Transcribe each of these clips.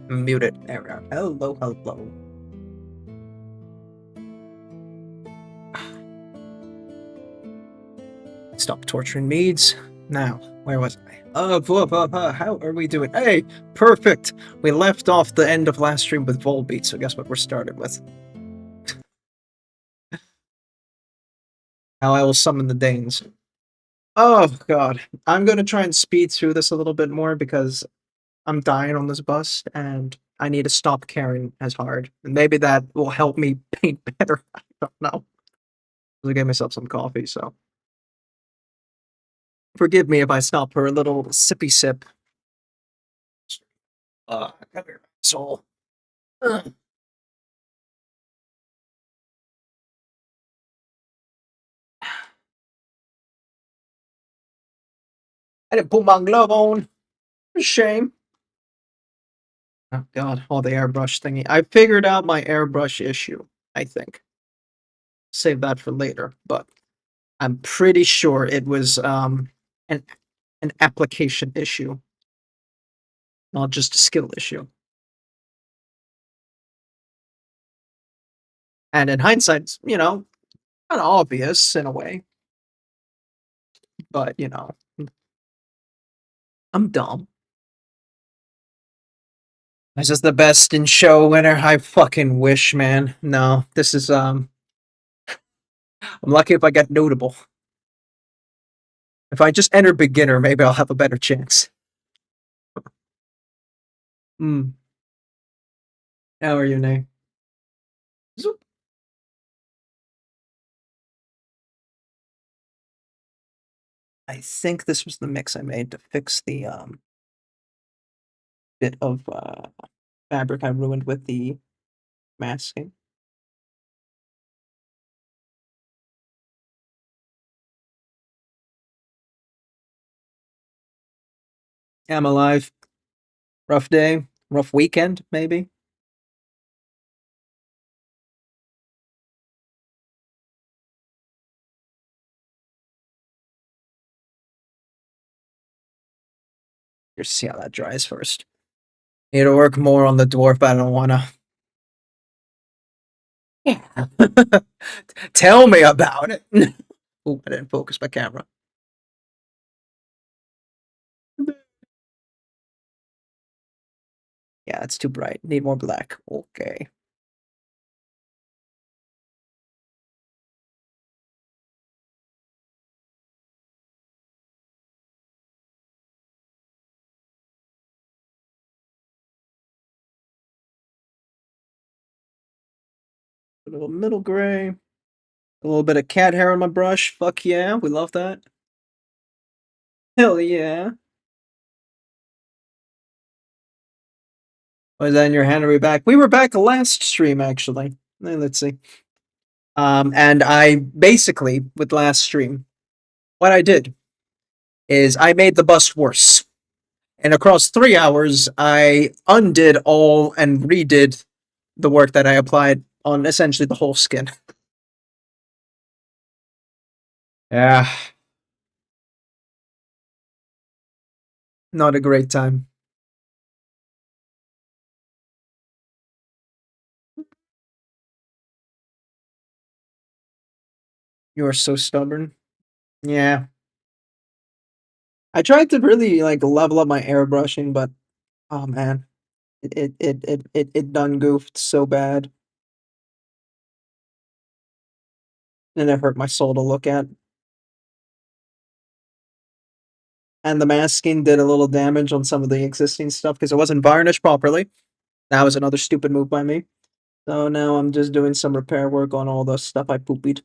Muted error. Hello, hello. Stop torturing meads. Now, where was I? How are we doing? Hey, perfect! We left off the end of last stream with Volbeat, so guess what we're started with? How I will summon the Danes. Oh, God. I'm gonna try and speed through this a little bit more because I'm dying on this bus, and I need to stop caring as hard. And maybe that will help me paint better. I don't know. I gave myself some coffee, so forgive me if I stop for a little sippy sip. Come here, soul. Ugh. I didn't put my glove on. Shame. Oh god, oh the airbrush thingy. I figured out my airbrush issue, I think. Save that for later, but I'm pretty sure it was an an application issue, not just a skill issue. And in hindsight, it's, kind of obvious in a way, but I'm dumb. This is the best in show winner. I fucking wish, man. No, this is I'm lucky if I get notable. If I just enter beginner, maybe I'll have a better chance. Hmm. How are you, Nay? Zoop. I think this was the mix I made to fix the bit of fabric I ruined with the masking. I'm alive. Rough day, rough weekend, maybe. Just see how that dries first. Need to work more on the dwarf, but I don't wanna. Yeah. Tell me about it. Oh, I didn't focus my camera. Yeah, it's too bright. Need more black. Okay. A little middle gray. A little bit of cat hair on my brush. Fuck yeah, we love that. Hell yeah. Was that in your hand? Are we back? We were back last stream, actually. Let's see. And I basically, with last stream, what I did is I made the bust worse. And across 3 hours, I undid all and redid the work that I applied on essentially the whole skin. Yeah. Not a great time. You are so stubborn. Yeah. I tried to really like level up my airbrushing, but oh man. It done goofed so bad. And it hurt my soul to look at. And the masking did a little damage on some of the existing stuff because it wasn't varnished properly. That was another stupid move by me. So now I'm just doing some repair work on all the stuff I poopied.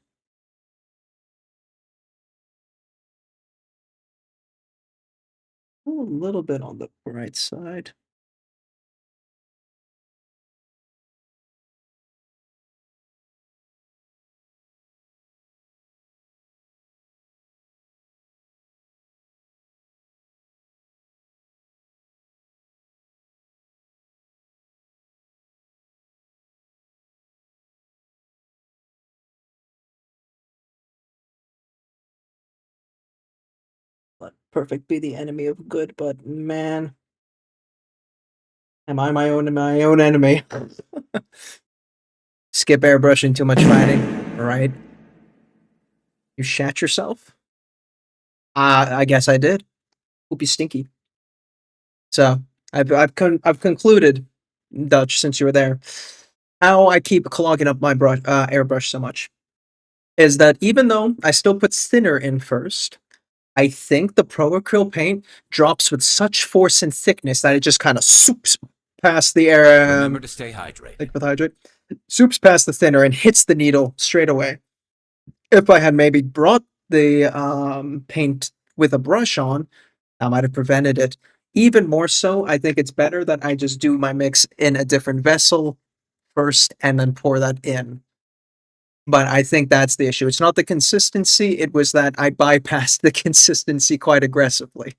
Oh, a little bit on the right side. Let perfect be the enemy of good, but man. Am I my own enemy? Skip airbrushing, too much fighting. Right? You shat yourself? I guess I did. Poopy stinky. So I've concluded, Dutch, since you were there, how I keep clogging up my airbrush so much is that even though I still put thinner in first, I think the Pro Acryl paint drops with such force and thickness that it just kind of soups past the air. Remember to stay hydrated. Like with hydrate, soups past the thinner and hits the needle straight away. If I had maybe brought the paint with a brush on, I might have prevented it. Even more so, I think it's better that I just do my mix in a different vessel first and then pour that in. But I think that's the issue. It's not the consistency, it was that I bypassed the consistency quite aggressively.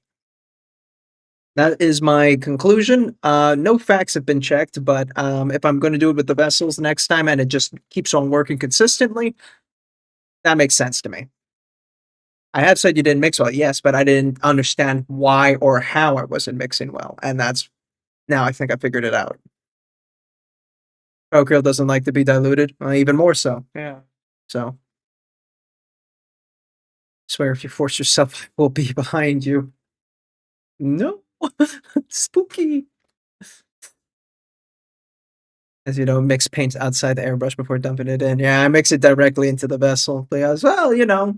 That is my conclusion. No facts have been checked, but if I'm going to do it with the vessels next time and it just keeps on working consistently, that makes sense to me. I have said you didn't mix well, yes, but I didn't understand why or how I wasn't mixing well, and that's now I think I figured it out. Procreal doesn't like to be diluted, even more so. Yeah. So, swear if you force yourself, I will be behind you. No, spooky. As you know, mix paints outside the airbrush before dumping it in. Yeah, I mix it directly into the vessel because, well,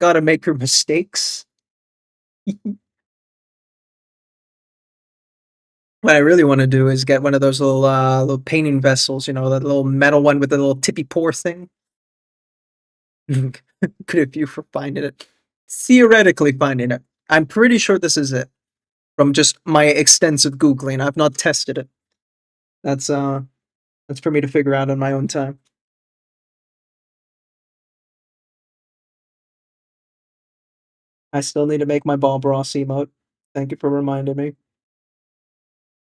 gotta make your mistakes. What I really want to do is get one of those little painting vessels, that little metal one with the little tippy pour thing. Good of you for finding it. Theoretically finding it. I'm pretty sure this is it. From just my extensive Googling. I've not tested it. That's for me to figure out on my own time. I still need to make my Bob Ross emote. Thank you for reminding me.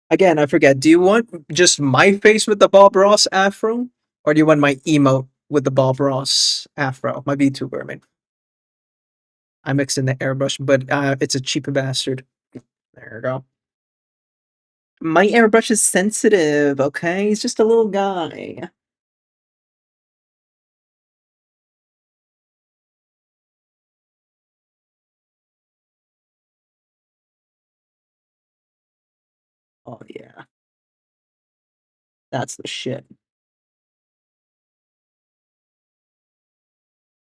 Again, I forget. Do you want just my face with the Bob Ross afro? Or do you want my emote with the Bob Ross afro? My VTuber, I mean. I mixed in the airbrush, but it's a cheap bastard. There you go. My airbrush is sensitive, okay? He's just a little guy. Oh, yeah. That's the shit.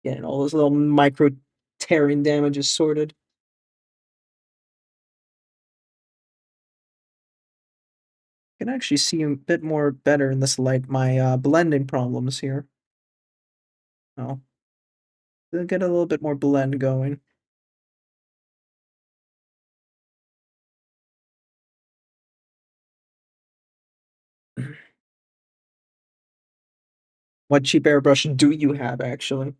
Getting all those little micro tearing damages sorted. I can actually see a bit more better in this light. My blending problems here. Oh, get a little bit more blend going. What cheap airbrush do you have actually?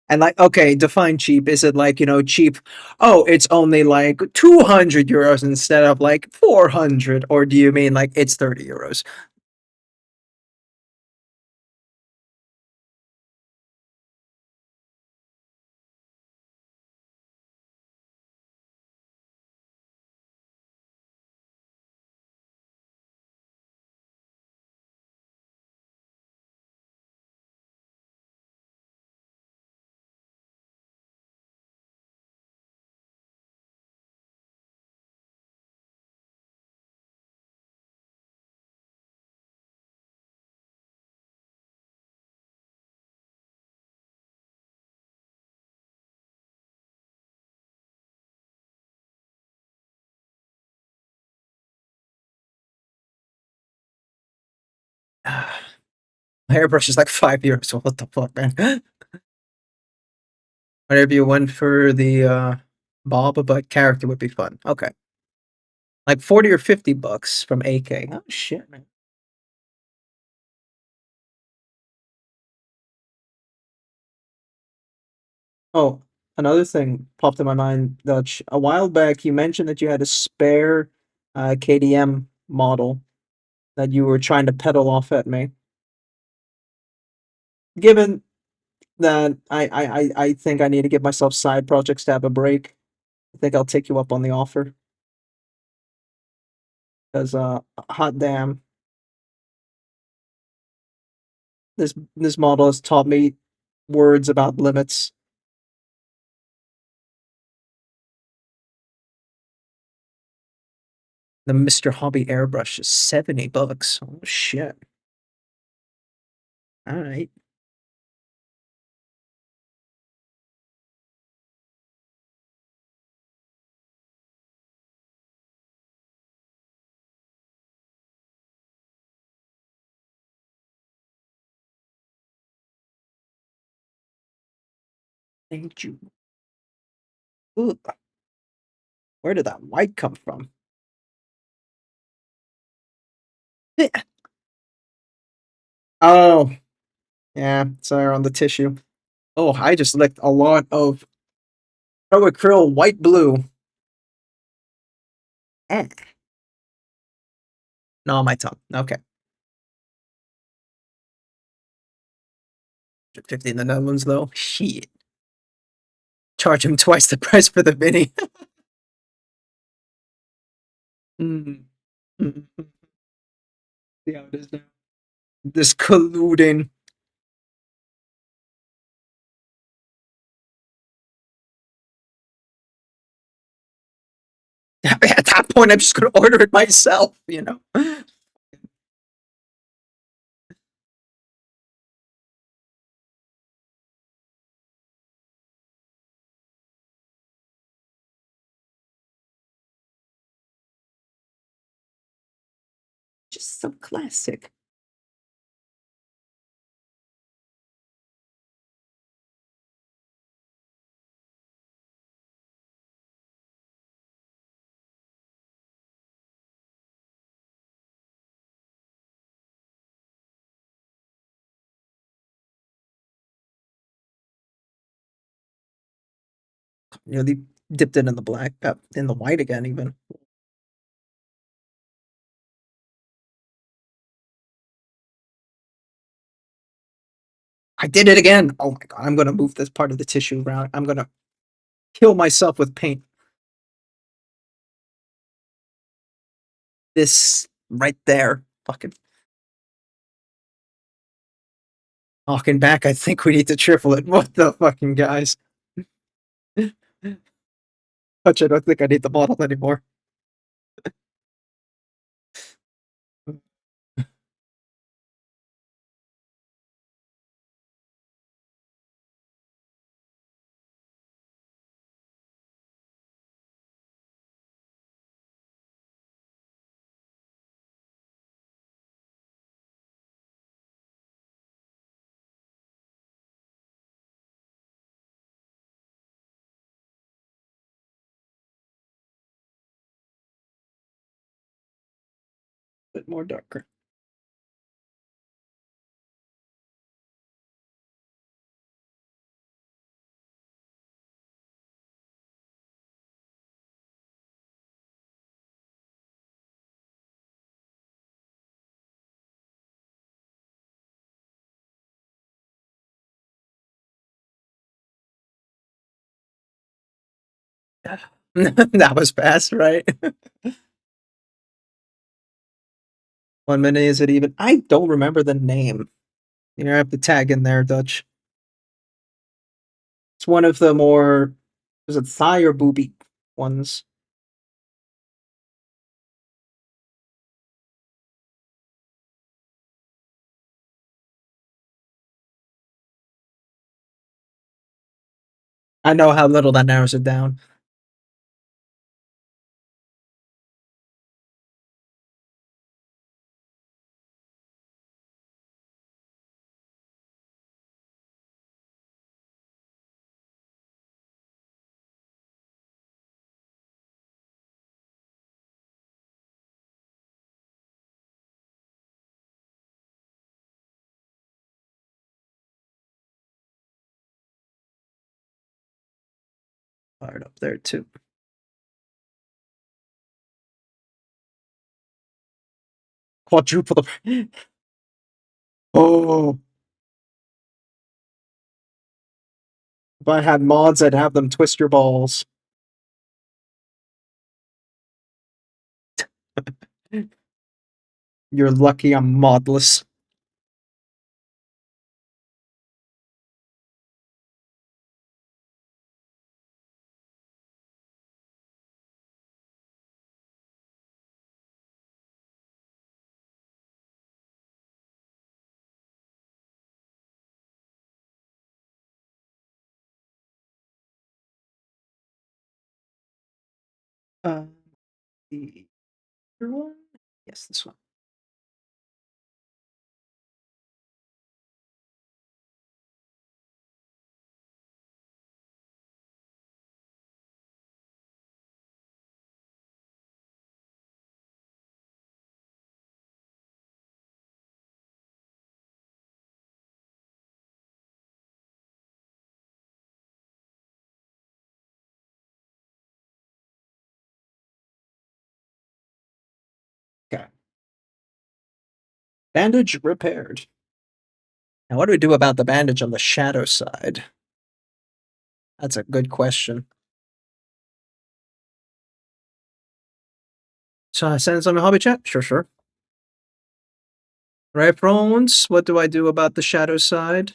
And like, okay, define cheap. Is it like, cheap? Oh, it's only like 200 euros instead of like 400, or do you mean like it's 30 euros? My airbrush is like 5 euros. So what the fuck, man? Whatever you went for the Bob, but character would be fun. Okay. Like 40 or 50 bucks from AK. Oh shit, man. Oh, another thing popped in my mind, Dutch. A while back, you mentioned that you had a spare KDM model that you were trying to peddle off at me. Given that I think I need to give myself side projects to have a break, I think I'll take you up on the offer. Because hot damn, this model has taught me words about limits. The Mr. Hobby airbrush is $70. Oh shit. Alright. Thank you. Ooh, where did that white come from? Oh, yeah, it's there on the tissue. Oh, I just licked a lot of acrylic white blue. Eh. No, on my tongue. Okay. 50 in the Netherlands, though. Shit. Charge him twice the price for the mini. Mm. Mm. See how it is now. This colluding. At that point, I'm just gonna order it myself, you know? Just so classic. Nearly dipped it in the black, in the white again, even. I did it again. Oh my god, I'm gonna move this part of the tissue around. I'm gonna kill myself with paint. This right there. Fucking talking back, I think we need to triple it. What the fucking guys? Touch, I don't think I need the model anymore. Bit more darker. That was fast, right? 1 minute is it even? I don't remember the name. You have to tag in there, Dutch. It's one of the more, was it thigh or booby ones? I know how little that narrows it down. Fired up there too. Quadruple the. Oh, if I had mods, I'd have them twist your balls. You're lucky I'm modless. Uh, the other one? Yes, this one. Okay. Bandage repaired. Now, what do we do about the bandage on the shadow side? That's a good question. So I send some hobby chat? Sure, sure. Right, Prones, what do I do about the shadow side?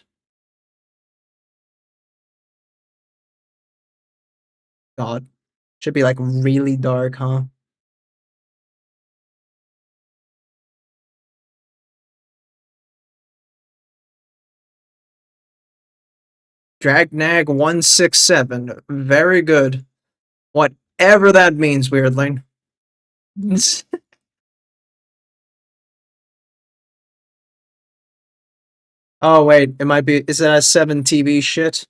God. Should be like really dark, huh? Dragnag167. Very good. Whatever that means, Weirdling. Oh, wait. It might be. Is that a 7 TV shit?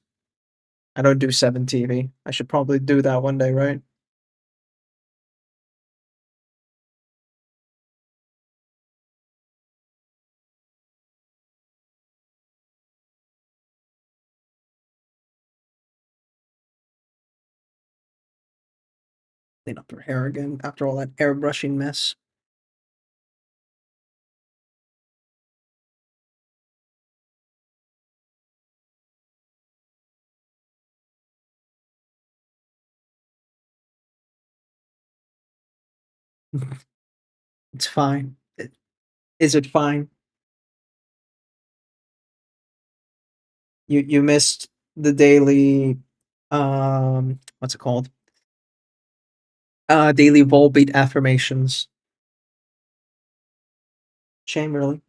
I don't do 7 TV. I should probably do that one day, right? Clean up her hair again after all that airbrushing mess. It's fine. Is it fine? You missed the daily what's it called? Daily Volbeat affirmations. Shame, really.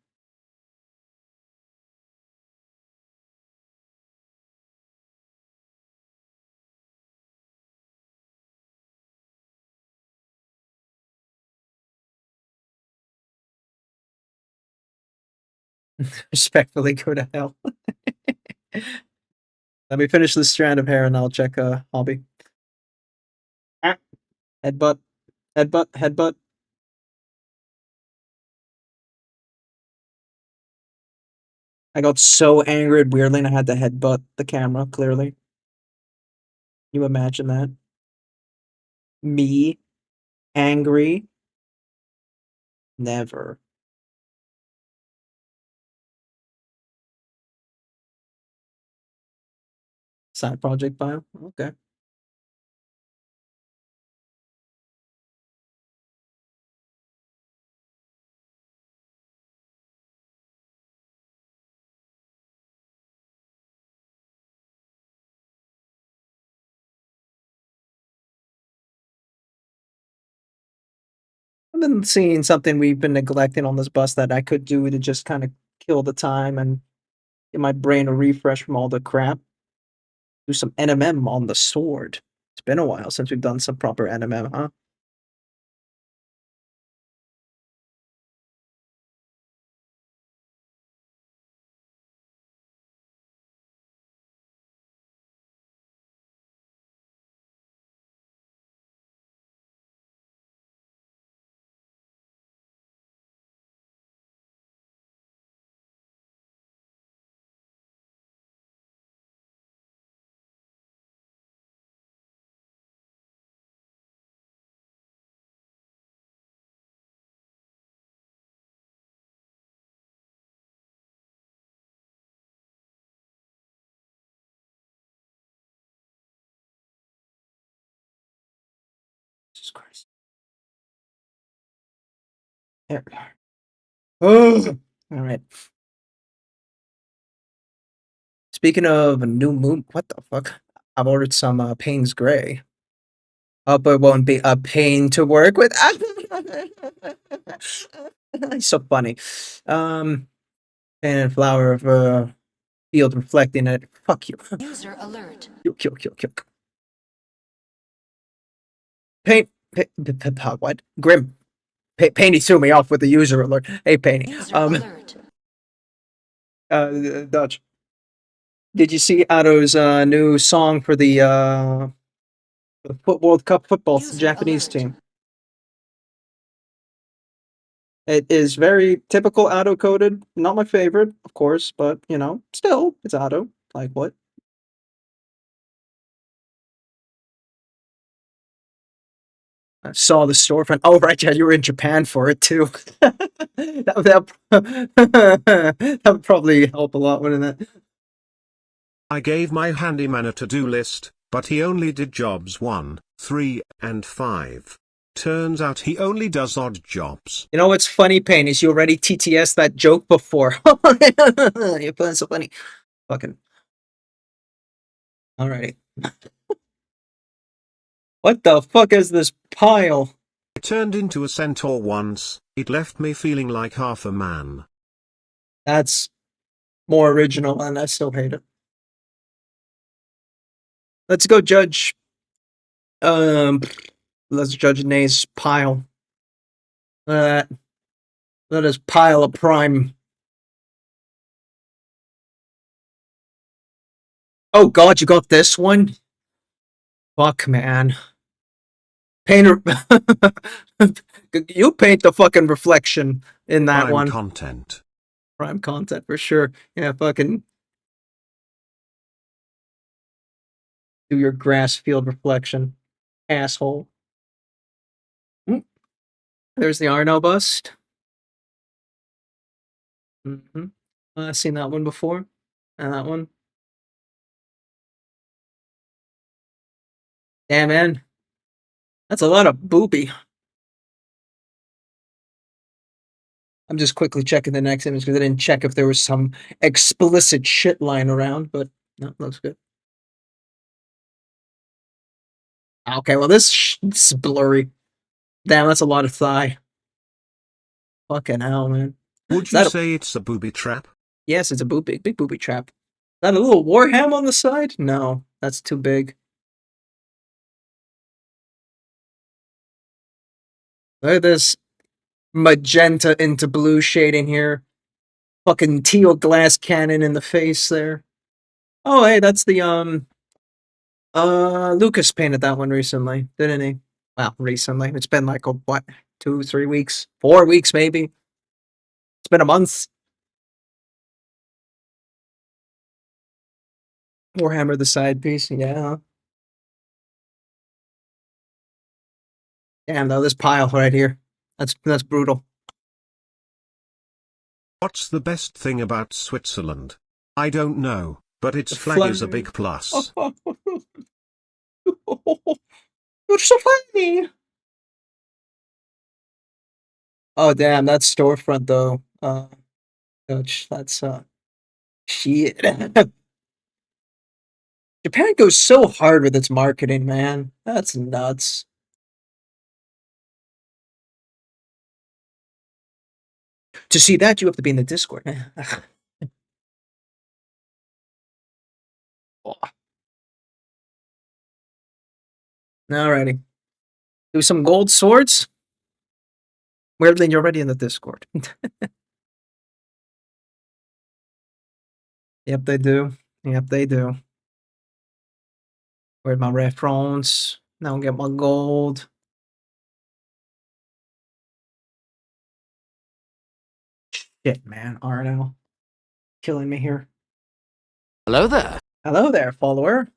Respectfully go to hell. Let me finish this strand of hair and I'll check hobby. Ah, headbutt, headbutt, headbutt. I got so angry at Weirdly and I had to headbutt the camera, clearly. You imagine that? Me, angry, never. Side project file? Okay. I've been seeing something we've been neglecting on this bus that I could do to just kind of kill the time and give my brain a refresh from all the crap. Do some NMM on the sword. It's been a while since we've done some proper NMM, huh? Jesus Christ. There. Oh, all right. Speaking of a new moon, what the fuck? I've ordered some Payne's Gray. Hope it won't be a pain to work with. It's so funny. And flower of field reflecting it. Fuck you. User alert. Kill. Paint. What? Grim. Painty threw me off with the user alert. Hey, Painty. User alert. Dutch. Did you see Otto's new song for the World Cup football User Japanese alert. team? It is very typical auto coded. Not my favorite, of course, but you know, still, it's auto. Like what? I saw the storefront. Oh, right, yeah, you were in Japan for it too. that would probably help a lot, wouldn't it? I gave my handyman a to-do list, but he only did jobs 1, 3, and 5. Turns out he only does odd jobs. You know what's funny, Pain, is you already TTS that joke before. You're playing so funny. Fucking. Alrighty. What the fuck is this pile? I turned into a centaur once, it left me feeling like half a man. That's more original, and I still hate it. Let's go judge. Let's judge Nay's pile. Let us pile a prime. Oh God, you got this one? Fuck, man. Paint. You paint the fucking reflection in that Prime one. content. Prime content for sure. Yeah, fucking do your grass field reflection, asshole. There's the Arno bust. I've seen that one before. And that one. Damn, man. That's a lot of booby. I'm just quickly checking the next image because I didn't check if there was some explicit shit lying around, but no, looks good. Okay, well, this is blurry. Damn, that's a lot of thigh. Fucking hell, man. Would you say it's a booby trap? Yes, it's a big booby trap. Is that a little Warham on the side? No, that's too big. Look at this magenta into blue shading here. Fucking teal glass cannon in the face there. Oh, hey, that's the Lucas painted that one recently, didn't he? Well, recently. It's been like what, 2, 3 weeks, 4 weeks maybe. It's been a month. Warhammer the side piece, yeah. Damn, though, this pile right here. That's brutal. What's the best thing about Switzerland? I don't know, but its flag is a big plus. You're so funny. Oh damn, that's storefront though. Coach, that's shit. Japan goes so hard with its marketing, man. That's nuts. To see that, you have to be in the Discord. Alrighty. Do some gold swords. Weirdly, you're already in the Discord. Yep, they do. Yep, they do. Where's my reference? Now get my gold. Shit, man. Arno. Killing me here. Hello there. Hello there, follower.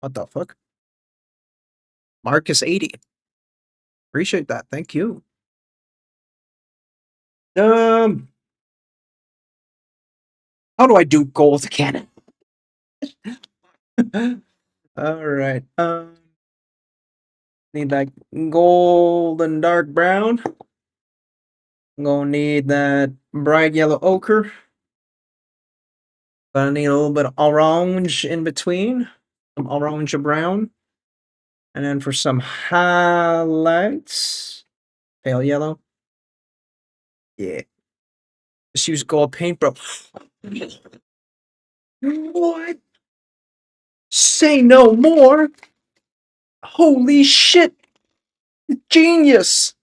What the fuck? Marcus80. Appreciate that. Thank you. How do I do gold cannon? All right. Need that golden dark brown. I'm gonna need that bright yellow ochre. Gonna need a little bit of orange in between. Some orange or brown. And then for some highlights, pale yellow. Yeah. Just use gold paint, bro. What? Say no more. Holy shit. Genius.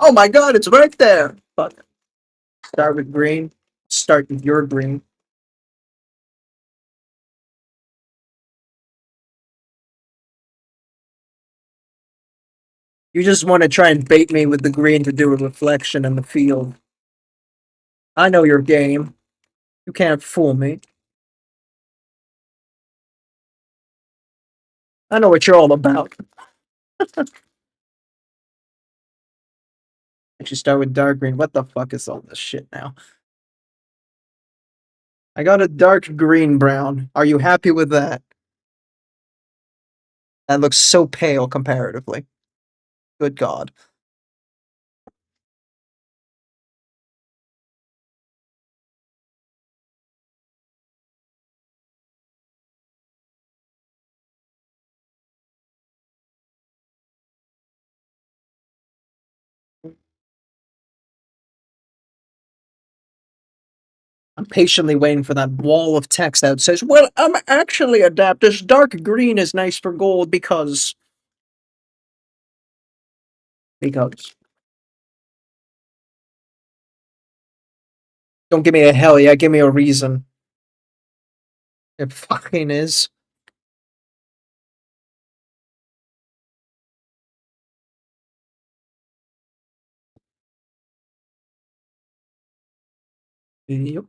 Oh my god, it's right there. Fuck. Start with green. Start with your green. You just want to try and bait me with the green to do a reflection in the field. I know your game. You can't fool me. I know what you're all about. I should start with dark green. What the fuck is all this shit now? I got a dark green brown. Are you happy with that? That looks so pale comparatively. Good God. I'm patiently waiting for that wall of text that says, well, I'm actually Adaptus. Dark green is nice for gold because. Because. Don't give me a hell yeah, give me a reason. It fucking is. Yep.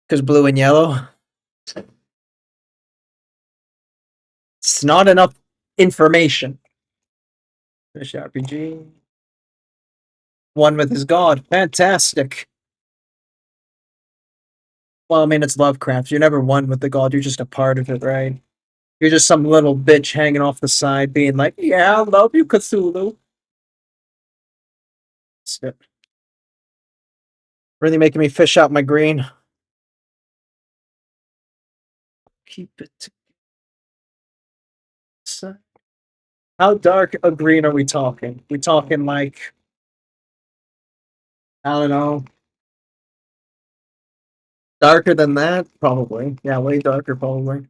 Because blue and yellow. It's not enough information. Finish RPG. One with his god. Fantastic. Well, I mean, it's Lovecraft. You're never one with the god. You're just a part of it, right? You're just some little bitch hanging off the side being like, yeah, I love you, Cthulhu. Snip. Really making me fish out my green. Keep it to... How dark a green are we talking? We talking like, I don't know, darker than that? Probably. Yeah, way darker, probably.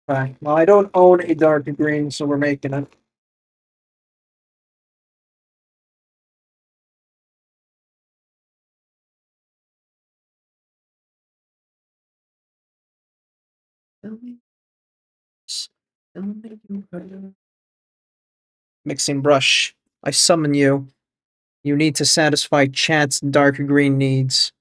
Right. Well, I don't own a dark green, so we're making it. Tell me. Tell me you heard. Mixing brush. I summon you. You need to satisfy chat's dark green needs.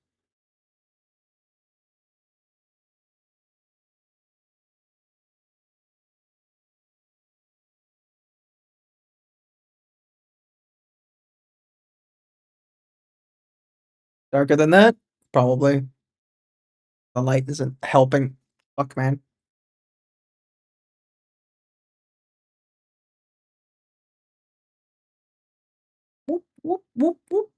Darker than that? Probably. The light isn't helping. Fuck, man. Whoop, whoop, whoop, whoop.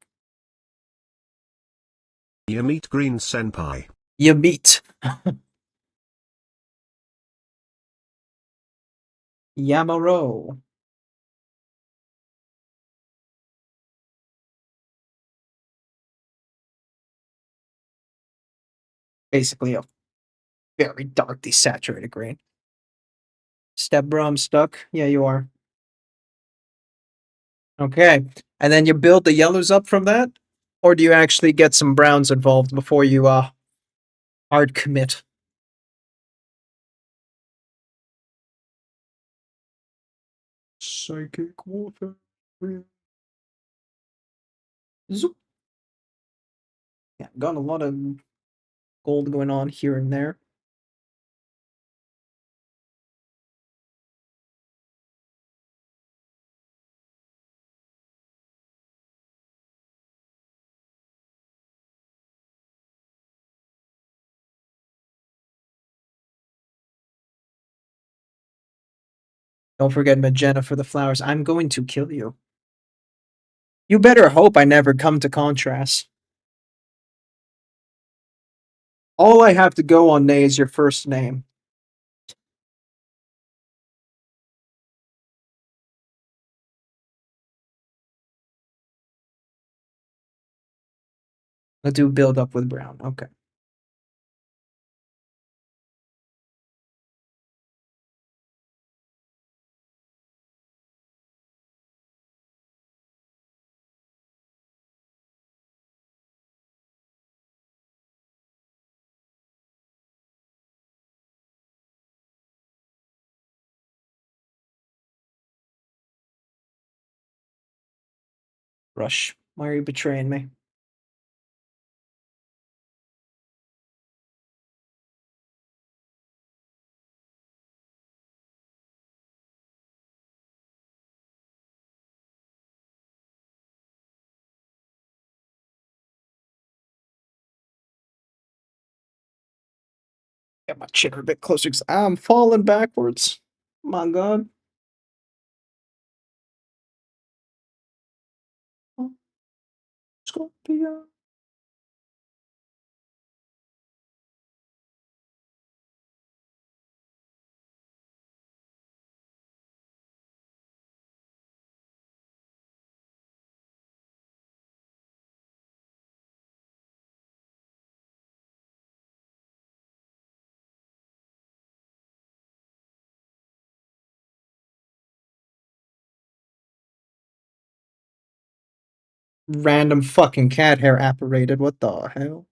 You meet Green Senpai. You beat. Yamaro. Basically a very dark desaturated green. Step bro, I'm stuck. Yeah, you are. Okay. And then you build the yellows up from that? Or do you actually get some browns involved before you hard commit? Psychic warfare. Zoop. Yeah, got a lot of gold going on here and there. Don't forget magenta for the flowers. I'm going to kill you. You better hope I never come to contrast. All I have to go on, Nay, is your first name. Let's do build up with brown. Okay. Rush. Why are you betraying me? Get my chair a bit closer because I'm falling backwards. My God. Oh, Scorpio. Random fucking cat hair apparated. What the hell?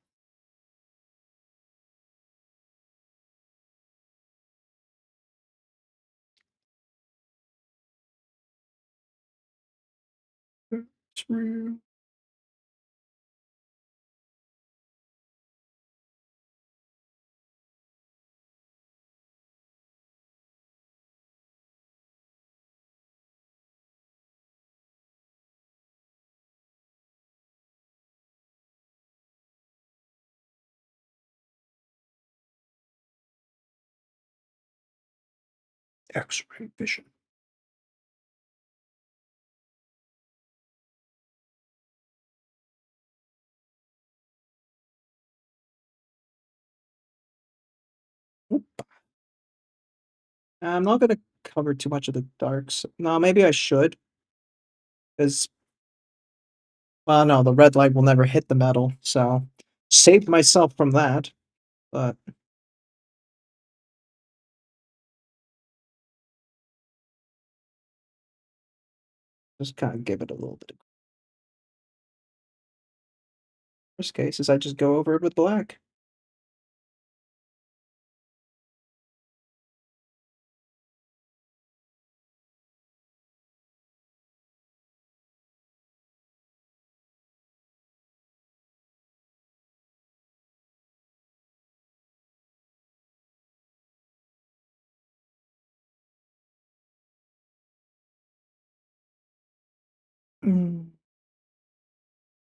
It's real. X-ray vision. Oop. I'm not gonna cover too much of the darks. No, maybe I should. Because, well, no, the red light will never hit the metal, so saved myself from that. But just kind of give it a little bit of. Worst case is I just go over it with black. Mm.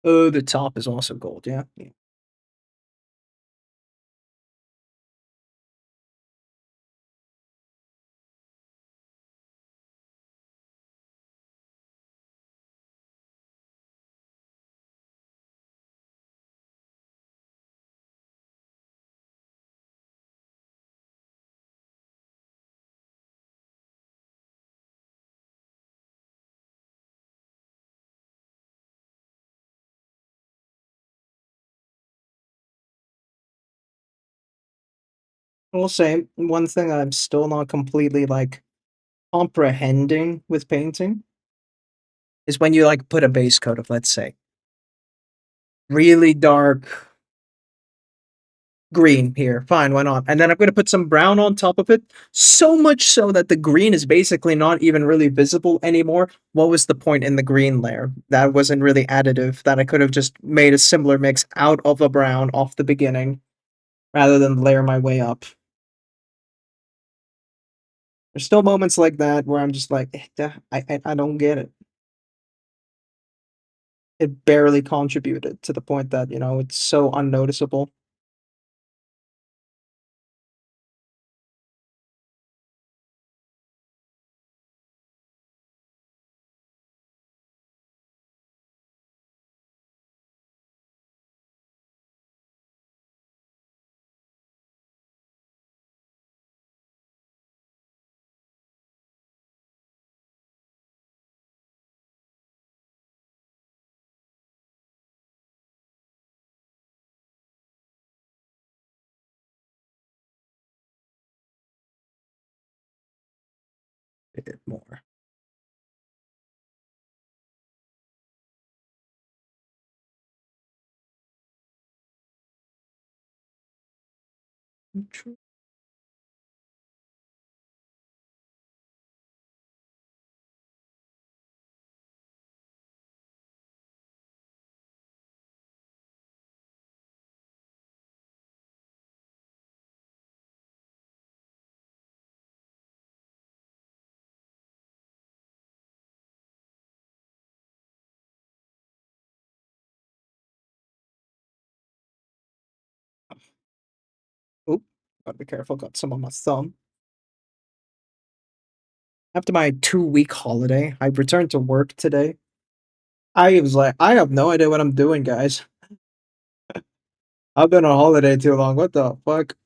Oh, the top is also gold, yeah. Yeah. We'll say one thing I'm still not completely like comprehending with painting is when you like put a base coat of, let's say, really dark green here. Fine, why not? And then I'm going to put some brown on top of it. So much so that the green is basically not even really visible anymore. What was the point in the green layer? That wasn't really additive. That I could have just made a similar mix out of a brown off the beginning rather than layer my way up. There's still moments like that where I'm just like, I don't get it. It barely contributed to the point that, it's so unnoticeable. A bit more. Oop, gotta be careful, got some on my thumb. After my 2-week holiday, I returned to work today. I was like, I have no idea what I'm doing, guys. I've been on holiday too long. What the fuck?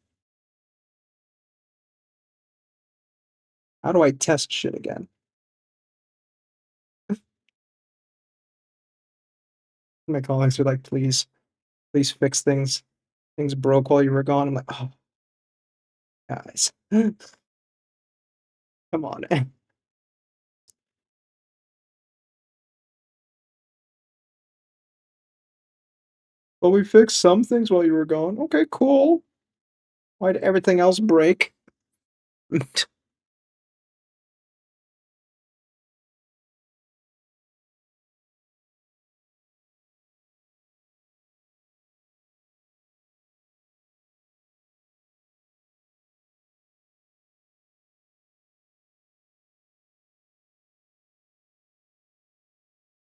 How do I test shit again? My colleagues are like, please fix things. Things broke while you were gone. I'm like, oh, guys, come on. Well, we fixed some things while you were gone. Okay, cool. Why did everything else break?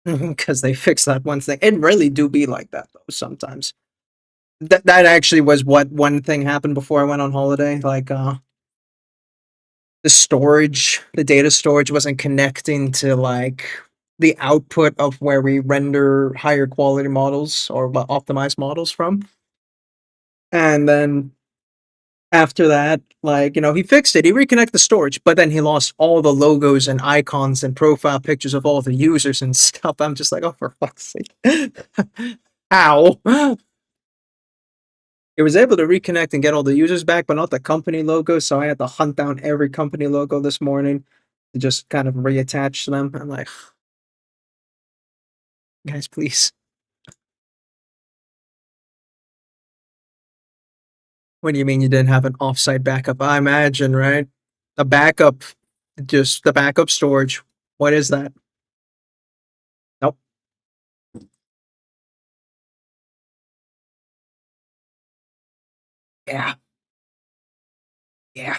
Because they fixed that one thing. It really do be like that though sometimes. That actually was what one thing happened before I went on holiday. Like the data storage wasn't connecting to like the output of where we render higher quality models or optimized models from. And then after that, like, he fixed it. He reconnected the storage, but then he lost all the logos and icons and profile pictures of all the users and stuff. I'm just like, oh, for fuck's sake. How? It was able to reconnect and get all the users back, but not the company logo. So I had to hunt down every company logo this morning to just kind of reattach them. I'm like, guys, please. What do you mean you didn't have an offsite backup? I imagine, right? A backup, just the backup storage. What is that? Nope. Yeah. Yeah.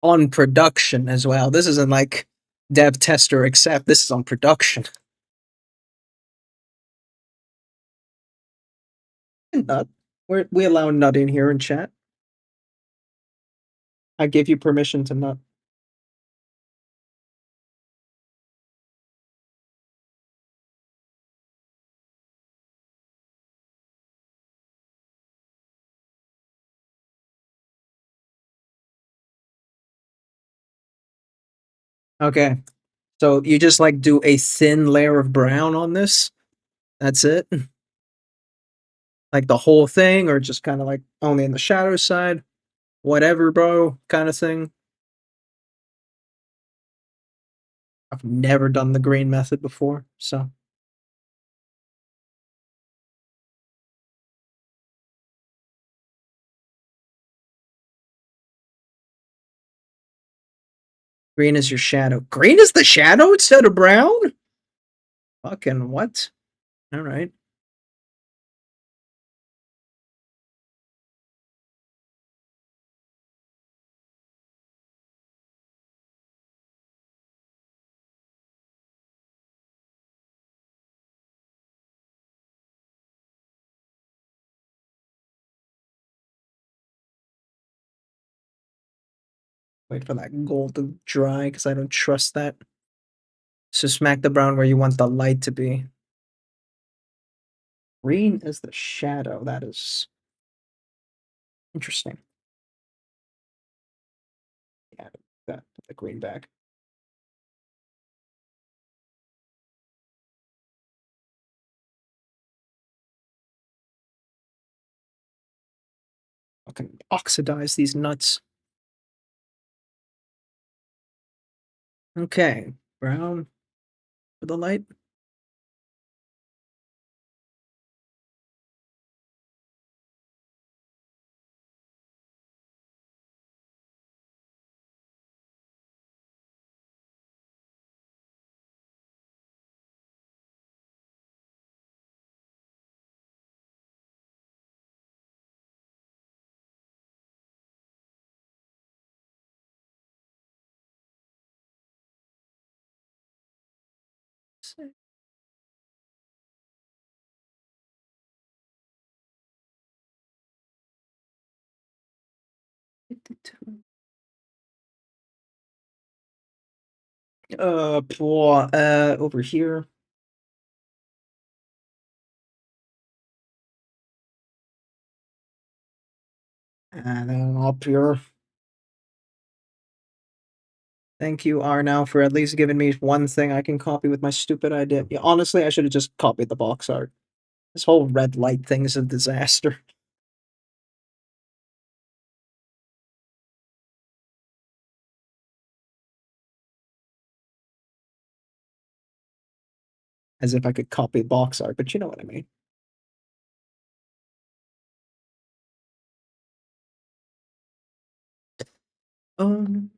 On production as well. This isn't like dev tester accept. This is on production. Nut. We allow nut in here in chat. I gave you permission to nut. Okay. So you just like do a thin layer of brown on this? That's it? Like the whole thing, or just kind of like only in the shadow side? Whatever, bro, kind of thing. I've never done the green method before, so. Green is your shadow. Green is the shadow instead of brown? Fucking what? All right. Wait for that gold to dry because I don't trust that. So smack the brown where you want the light to be. Green is the shadow. That is interesting. Yeah, that put the green back. I can oxidize these nuts. Okay, brown for the light. Over here. And then up here. Thank you, R, now, for at least giving me one thing I can copy with my stupid idea. Yeah, honestly, I should have just copied the box art. This whole red light thing is a disaster. As if I could copy box art, but you know what I mean. Um,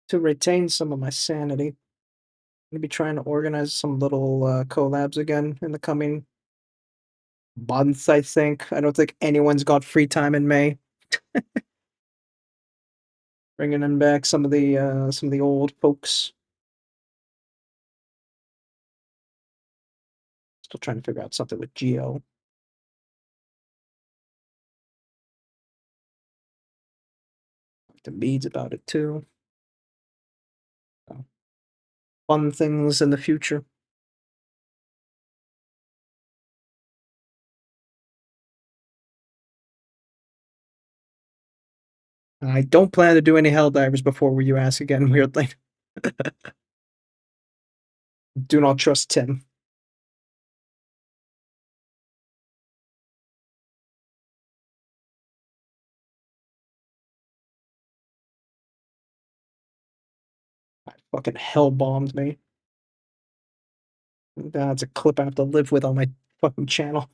to retain some of my sanity, I'm gonna be trying to organize some little collabs again in the coming month, I think. I don't think anyone's got free time in May. Bringing in back some of the old folks. Still trying to figure out something with Geo. Talk to Beads about it too. So, fun things in the future. I don't plan to do any Helldivers before you ask again, weirdly. Do not trust Tim. Fucking hell bombed me. That's a clip I have to live with on my fucking channel.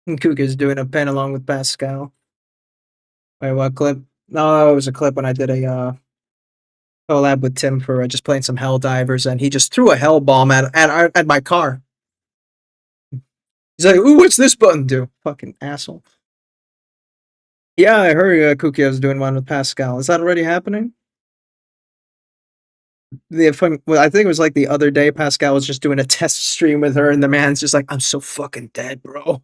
Kuka's doing a pen along with Pascal. Wait, what clip? No, it was a clip when I did a collab with Tim for just playing some Helldivers, and he just threw a hell bomb at my car. He's like, "Ooh, what's this button do?" Fucking asshole. Yeah, I heard Kuki was doing one with Pascal. Is that already happening? Well, I think it was like the other day. Pascal was just doing a test stream with her, and the man's just like, "I'm so fucking dead, bro."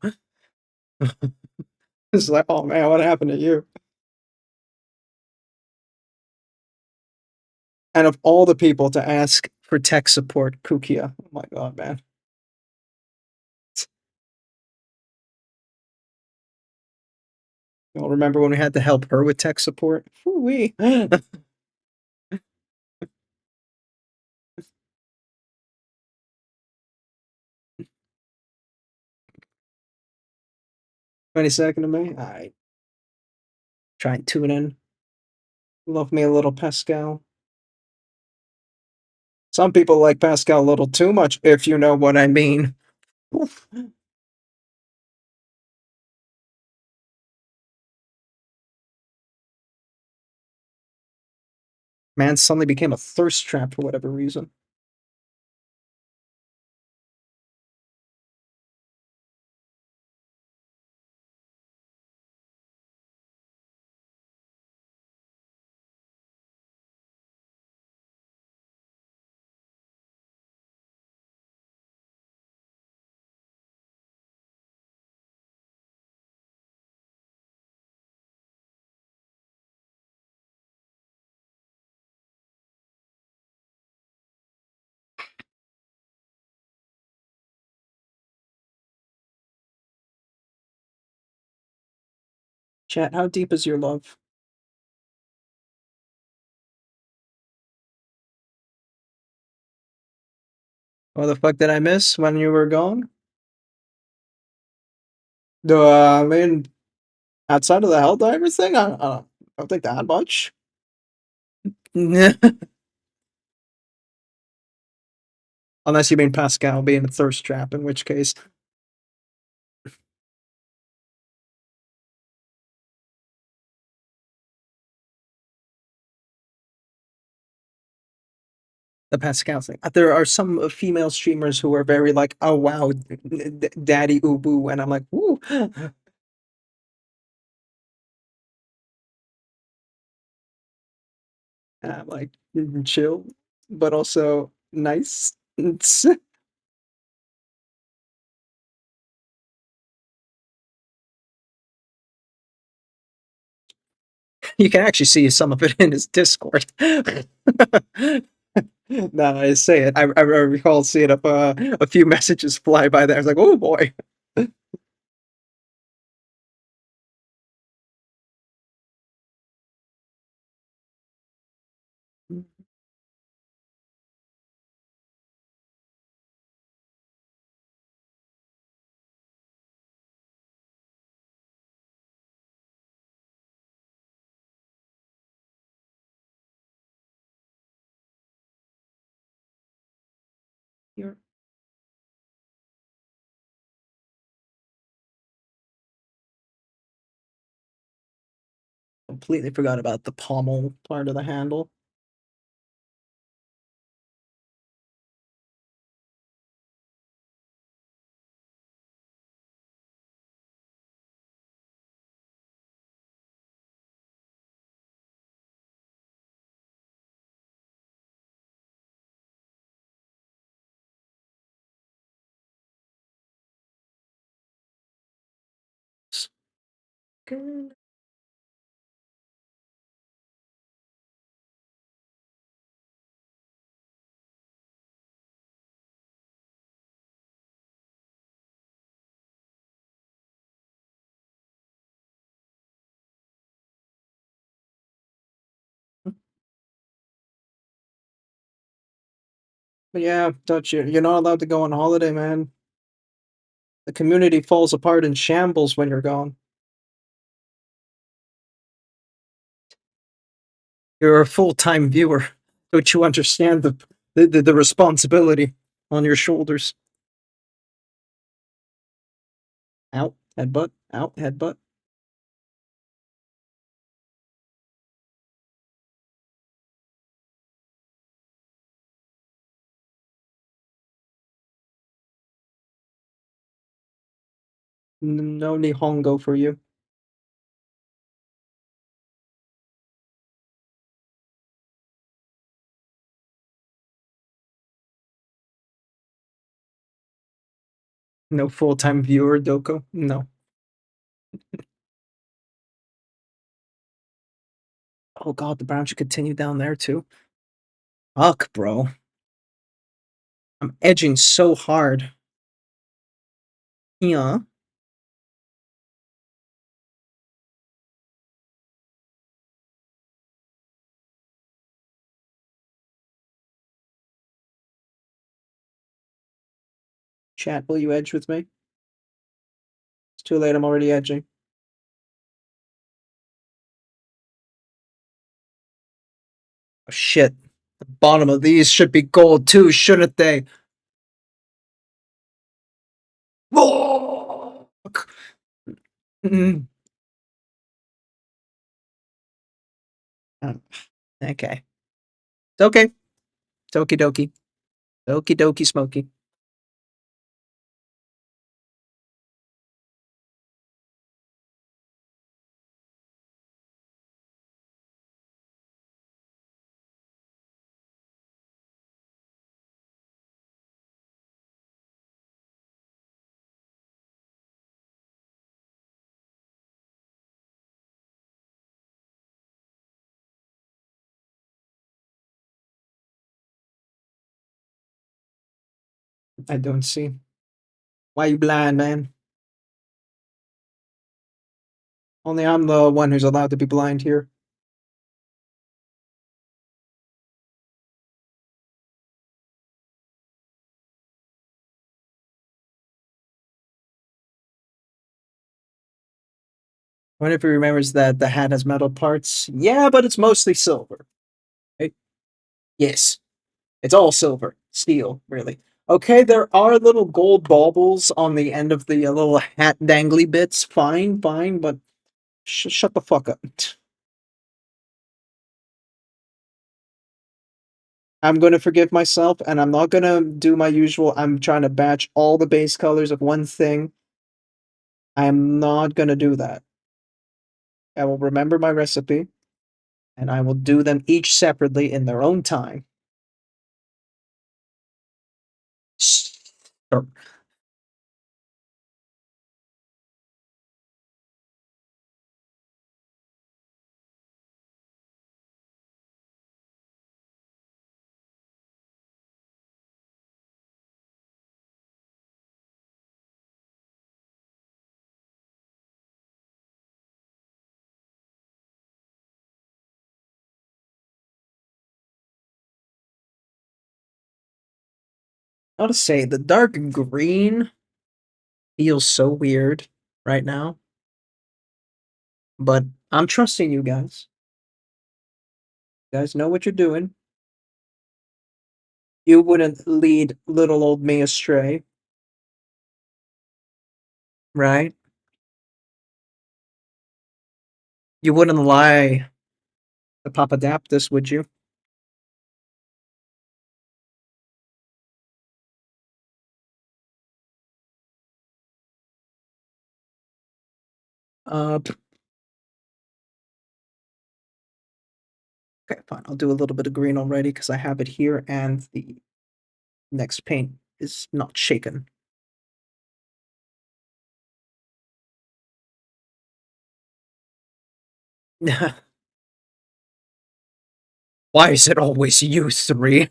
It's like, "Oh man, what happened to you?" And of all the people to ask for tech support, Kukia. Oh my god, man. You'll remember when we had to help her with tech support? Wee. 22nd of May? Alright. Try and tune in. Love me a little Pascal. Some people like Pascal a little too much, if you know what I mean. Oof. Man suddenly became a thirst trap for whatever reason. Chat, how deep is your love? What the fuck did I miss when you were gone? I mean, outside of the Helldiver thing, I don't think that much. Unless you mean Pascal being a thirst trap, in which case. The Pascal thing. There are some female streamers who are very like, oh wow, daddy ubu, and I'm like, woo. And I'm like, chill, but also nice. You can actually see some of it in his Discord. No, I say it. I recall seeing a few messages fly by there. I was like, oh boy. You're completely forgot about the pommel part of the handle. But yeah, Dutch, you're not allowed to go on holiday, man. The community falls apart in shambles when you're gone. You're a full-time viewer. Don't you understand the responsibility on your shoulders? Out, headbutt, out, headbutt. No Nihongo for you. No full-time viewer, Doko. No. Oh god, the brown should continue down there too. Fuck, bro. I'm edging so hard. Yeah. Chat, will you edge with me? It's too late, I'm already edging. Oh shit. The bottom of these should be gold too, shouldn't they? Fuck. Mm. Oh, okay. It's okay. It's okie dokie. Okie dokie smoky. I don't see. Why you blind, man? Only I'm the one who's allowed to be blind here. I wonder if he remembers that the hat has metal parts. Yeah, but it's mostly silver. Right? Yes. It's all silver. Steel, really. Okay, there are little gold baubles on the end of the little hat dangly bits. Fine, fine, but shut the fuck up. I'm going to forgive myself, and I'm not going to do my usual. I'm trying to batch all the base colors of one thing. I'm not going to do that. I will remember my recipe, and I will do them each separately in their own time. Sure. I gotta say, the dark green feels so weird right now, but I'm trusting you guys. You guys know what you're doing. You wouldn't lead little old me astray, right? You wouldn't lie to Papa Adaptus, would you? P Okay, fine. I'll do a little bit of green already because I have it here, and the next paint is not shaken. Why is it always you three?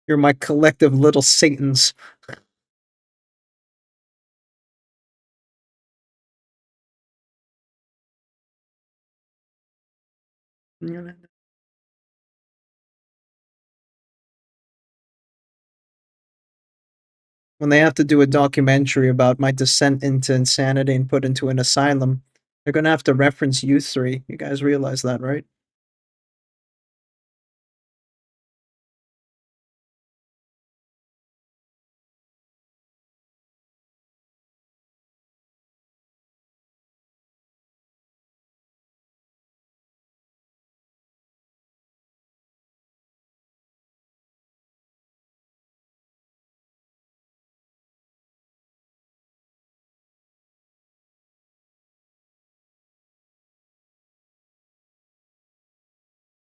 You're my collective little satans. When they have to do a documentary about my descent into insanity and put into an asylum, they're gonna have to reference you three. You guys realize that, right?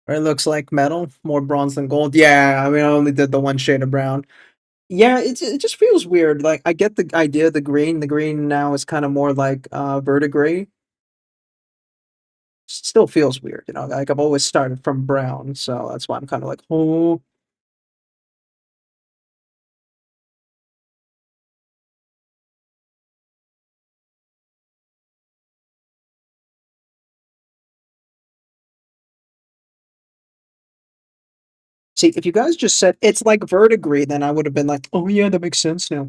Or it looks like metal, more bronze than gold. Yeah, I mean, I only did the one shade of brown. Yeah, it just feels weird. Like I get the idea of the green. The green now is kind of more like verdigris. Still feels weird, you know. Like I've always started from brown, so that's why I'm kind of like, oh, see, if you guys just said it's like verdigris, then I would have been like, oh yeah, that makes sense now.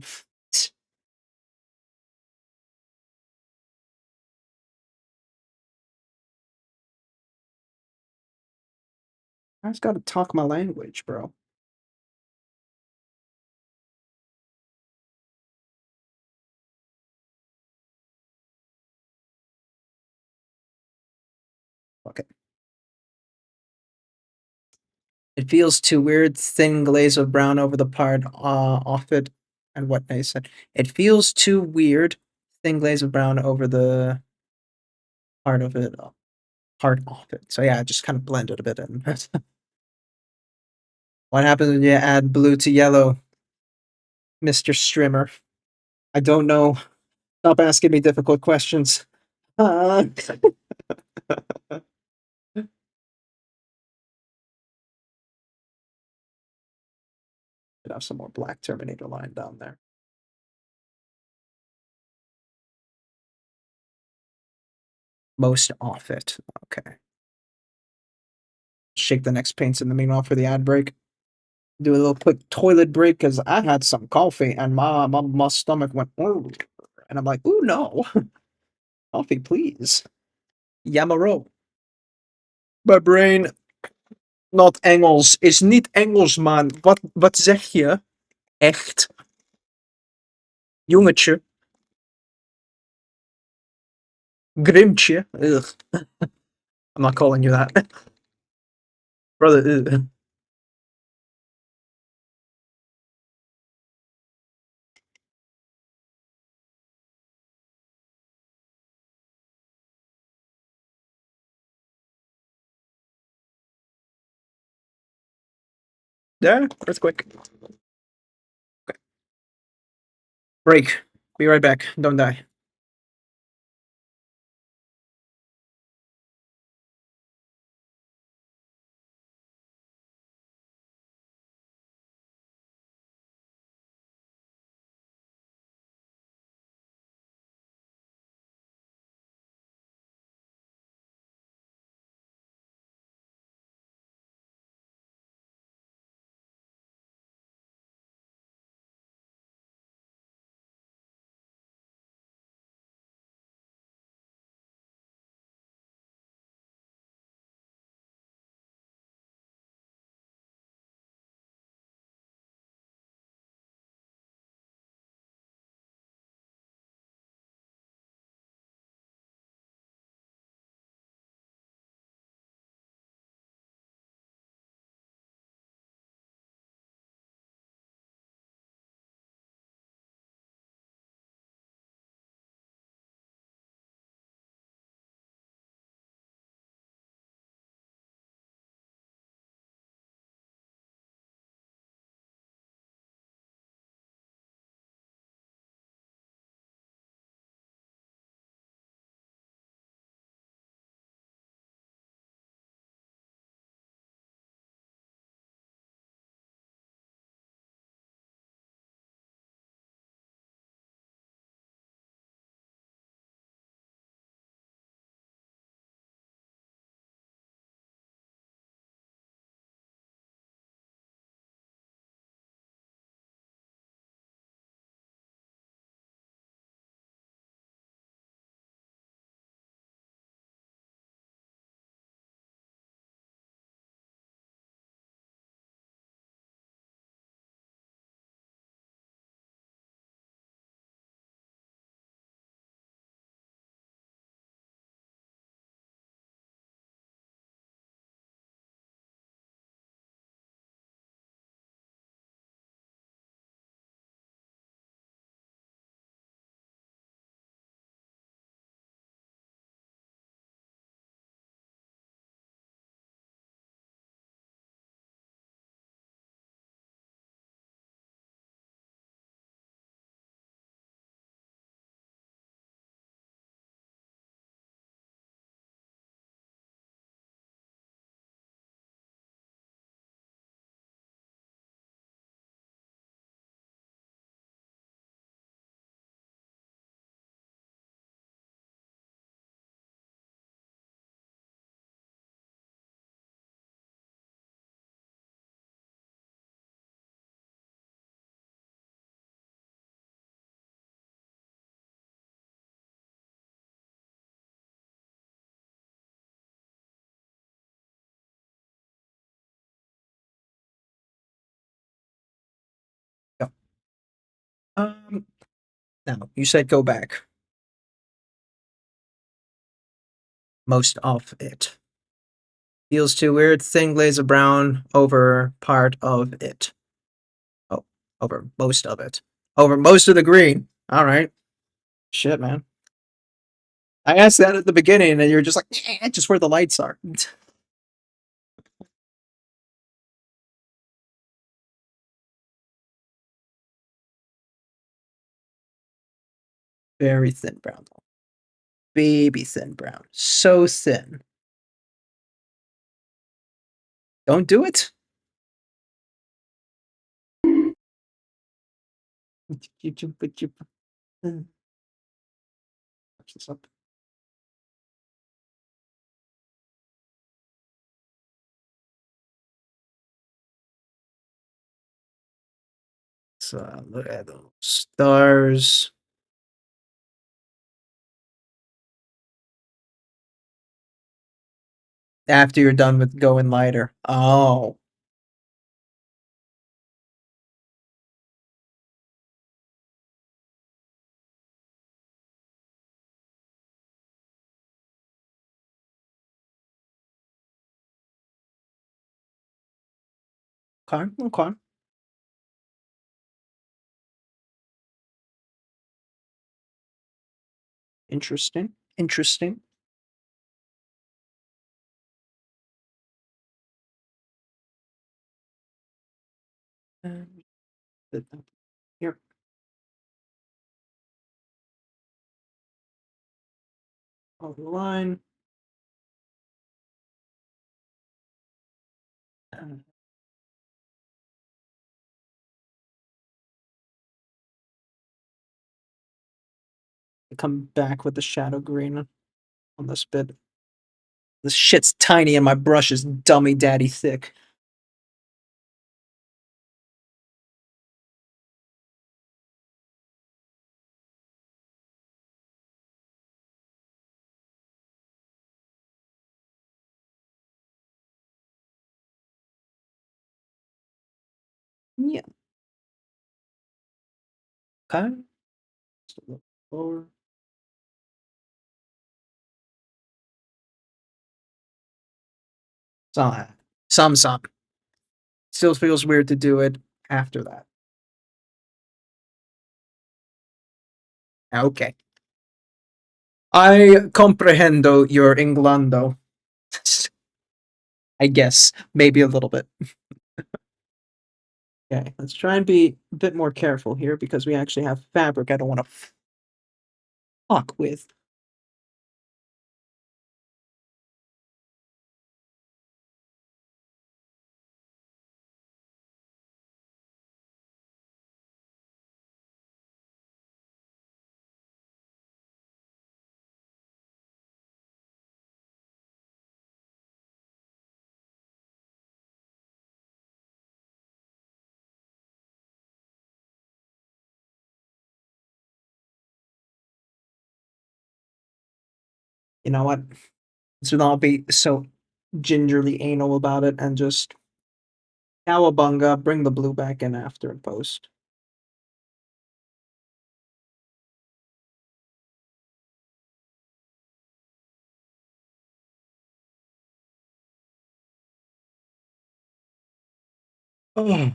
I just gotta talk my language, bro. It feels too weird. Thin glaze of brown over the part off it. And what they said. It feels too weird. Thin glaze of brown over the part of it. Part off it. So yeah, just kind of blended a bit in. What happens when you add blue to yellow, Mr. Strimmer? I don't know. Stop asking me difficult questions. Should have some more black Terminator line down there. Most off it. Okay. Shake the next paints in the meanwhile for the ad break. Do a little quick toilet break because I had some coffee and my stomach went, oh, and I'm like, ooh, no. Coffee, please. Yamaro. My brain, not Engels, is niet Engels, man. Wat zeg je? Echt? Jongetje. Grimtje. Ugh. I'm not calling you that. Brother, ugh. Yeah, earthquake. Okay. Break. Be right back. Don't die. Go. Now, you said go back. Most of it Feels too weird. Thin glaze of brown over part of it. Oh, over most of it. Over most of the green. All right. Shit, man. I asked that at the beginning, and you're just like, just where the lights are. Very thin brown. Baby thin brown. So thin. Don't do it. Watch this up. So look at those stars. After you're done with going lighter. Oh. Okay, okay. Interesting. Interesting. And here. All the line. Come back with the shadow green on this bit. This shit's tiny and my brush is dummy daddy thick. Yeah. Okay. Just a little lower. Some. Still feels weird to do it after that. Okay. I comprehendo your Inglando. I guess. Maybe a little bit. Okay, let's try and be a bit more careful here because we actually have fabric I don't want to fuck with. You know what? Let's not be so gingerly anal about it and just cowabunga, bring the blue back in after in post. Oh.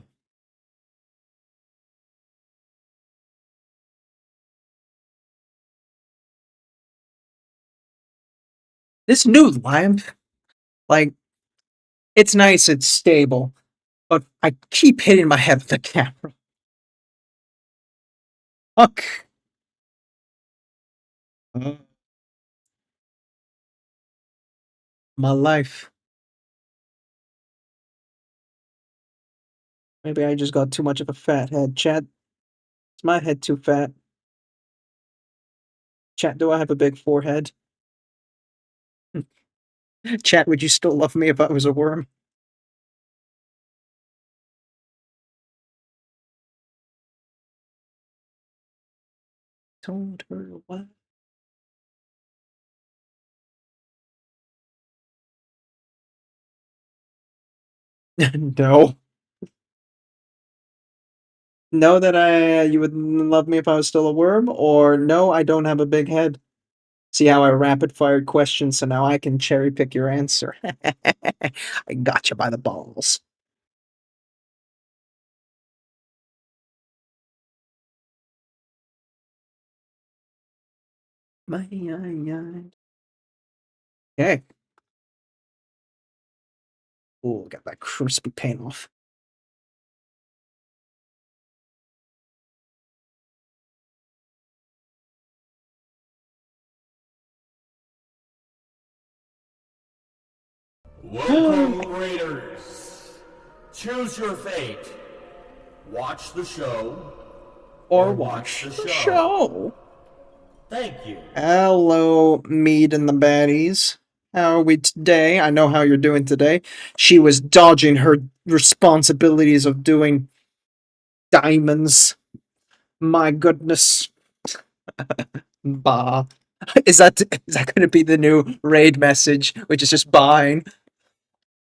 This new lamp, like, it's nice, it's stable, but I keep hitting my head with the camera. Fuck. My life. Maybe I just got too much of a fat head. Chat, is my head too fat? Chat, do I have a big forehead? Chat, would you still love me if I was a worm? Told her what? No. No, that you would love me if I was still a worm, or no, I don't have a big head. See how I rapid fired questions, so now I can cherry pick your answer. I got you by the balls. Okay. Oh, got that crispy paint off. Welcome, Raiders. Choose your fate. Watch the show. Or watch the show. Thank you. Hello, Mead and the baddies. How are we today? I know how you're doing today. She was dodging her responsibilities of doing diamonds. My goodness. Bah. Is that going to be the new raid message, which is just buying?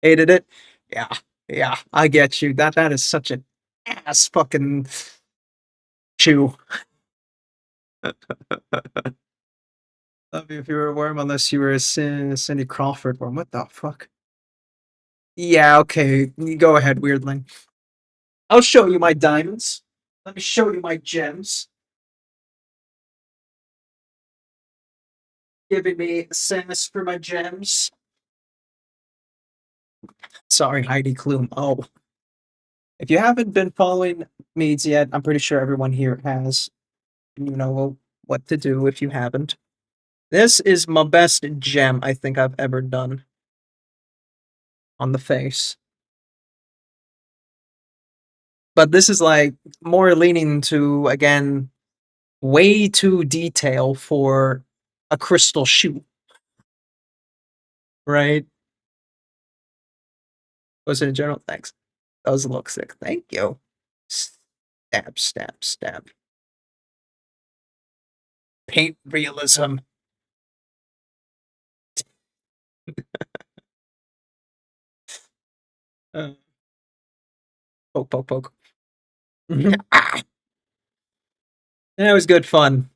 Hated it? Yeah. Yeah, I get you. That is such an ass fucking chew. Love you if you were a worm, unless you were a Cindy Crawford worm. What the fuck? Yeah, okay. You go ahead, weirdling. I'll show you my diamonds. Let me show you my gems. Giving me sass for my gems. Sorry, Heidi Klum. Oh. If you haven't been following Meads yet, I'm pretty sure everyone here has. You know what to do if you haven't. This is my best gem I think I've ever done on the face. But this is like more leaning to, again, way too detail for a crystal shoe. Right? Was it in general? Thanks. Those look sick. Thank you. Stab, stab, stab. Paint realism. Poke, poke, poke. Ah! That was good fun.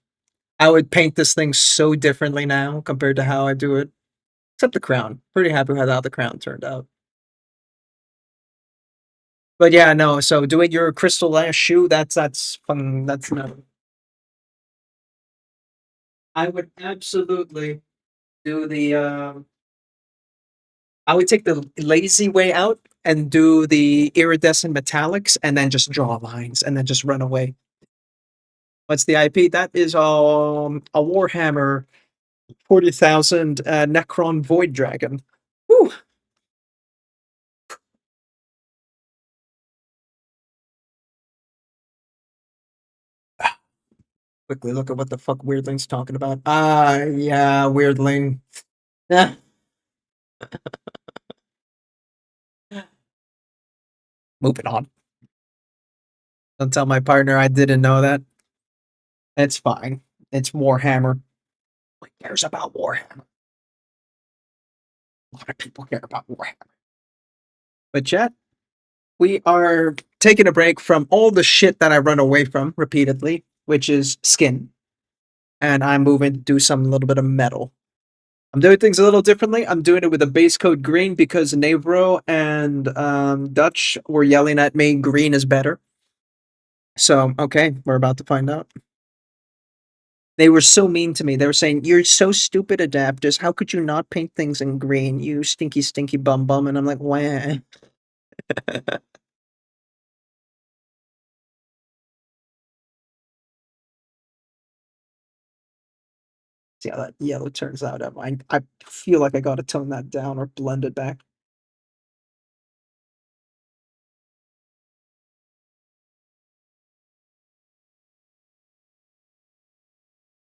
I would paint this thing so differently now compared to how I do it. Except the crown. Pretty happy with how the crown turned out. But yeah, no, so doing your crystal last shoe, that's fun. That's no. I would absolutely do the I would take the lazy way out and do the iridescent metallics and then just draw lines and then just run away. What's the IP? That is a Warhammer 40,000 Necron Void Dragon. Whew. Quickly look at what the fuck Weirdling's talking about. Ah, yeah, Weirdling. Yeah. Moving on. Don't tell my partner I didn't know that. It's fine. It's Warhammer. Who cares about Warhammer? A lot of people care about Warhammer. But chat, we are taking a break from all the shit that I run away from repeatedly, which is skin. And I'm moving to do some little bit of metal. I'm doing things a little differently. I'm doing it with a base coat green because Navro and Dutch were yelling at me green is better. So, okay, we're about to find out. They were so mean to me. They were saying, "You're so stupid, Adaptus. How could you not paint things in green, you stinky, stinky bum bum?" And I'm like, wah. See how that yellow turns out. I feel like I gotta tone that down or blend it back.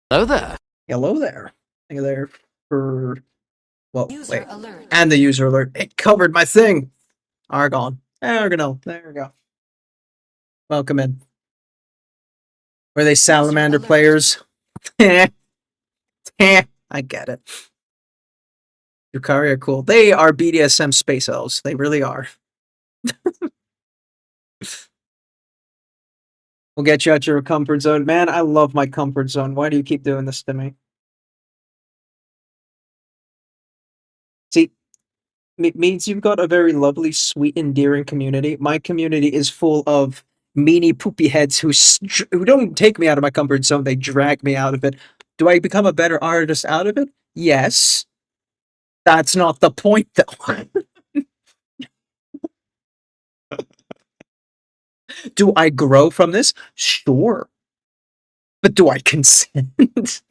Hello there. Hello there. Hey there for well, User wait. alert. And the user alert. It covered my thing. Argon. There we go. There we go. Welcome in. Were they salamander alert. players? I get it. Yukari are cool. They are BDSM space elves. They really are. We'll get you out your comfort zone. Man, I love my comfort zone. Why do you keep doing this to me? means you've got a very lovely, sweet, endearing community. My community is full of meanie, poopy heads who don't take me out of my comfort zone. They drag me out of it. Do I become a better artist out of it? Yes. That's not the point, though. Do I grow from this? Sure. But do I consent?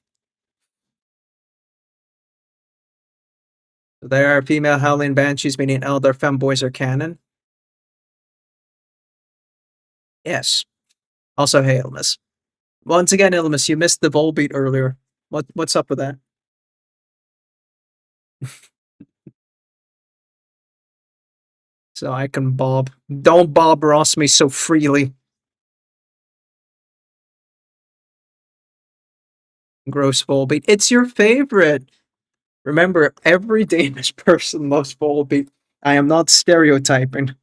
There are female howling banshees, meaning elder femboys are canon. Yes. Also, hey, Ilmus. Once again, Ilmus, you missed the Volbeat earlier. What's up with that? So I can Bob. Don't Bob Ross me so freely. Gross Volbeat. It's your favorite. Remember, every Danish person loves Volbeat. I am not stereotyping.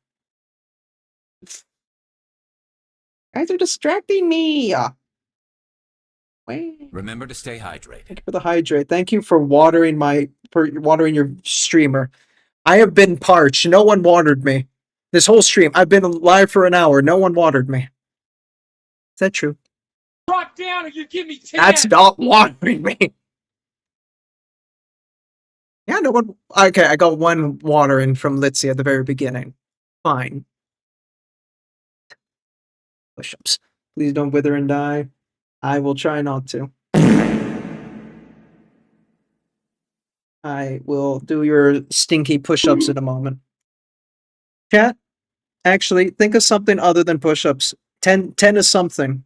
Guys are distracting me. Wait. Remember to stay hydrated. Thank you for the hydrate. Thank you for watering your streamer. I have been parched. No one watered me. This whole stream, I've been live for an hour. No one watered me. Is that true? Drop down or you give me 10. That's not watering me. Yeah, no one. Okay, I got one watering from Litzy at the very beginning. Fine. Push-ups. Please don't wither and die. I will try not to. I will do your stinky push-ups in a moment. Chat, actually, think of something other than push-ups. 10 is something.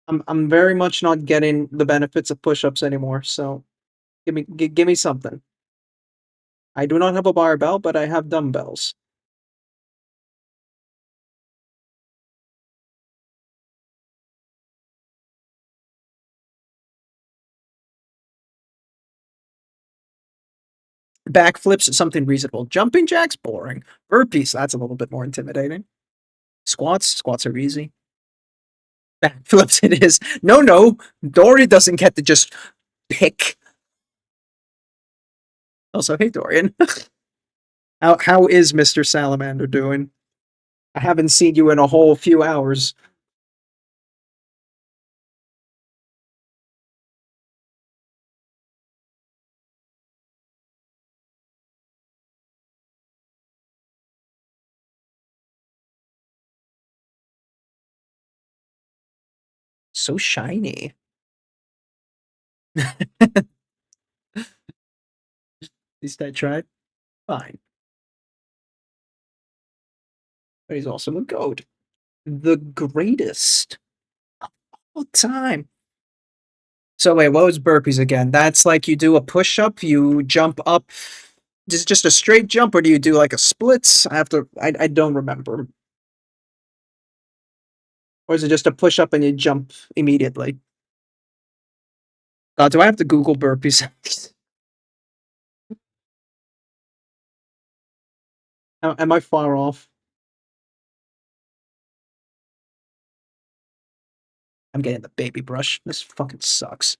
I'm very much not getting the benefits of push-ups anymore, so give me something. I do not have a barbell, but I have dumbbells. Backflips is something reasonable. Jumping jacks, boring. Burpees, that's a little bit more intimidating. Squats are easy. Backflips, it is. No, Dory doesn't get to just pick. Also, hey Dorian. How is Mr. Salamander doing? I haven't seen you in a whole few hours. So shiny. At least I tried. Fine. But he's also a goat. The greatest of all time. So wait, what was burpees again? That's like you do a push-up, you jump up. Just a straight jump, or do you do like a splits? I don't remember. Or is it just a push-up and you jump immediately? God, do I have to Google burpees? Am I far off? I'm getting the baby brush. This fucking sucks.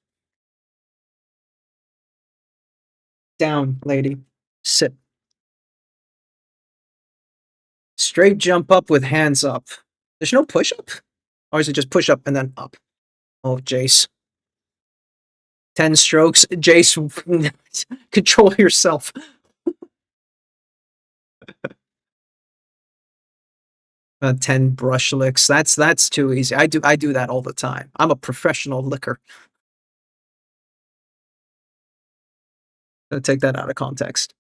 Down, lady. Sit. Straight jump up with hands up. There's no push-up? Or is it just push-up and then up? Oh, Jace. 10 strokes. Jace, control yourself. 10 brush licks. That's too easy. I do that all the time. I'm a professional licker. Gonna take that out of context.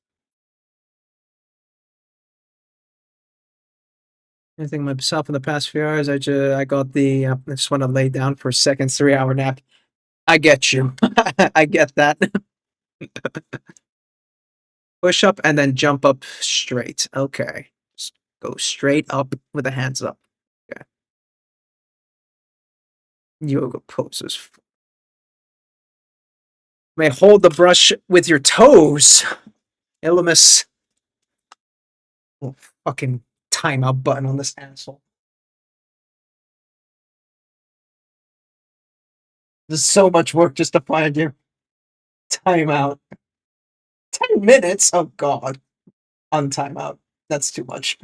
Anything myself in the past few hours, I just want to lay down for a second, 3-hour nap. I get you. I get that. Push up and then jump up straight. Okay. Just go straight up with the hands up. Okay. Yoga poses. May hold the brush with your toes. Illumus. Oh, fucking timeout button on this asshole. There's so much work just to find you. Timeout. minutes? Oh god. On timeout. That's too much.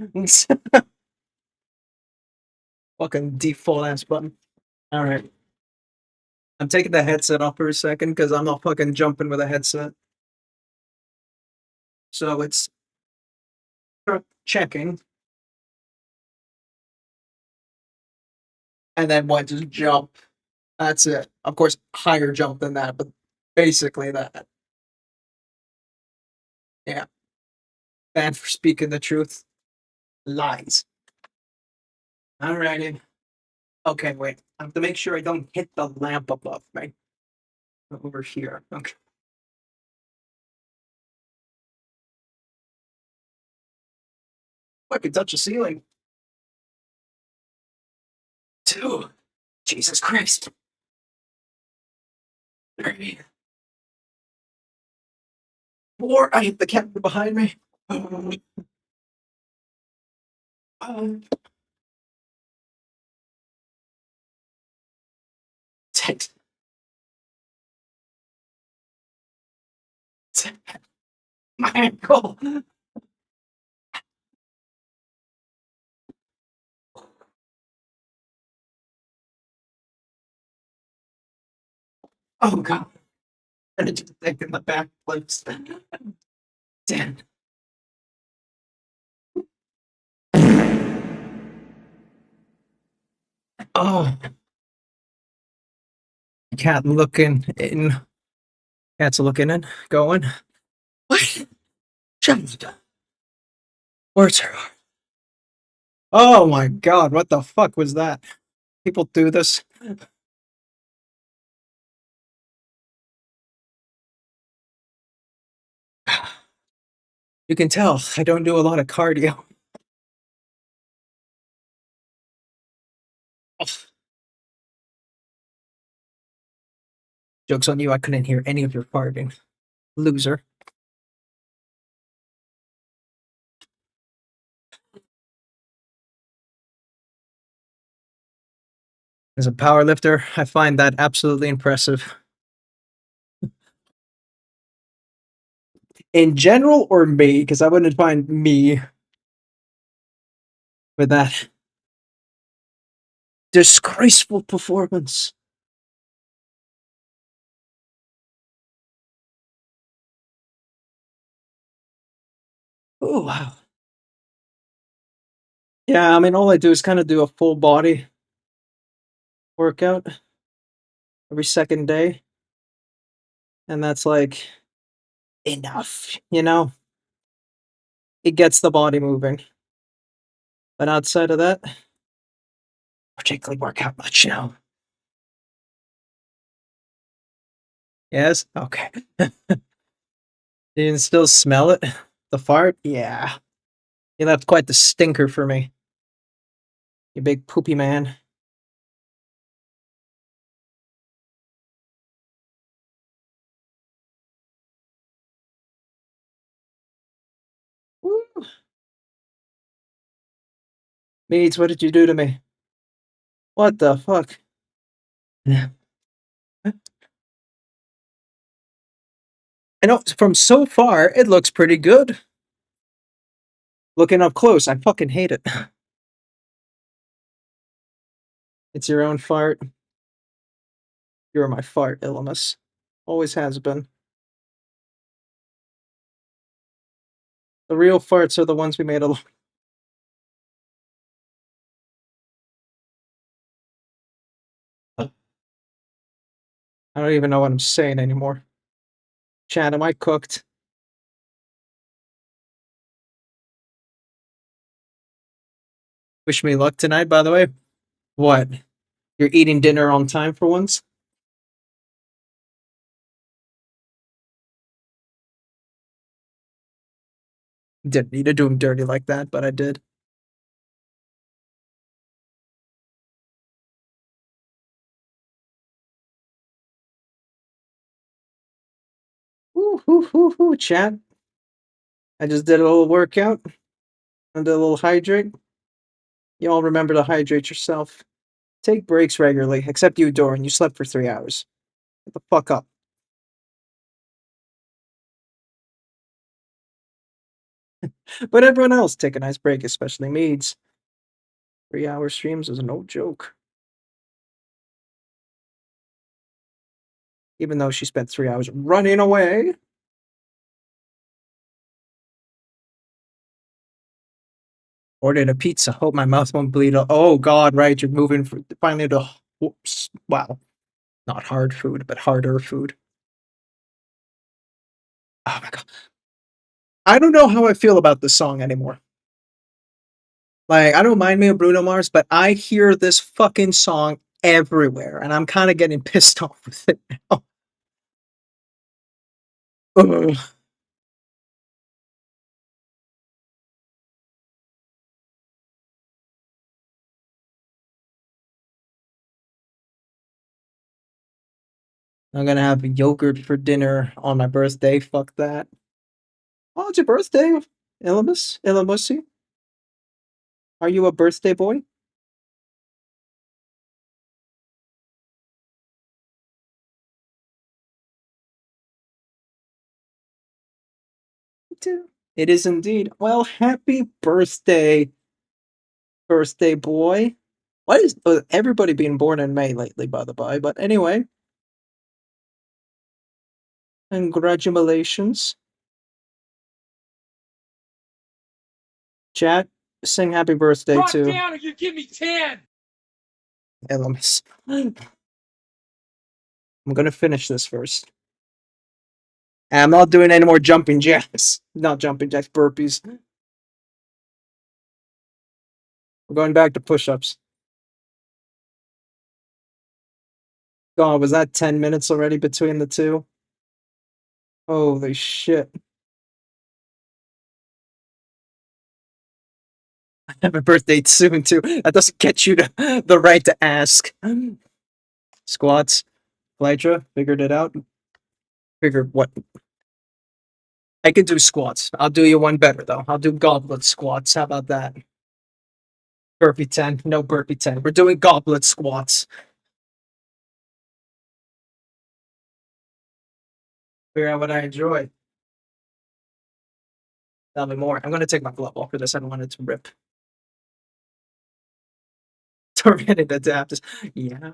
Fucking default ass button. Alright. I'm taking the headset off for a second because I'm not fucking jumping with a headset. So it's checking. And then what? Just jump. That's it. Of course, higher jump than that, but basically that. Yeah. Bad for speaking the truth. Lies. Alrighty. Okay, wait. I have to make sure I don't hit the lamp above me. Over here. Okay. I can touch the ceiling. 2. Jesus Christ. 3. 4. I hit the camera behind me. 5. 6. 7. My ankle. Oh god. And it just think in the back flips. 10. Oh. Cat looking in. Cat's looking in. Going. What? Shut up. Where's her? Oh my god, what the fuck was that? People do this. You can tell I don't do a lot of cardio. Joke's on you, I couldn't hear any of your farting. Loser. As a powerlifter, I find that absolutely impressive. In general or me, because I wouldn't find me with that disgraceful performance. Oh wow. Yeah, I mean all I do is kind of do a full body workout every second day. And that's like enough, you know? It gets the body moving. But outside of that, particularly work out much, you know. Yes? Okay. You can still smell it? The fart? Yeah. You left quite the stinker for me. You big poopy man. Woo. Meads, what did you do to me? What the fuck? I know from so far it looks pretty good. Looking up close, I fucking hate it. It's your own fart. You're my fart, Illimus. Always has been. The real farts are the ones we made alone. I don't even know what I'm saying anymore. Chat, am I cooked? Wish me luck tonight, by the way. What? You're eating dinner on time for once? Didn't need to do him dirty like that, but I did. Woo, woo, woo, woo, chat. I just did a little workout. I did a little hydrate. You all remember to hydrate yourself. Take breaks regularly, except you, Doran. You slept for 3 hours. Get the fuck up. But everyone else take a nice break, especially Meads. 3-hour streams is no joke. Even though she spent 3 hours running away. Ordered a pizza. Hope my mouth won't bleed. Oh God, right? You're moving finally to whoops. Wow, not hard food, but harder food. Oh my God, I don't know how I feel about this song anymore. Like, I don't mind me of Bruno Mars, but I hear this fucking song everywhere, and I'm kind of getting pissed off with it now. Ugh. I'm gonna have yogurt for dinner on my birthday. Fuck that. Oh, it's your birthday, Ilamusi. Are you a birthday boy? It is indeed. Well, happy birthday, birthday boy. Why is everybody being born in May lately, by the by? But anyway, congratulations. Chat, sing happy birthday Drop to down or you give me 10. Elemis. I'm gonna finish this first. And I'm not doing any more jumping jacks. Not jumping jacks, burpees. We're going back to push-ups. God, was that 10 minutes already between the two? Holy shit. I have a birthday soon, too. That doesn't get you to the right to ask. Squats. Lytra, figured it out. Figured what? I can do squats. I'll do you one better, though. I'll do goblet squats. How about that? Burpee 10. No burpee 10. We're doing goblet squats. Figure out what I enjoy. Tell me more. I'm going to take my glove off for this. I don't want it to rip. Tormented Adaptus. Yeah.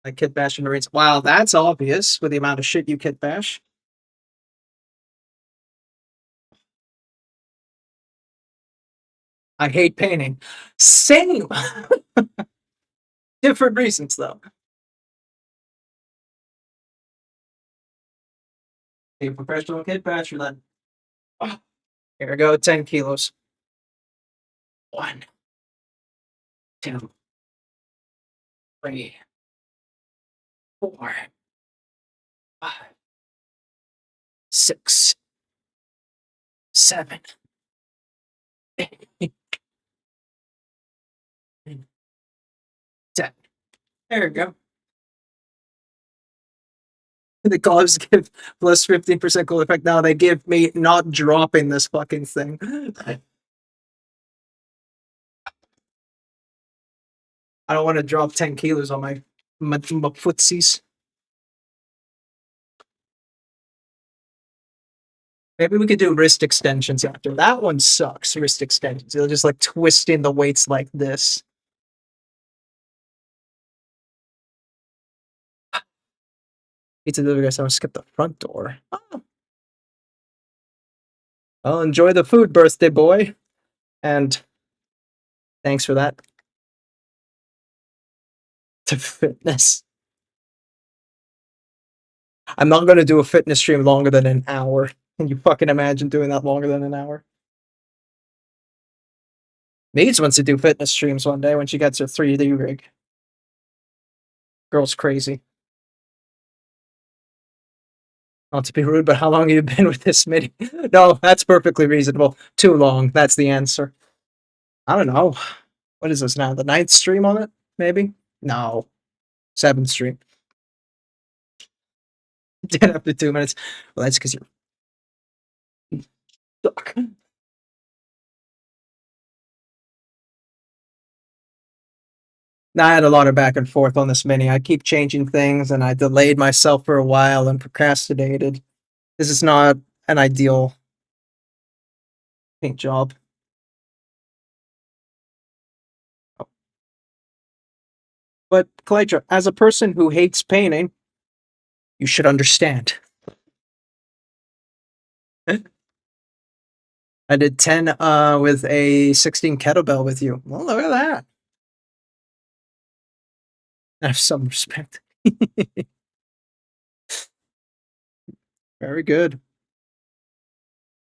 I kit bash Marines. Wow, that's obvious with the amount of shit you kit bash. I hate painting. Same. Different reasons, though. A professional kit basher, then. Oh, here we go. 10 kilos. 1, 2, 3, 4, 5, 6, 7, 8, 10. There we go. The gloves give plus 15% cool effect. Now they give me not dropping this fucking thing. I don't want to drop 10 kilos on my footsies. Maybe we could do wrist extensions after. That one sucks, wrist extensions. They're just like twisting the weights like this. Pizza delivery guys, I skip the front door. Oh. Well, enjoy the food, birthday boy. And thanks for that. To fitness. I'm not going to do a fitness stream longer than an hour. Can you fucking imagine doing that longer than an hour? Needs wants to do fitness streams one day when she gets her 3D rig. Girl's crazy. Not to be rude, but how long have you been with this mini? No, that's perfectly reasonable. Too long. That's the answer. I don't know. What is this now? The 9th stream on it? Maybe? No. 7th stream. 10 after 2 minutes. Well, that's because you're stuck. I had a lot of back and forth on this mini. I keep changing things, and I delayed myself for a while and procrastinated. This is not an ideal paint job. Oh. But Clytra, as a person who hates painting, you should understand. I did 10 with a 16 kettlebell with you. Well, look at that. I have some respect. Very good.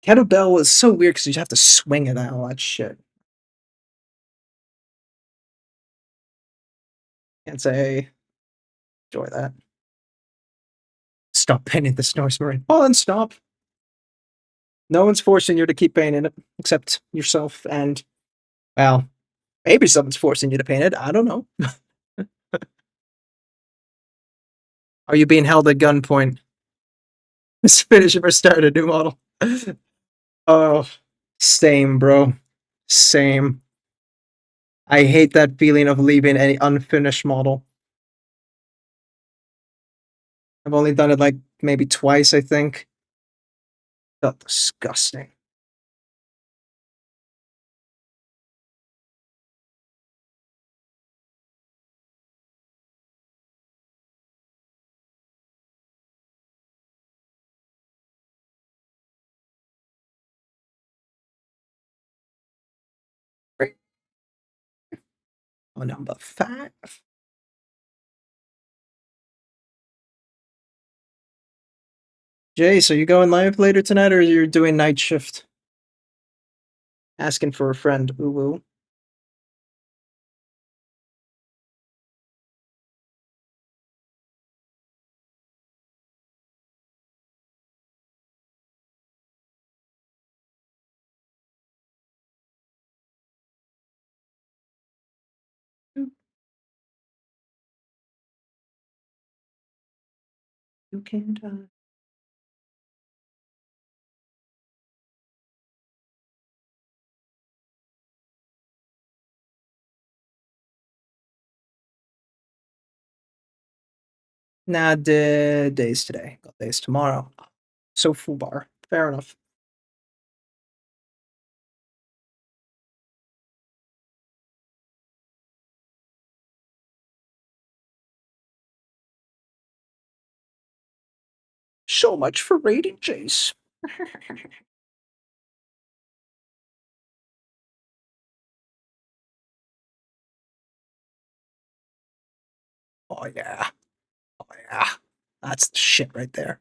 Kettlebell is so weird because you have to swing it and all that shit. Can't say enjoy that. Stop painting the Snow Marine. Well, then stop. No one's forcing you to keep painting it, except yourself and, well, maybe someone's forcing you to paint it. I don't know. Are you being held at gunpoint? Let's finish or start a new model. Oh, same, bro. Same. I hate that feeling of leaving any unfinished model. I've only done it like maybe twice, I think. Felt disgusting. Oh, number 5. Jace, are you going live later tonight, or you're doing night shift? Asking for a friend. Ooh woo. You can't. Nah, days today. Got days tomorrow. So full bar. Fair enough. So much for raiding Jace. Oh yeah. Oh yeah. That's the shit right there.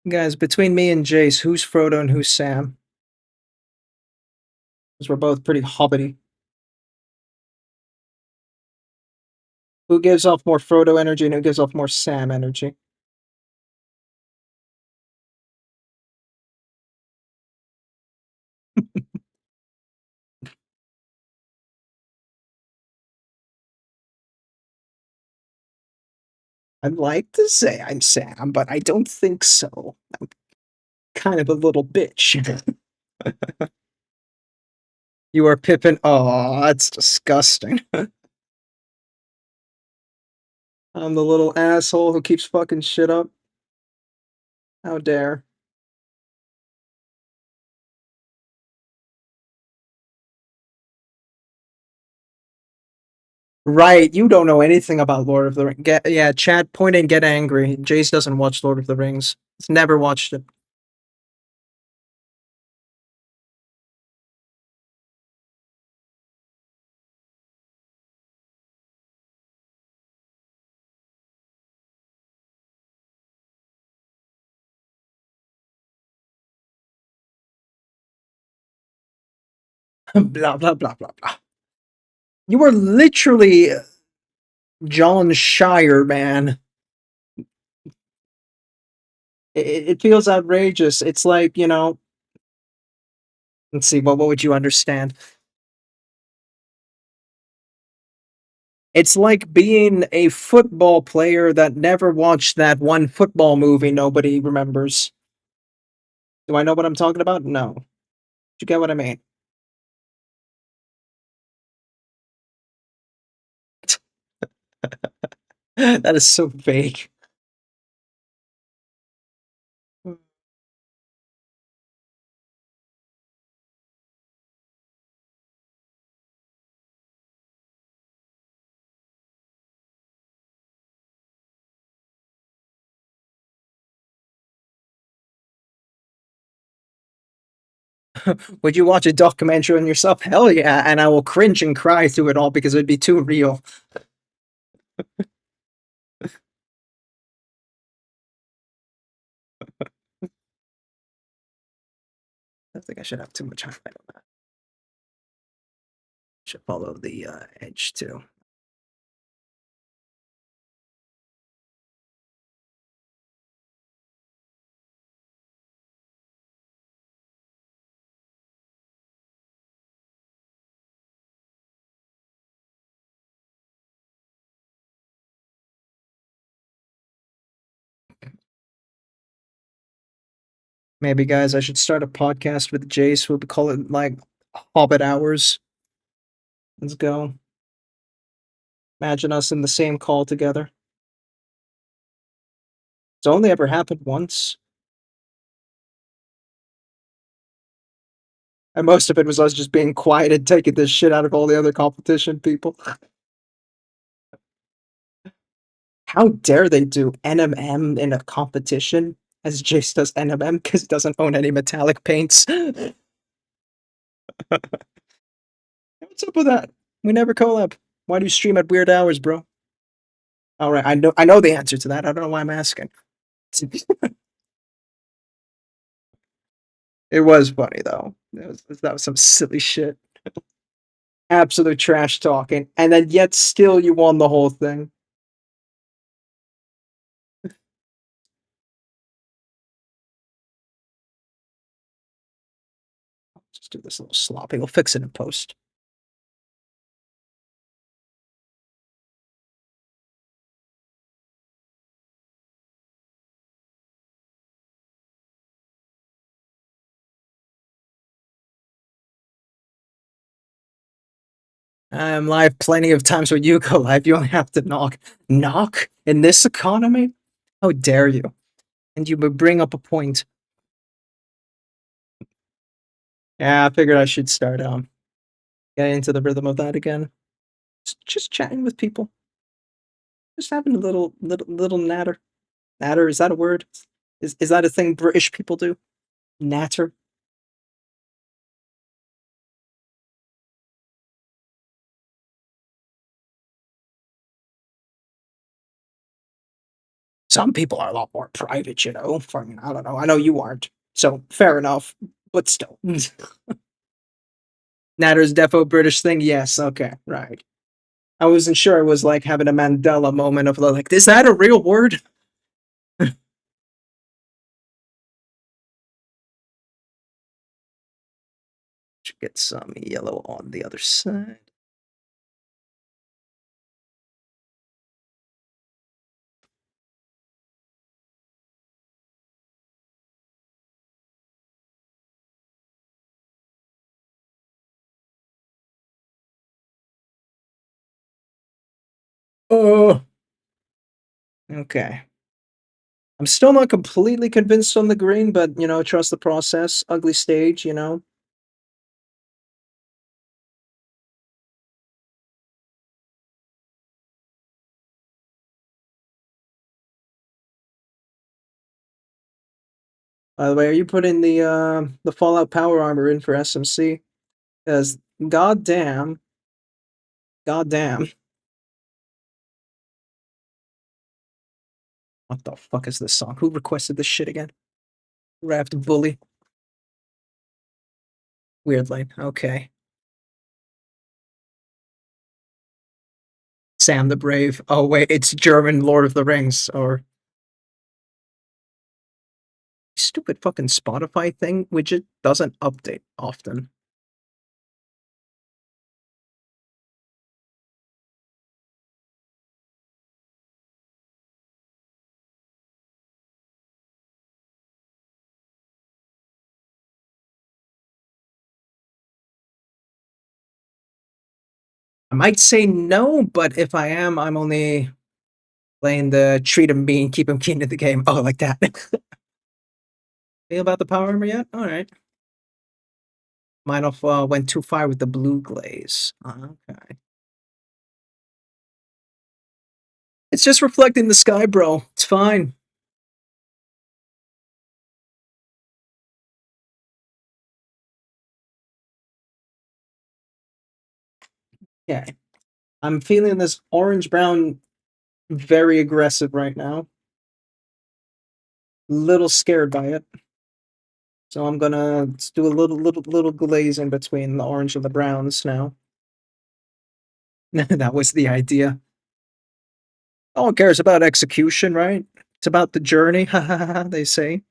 Guys, between me and Jace, who's Frodo and who's Sam? Because we're both pretty hobbity. Who gives off more Frodo energy and who gives off more Sam energy? I'd like to say I'm Sam, but I don't think so. I'm kind of a little bitch. You are Pippin. Oh, that's disgusting. I'm the little asshole who keeps fucking shit up. How dare. Right, you don't know anything about Lord of the Rings. Yeah, chat, point and get angry. Jace doesn't watch Lord of the Rings. He's never watched it. Blah, blah, blah, blah, blah. You are literally John Shire, man. It feels outrageous. It's like, you know, let's see, what would you understand? It's like being a football player that never watched that one football movie nobody remembers. Do I know what I'm talking about? No. You get what I mean? That is so vague. Would you watch a documentary on yourself? Hell yeah, and I will cringe and cry through it all because it'd be too real. I think I should have too much highlight on that. Should follow the edge too. Maybe, guys, I should start a podcast with Jace. We'll call it like Hobbit Hours. Let's go. Imagine us in the same call together. It's only ever happened once. And most of it was us just being quiet and taking this shit out of all the other competition people. How dare they do NMM in a competition as Jace does NMM because he doesn't own any metallic paints? What's up with that? We never collab. Why do you stream at weird hours, bro? Alright, I know the answer to that. I don't know why I'm asking. It was funny though. That was some silly shit. Absolute trash talking, and then yet still you won the whole thing. Just do this little sloppy. We'll fix it in post. I'm live plenty of times when you go live. You only have to knock. Knock? In this economy? How dare you? And you would bring up a point. Yeah, I figured I should start getting into the rhythm of that again. Just chatting with people. Just having a little natter. Natter, is that a word? Is that a thing British people do? Natter? Some people are a lot more private, you know. I don't know. I know you aren't. So fair enough. But still. Natter's defo British thing? Yes, okay, right. I wasn't sure it was like having a Mandela moment of like, is that a real word? Should get some yellow on the other side. Oh, okay. I'm still not completely convinced on the green, but you know, trust the process. Ugly stage, you know. By the way, are you putting the Fallout Power Armor in for SMC? Because goddamn, goddamn. What the fuck is this song? Who requested this shit again? Raft Bully. Weird lane. Okay. Sam the Brave. Oh wait, it's German Lord of the Rings or stupid fucking Spotify thing widget doesn't update often. I might say no, but if I am, I'm only playing the treat him mean, keep him keen to the game. Oh, like that. Feel about the power armor yet? Alright. Might have went too far with the blue glaze. Okay. It's just reflecting the sky, bro. It's fine. Okay. I'm feeling this orange-brown very aggressive right now. Little scared by it. So I'm gonna do a little glaze in between the orange and the browns now. That was the idea. No one cares about execution, right? It's about the journey, they say.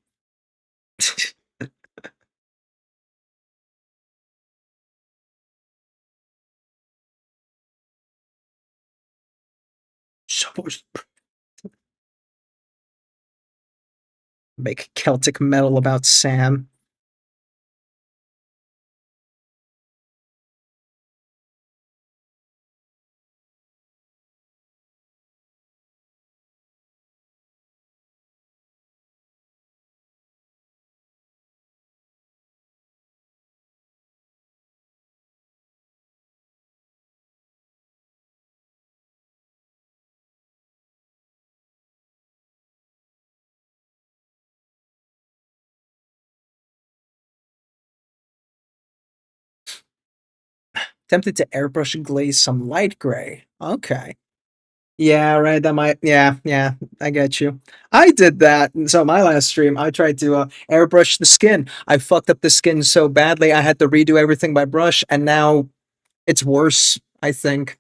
Supposed make Celtic metal about Sam. Tempted to airbrush glaze some light gray. Okay. Yeah, right. That might. Yeah, I get you. I did that. So my last stream, I tried to airbrush the skin. I fucked up the skin so badly, I had to redo everything by brush, and now it's worse. I think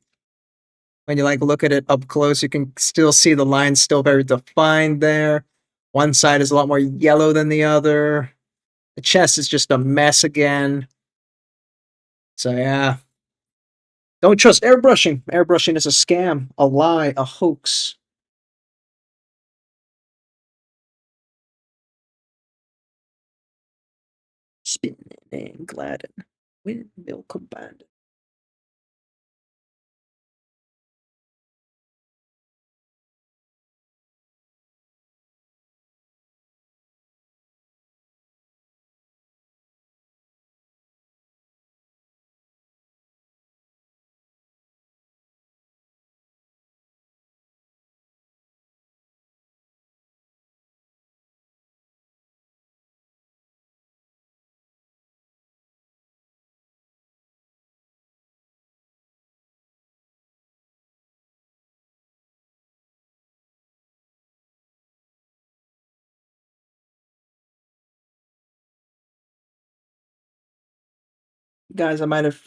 when you like look at it up close, you can still see the lines still very defined there. One side is a lot more yellow than the other. The chest is just a mess again. So yeah. Don't trust airbrushing. Airbrushing is a scam, a lie, a hoax. Spinning and Gladden. Windmill combined. Guys, I might have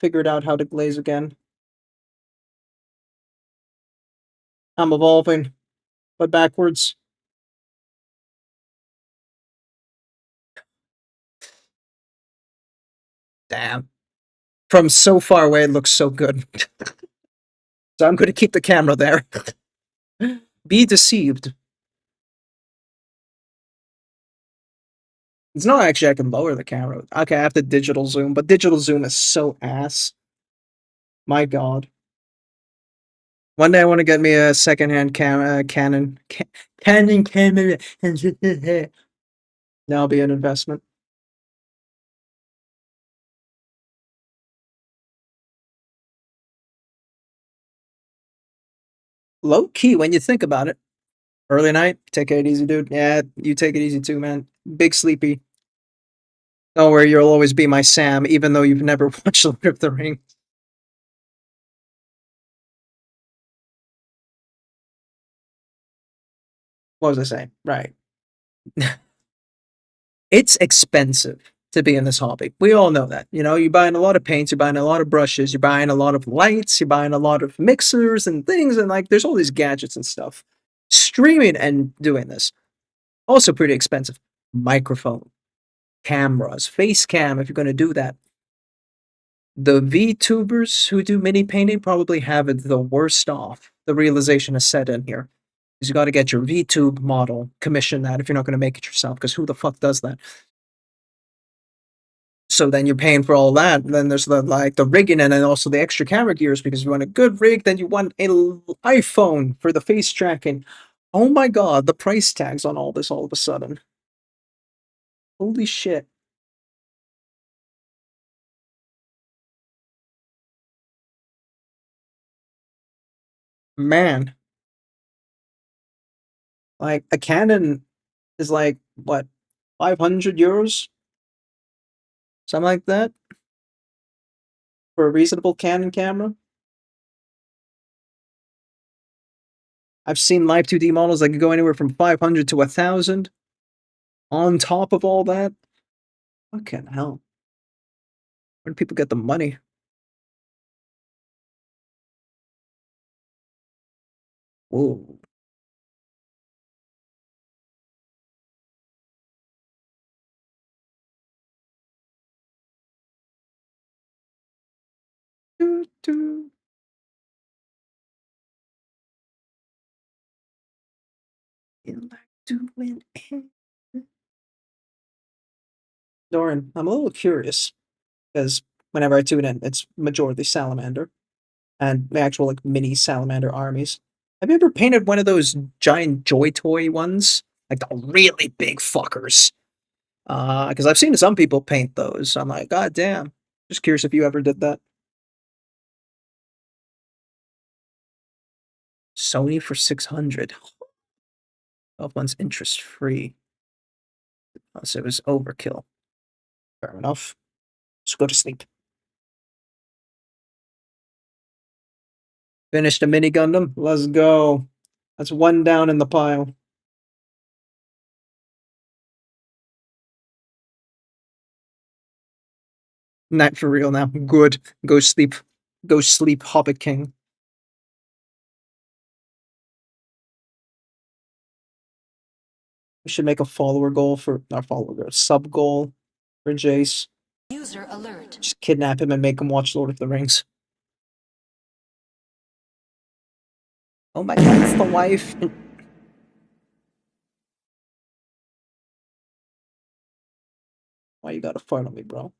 figured out how to glaze again. I'm evolving, but backwards. Damn. From so far away, it looks so good. So I'm going to keep the camera there. Be deceived. It's not actually I can lower the camera. Okay, I have to digital zoom, but digital zoom is so ass. My god. One day I want to get me a secondhand Canon camera. That'll be an investment. Low key, when you think about it. Early night, take it easy, dude. Yeah, you take it easy too, man. Big sleepy. Don't worry, you'll always be my Sam, even though you've never watched Lord of the Rings. What was I saying? Right. It's expensive to be in this hobby. We all know that. You know, you're buying a lot of paints, you're buying a lot of brushes, you're buying a lot of lights, you're buying a lot of mixers and things, and like there's all these gadgets and stuff. Streaming and doing this. Also pretty expensive. Microphone, cameras, face cam if you're gonna do that. The VTubers who do mini painting probably have it the worst off. The realization is set in here. Because you got to get your VTube model, commission that if you're not going to make it yourself, because who the fuck does that? So then you're paying for all that. And then there's the rigging and then also the extra camera gears because you want a good rig, then you want an iPhone for the face tracking. Oh my god, the price tags on all this all of a sudden. Holy shit. Man. Like a Canon is like what, 500 euros? Something like that? For a reasonable Canon camera? I've seen Live 2D models that can go anywhere from 500 to 1,000. On top of all that, fucking hell. Where do people get the money? Whoa. Doo, doo. You like doing it. Doran, I'm a little curious because whenever I tune in, it's majority salamander and the actual like mini salamander armies. Have you ever painted one of those giant joy toy ones? Like the really big fuckers. Because I've seen some people paint those. I'm like, god damn. Just curious if you ever did that. Sony for 600. 12 months interest free. So it was overkill. Fair enough. Just go to sleep. Finished a mini Gundam. Let's go. That's one down in the pile. Not for real now. Good. Go sleep. Go sleep, Hobbit King. We should make a follower goal for not follower goal, sub goal for Jace. User alert. Just kidnap him and make him watch Lord of the Rings. Oh my god, it's the wife. Why you gotta fart on me, bro?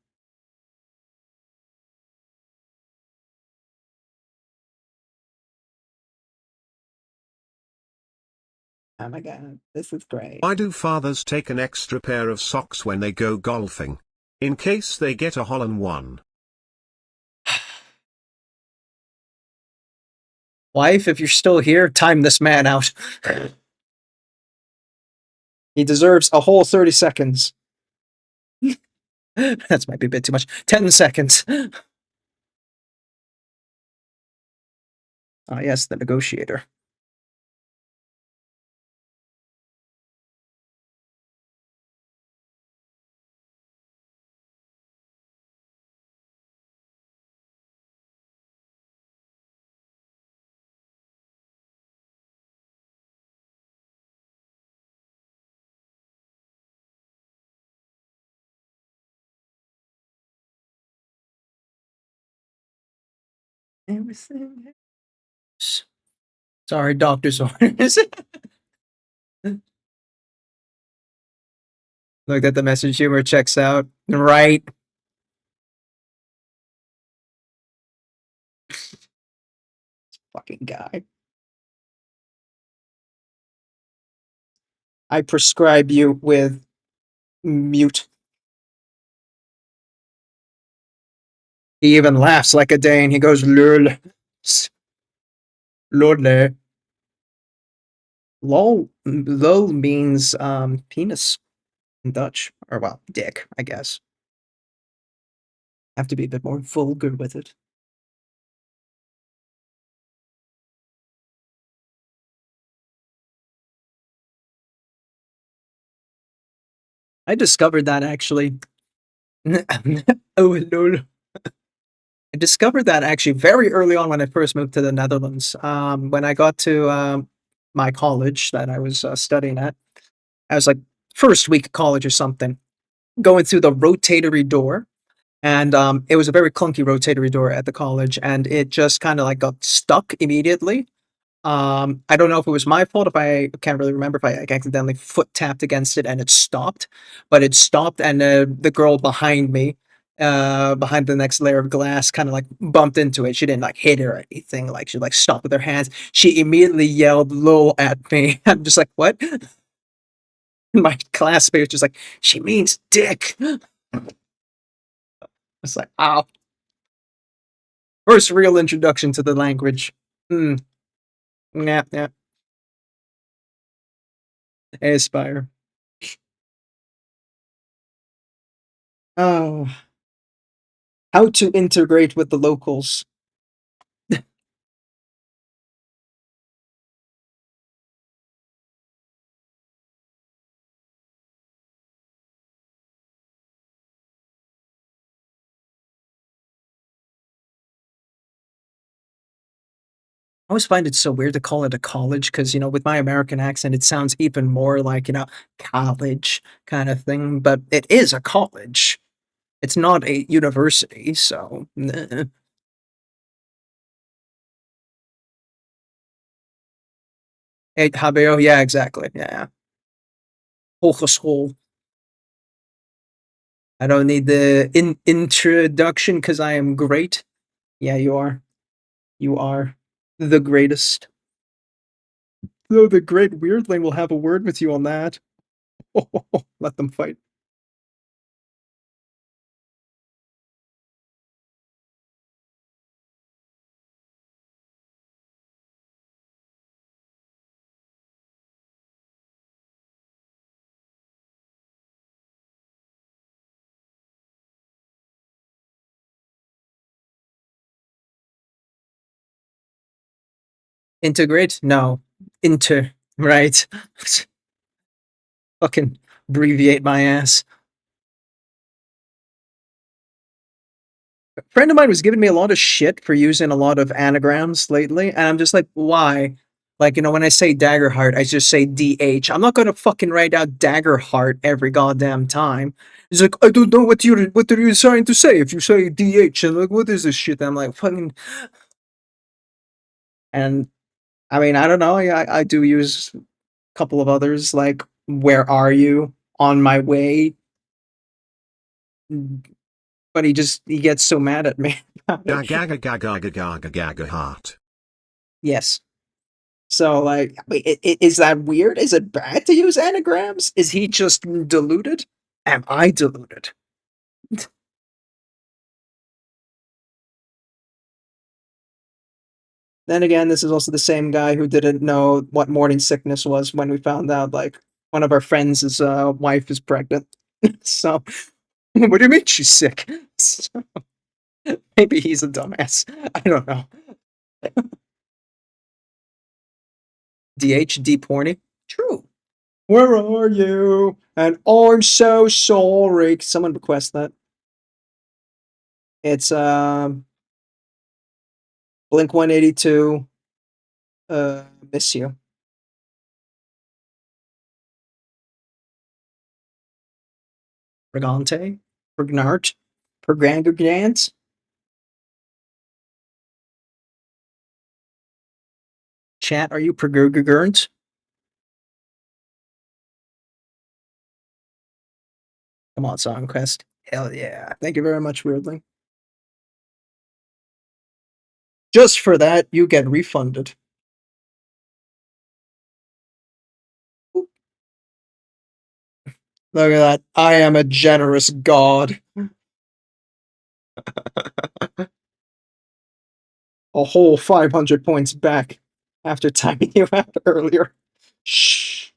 Oh my god, this is great. Why do fathers take an extra pair of socks when they go golfing? In case they get a hole in one. Wife, if you're still here, time this man out. He deserves a whole 30 seconds. That might be a bit too much. 10 seconds. Ah, yes, the negotiator. Everything. Sorry, doctor's orders. Look at the message humor checks out. Right. Fucking guy. I prescribe you with mute. He even laughs like a Dane. He goes, lol. Lol. Lol. Lol means penis in Dutch. Or, well, dick, I guess. Have to be a bit more vulgar with it. I discovered that actually. Oh, lol. I discovered that actually very early on when I first moved to the Netherlands. When I got to my college that I was studying at, I was like first week of college or something, going through the rotatory door, and it was a very clunky rotatory door at the college, and it just kind of like got stuck immediately. I don't know if it was my fault, if I can't really remember if I like, accidentally foot tapped against it and it stopped, but it stopped, and the girl behind me behind the next layer of glass, kind of like bumped into it. She didn't like hit her or anything. Like she like stopped with her hands. She immediately yelled "lol" at me. I'm just like, what? My classmate was just like, she means dick. It's like, ow. First real introduction to the language. Hmm. Yeah, yeah. Aspire. Oh. How to integrate with the locals. I always find it so weird to call it a college because, with my American accent, it sounds even more like, college kind of thing, but it is a college. It's not a university, so. Hey, HBO, yeah, exactly. Yeah. Hogeschool. I don't need the introduction because I am great. Yeah, you are. You are the greatest. Though the great weirdling will have a word with you on that. Let them fight. Integrate? No. Inter, right? Fucking abbreviate my ass. A friend of mine was giving me a lot of shit for using a lot of anagrams lately, and I'm just like, why? Like, when I say Daggerheart, I just say DH. I'm not gonna fucking write out Daggerheart every goddamn time. He's like, I don't know what are you trying to say if you say DH. I'm like, what is this shit? I'm like, fucking. And I mean, I don't know. I do use a couple of others, like, where are you? On my way. But he gets so mad at me. Gaga gaga gaga gaga gaga heart. Yes. So, like, wait, is that weird? Is it bad to use anagrams? Is he just deluded? Am I deluded? Then again, this is also the same guy who didn't know what morning sickness was when we found out, like, one of our friends' wife is pregnant. So, what do you mean she's sick? So, maybe he's a dumbass. I don't know. DH, deep horny? True. Where are you? And I'm so sorry. Can someone request that? It's Blink 182. Miss you. Pregante? Pregnart? Pregrangans? Chat, are you Pregurgurns? Come on, Song Quest. Hell yeah. Thank you very much, Weirdling. Just for that, you get refunded. Look at that. I am a generous god. A whole 500 points back after timing you out earlier. Shh.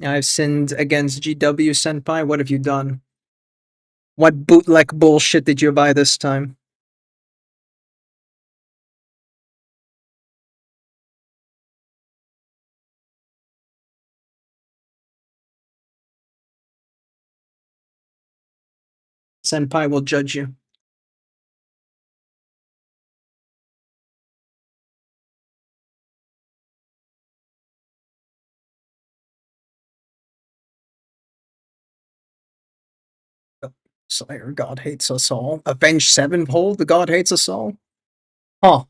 I've sinned against GW Senpai. What have you done? What bootleg bullshit did you buy this time? Senpai will judge you. Slayer, God hates us all. Avenged Sevenfold, the God hates us all. Huh.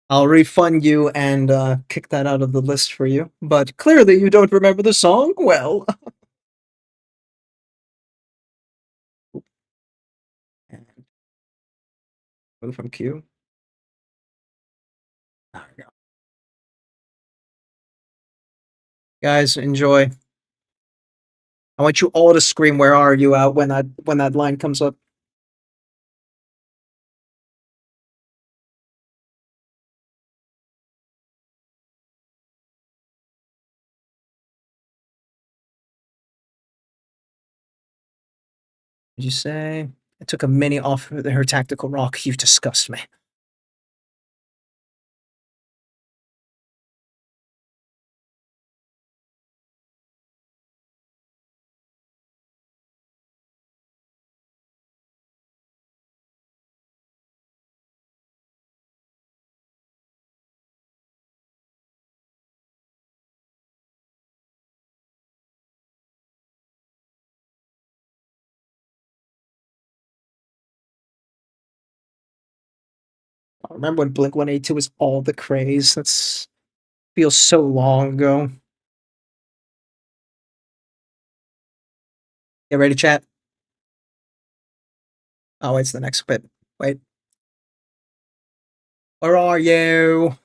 I'll refund you and kick that out of the list for you. But clearly you don't remember the song? Well. And move from Q. There we go. Guys, enjoy. I want you all to scream "Where are you?" out when that line comes up. Did you say? I took a mini off her tactical rock. You disgust me. I remember when Blink-182 was all the craze. That's feels so long ago. Get ready, chat. Oh, it's the next bit. Wait. Where are you?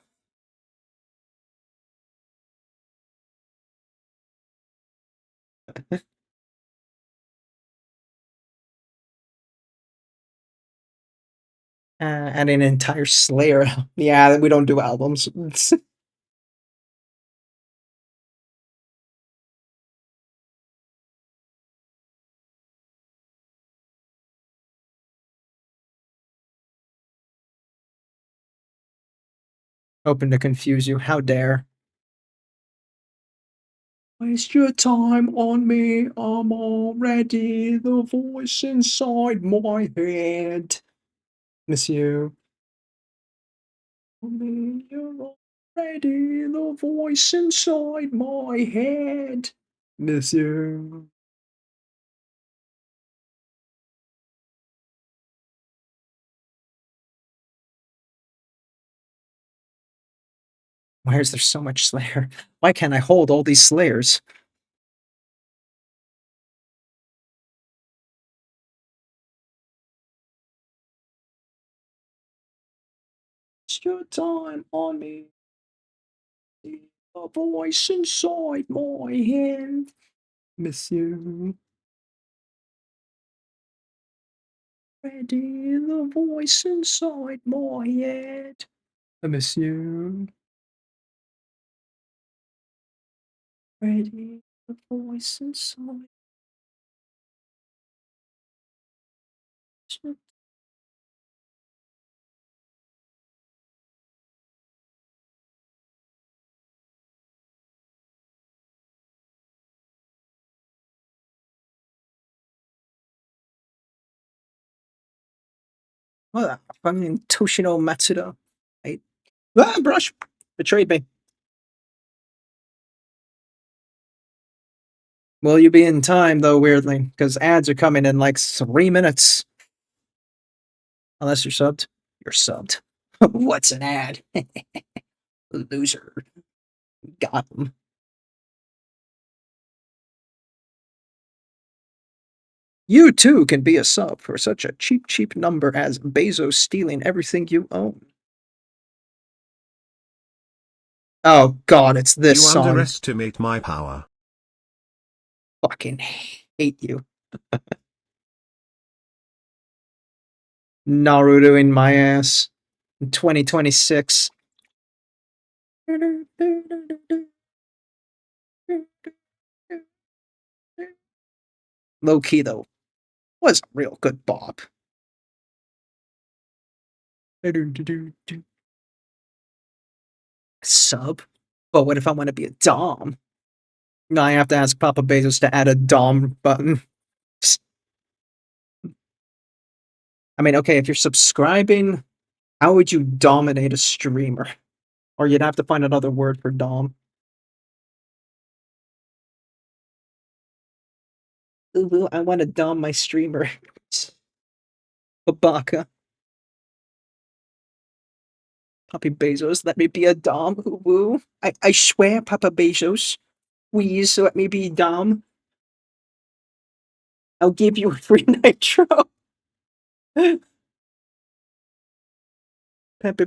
And an entire Slayer. Yeah, we don't do albums. Hoping to confuse you. How dare. Waste your time on me. I'm already the voice inside my head. Miss you. You're already the voice inside my head. Miss you. Why is there so much Slayer? Why can't I hold all these Slayers? Waste your time on me. A voice inside my head. Miss you. Ready, the voice inside my head. I miss you. Ready, the voice inside. What? Fucking Toshino Matsuda. Hey. Ah, brush! Betrayed me. Will you be in time, though, weirdly? Because ads are coming in like 3 minutes. Unless you're subbed. You're subbed. What's an ad? Loser. Got him. You too can be a sub for such a cheap, cheap number as Bezos stealing everything you own. Oh god, it's this You song. underestimate my power. Fucking hate you. Naruto in my ass. In 2026. Low key though. Was a real good bop. Sub? But what if I want to be a Dom? No, I have to ask Papa Bezos to add a Dom button. I mean, okay, if you're subscribing, how would you dominate a streamer? Or you'd have to find another word for Dom. Ooh, I want to dom my streamer. Babaka. Puppy Bezos, let me be a dom. Ooh, woo. I swear, Papa Bezos, please let me be dom. I'll give you a free nitro. Papa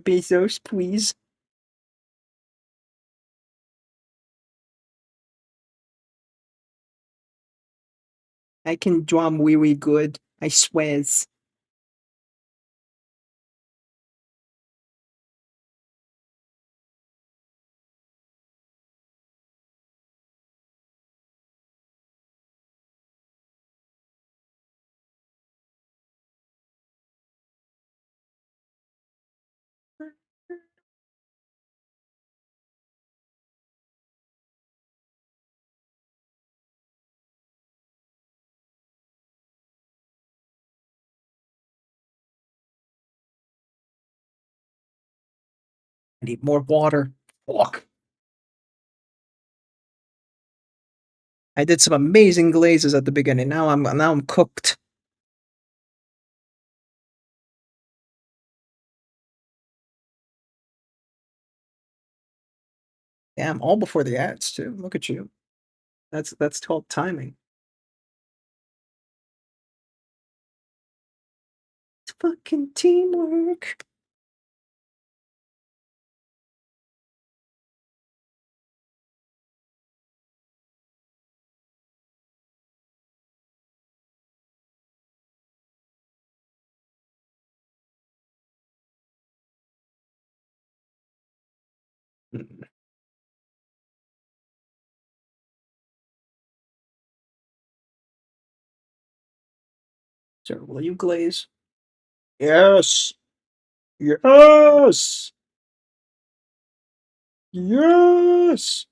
Bezos, please. I can drum really good. I swears. I need more water. Fuck. I did some amazing glazes at the beginning. Now I'm cooked. Damn, all before the ads too. Look at you. That's called timing. It's fucking teamwork. Sir, will you glaze? Yes. Yes. Yes.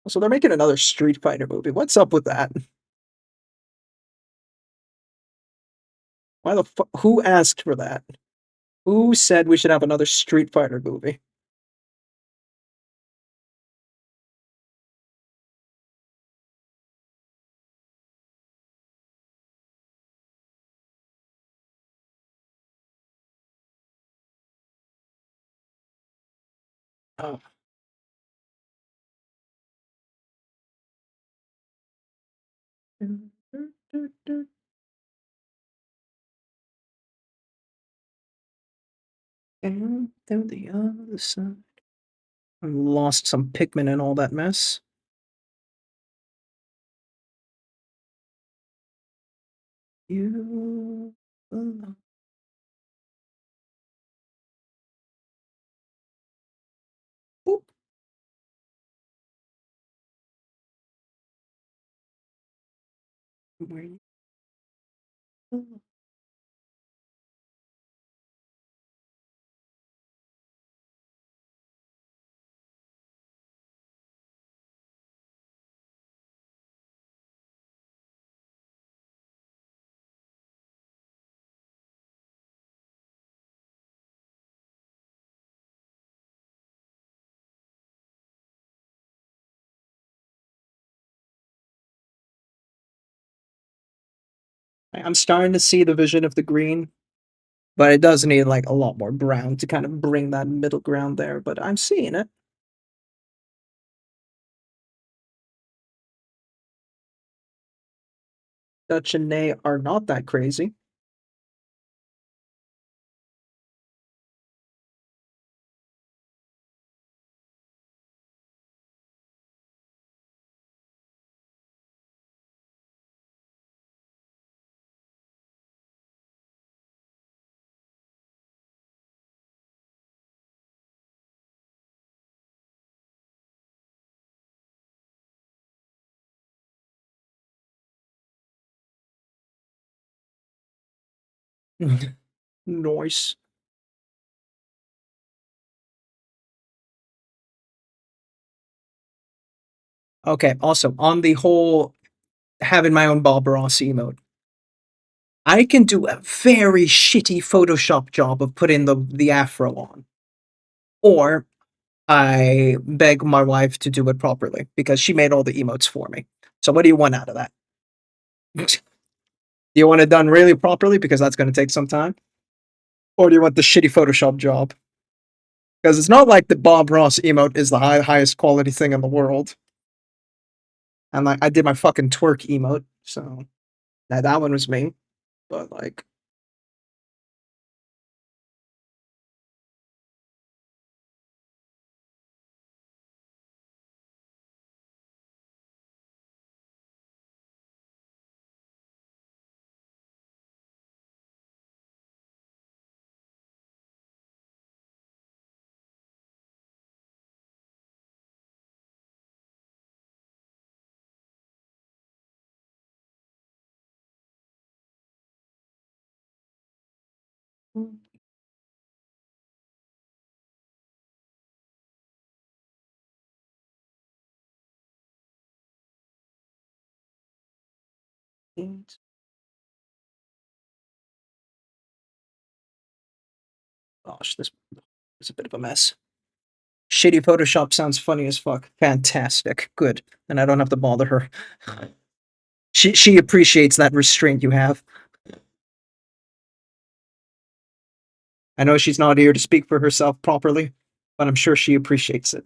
So they're making another Street Fighter movie. What's up with that? Why the fuck? Who asked for that? Who said we should have another Street Fighter movie? Oh. And down the other side. I lost some Pikmin in all that mess. You alone. Boop. Where you alone. I'm starting to see the vision of the green, but it does need like a lot more brown to kind of bring that middle ground there, but I'm seeing it. Dutch and Nay are not that crazy. Nice. Okay, also, on the whole having my own Bob Ross emote, I can do a very shitty Photoshop job of putting the afro on. Or I beg my wife to do it properly because she made all the emotes for me. So what do you want out of that? Do you want it done really properly because that's going to take some time, or do you want the shitty Photoshop job? Because it's not like the Bob Ross emote is the highest quality thing in the world. And like, I did my fucking twerk emote, so that one was me. But like, gosh, this is a bit of a mess. Shitty Photoshop sounds funny as fuck. Fantastic. Good. And I don't have to bother her. She appreciates that restraint you have. I know she's not here to speak for herself properly, but I'm sure she appreciates it.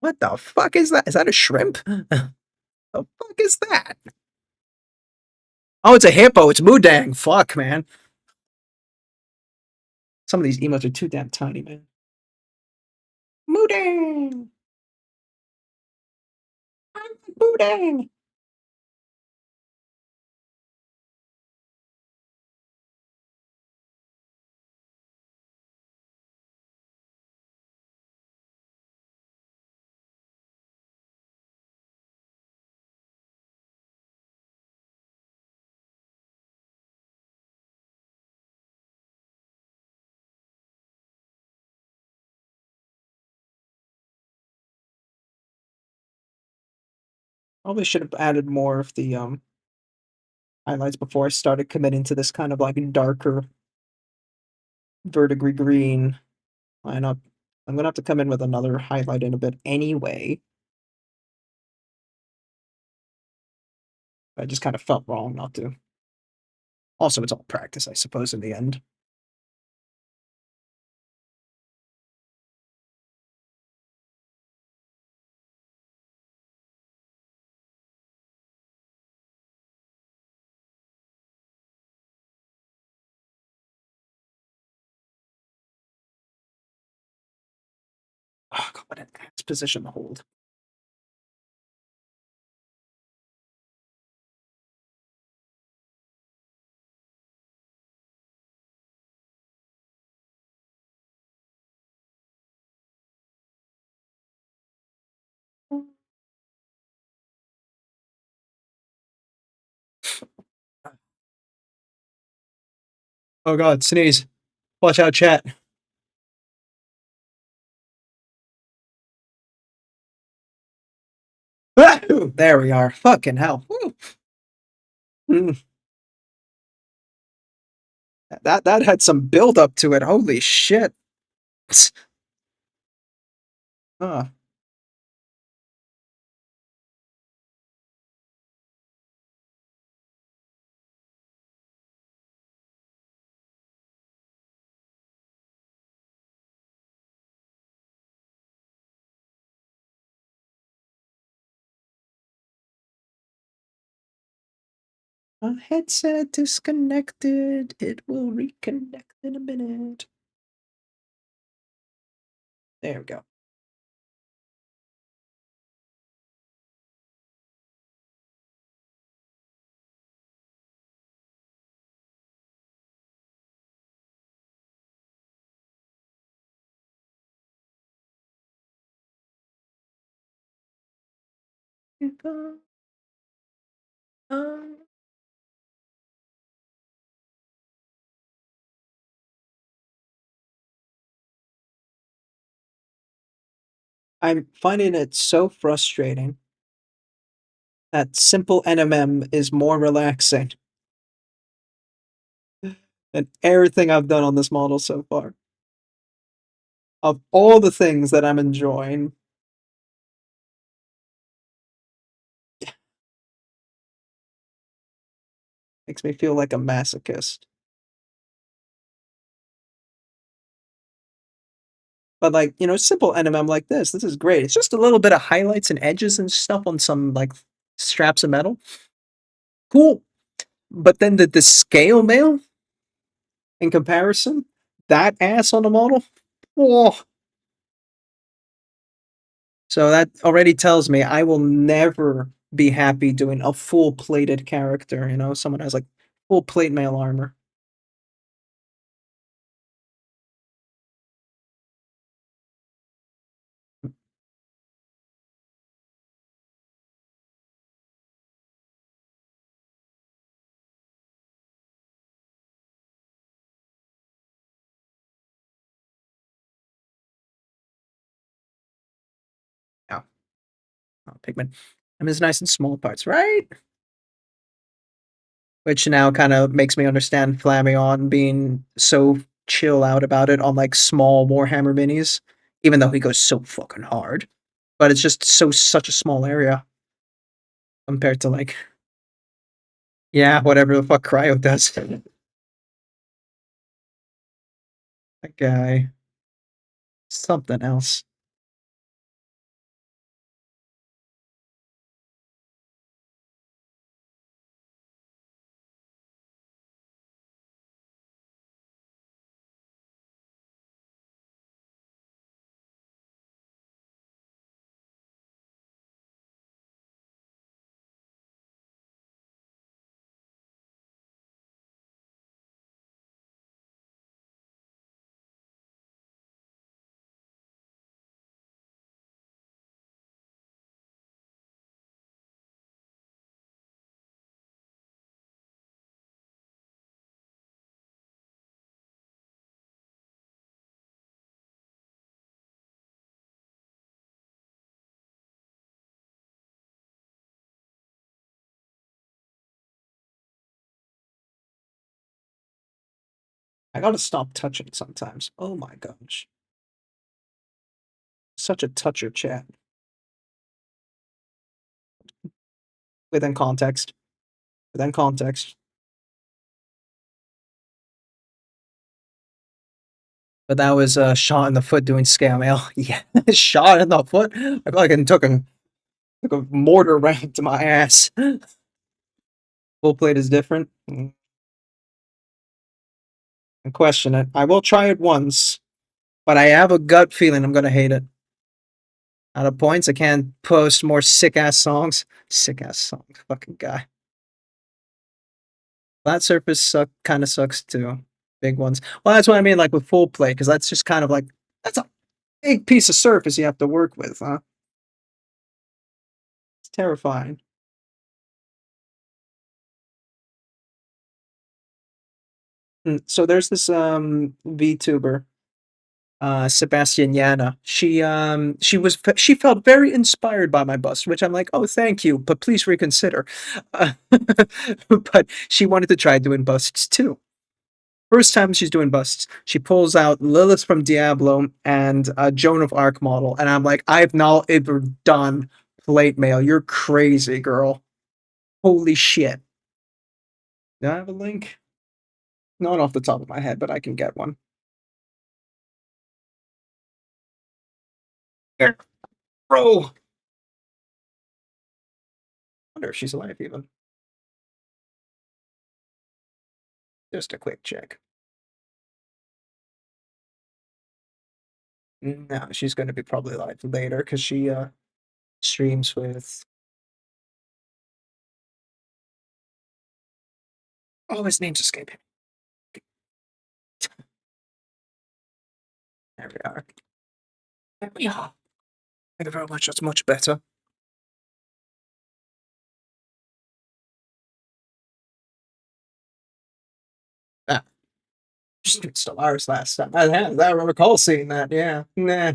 What the fuck is that? Is that a shrimp? The fuck is that? Oh, it's a hippo. It's Moodang. Fuck, man. Some of these emotes are too damn tiny, man. Moodang. I'm Moodang. Probably should have added more of the highlights before I started committing to this kind of like darker verdigris green lineup. I'm gonna have to come in with another highlight in a bit anyway. I just kind of felt wrong not to. Also, it's all practice, I suppose, in the end. Oh, God, what enhanced position to hold. Oh God, sneeze. Watch out, chat. Ah! There we are. Fucking hell. Woo. Mm. That had some build up to it. Holy shit. Huh. My headset disconnected. It will reconnect in a minute. There we go. I'm finding it so frustrating That simple NMM is more relaxing than everything I've done on this model so far. Of all the things that I'm enjoying, makes me feel like a masochist. But like, you know, simple NMM like this is great. It's just a little bit of highlights and edges and stuff on some like straps of metal. Cool. But then the scale mail in comparison, that ass on the model, oh. So that already tells me I will never be happy doing a full plated character, you know, someone has like full plate mail armor. Yeah. Oh, pigment. I mean, it's nice and small parts, right? Which now kind of makes me understand Flammyon being so chill out about it on like small Warhammer minis, even though he goes so fucking hard. But it's just such a small area compared to like, yeah, whatever the fuck Cryo does. That guy, something else. I gotta stop touching sometimes. Oh my gosh. Such a toucher chat. Within context. Within context. But that was a shot in the foot doing scale mail. Yeah, shot in the foot. I feel like I took a mortar right to my ass. Full plate is different. I question it. I will try it once, but I have a gut feeling I'm gonna hate it. Out of points, I can't post more sick ass songs. Sick ass songs, fucking guy. Flat surface kind of sucks too. Big ones. Well, that's what I mean, like with full plate, because that's just kind of like that's a big piece of surface you have to work with, huh? It's terrifying. So there's this VTuber, Sebastian Yana. She felt very inspired by my bust, which I'm like, oh, thank you, but please reconsider. Uh, but she wanted to try doing busts too. First time she's doing busts, she pulls out Lilith from Diablo and a Joan of Arc model, and I'm like, I've not ever done plate mail. You're crazy, girl. Holy shit. Do I have a link? Not off the top of my head, but I can get one. There. Bro! Wonder if she's alive even. Just a quick check. No, she's going to be probably live later because she streams with. Oh, his name's escaping. There we are. There we are. Thank you very much. That's much better. Ah, just did Stellaris last time. I recall seeing that. Yeah. Nah.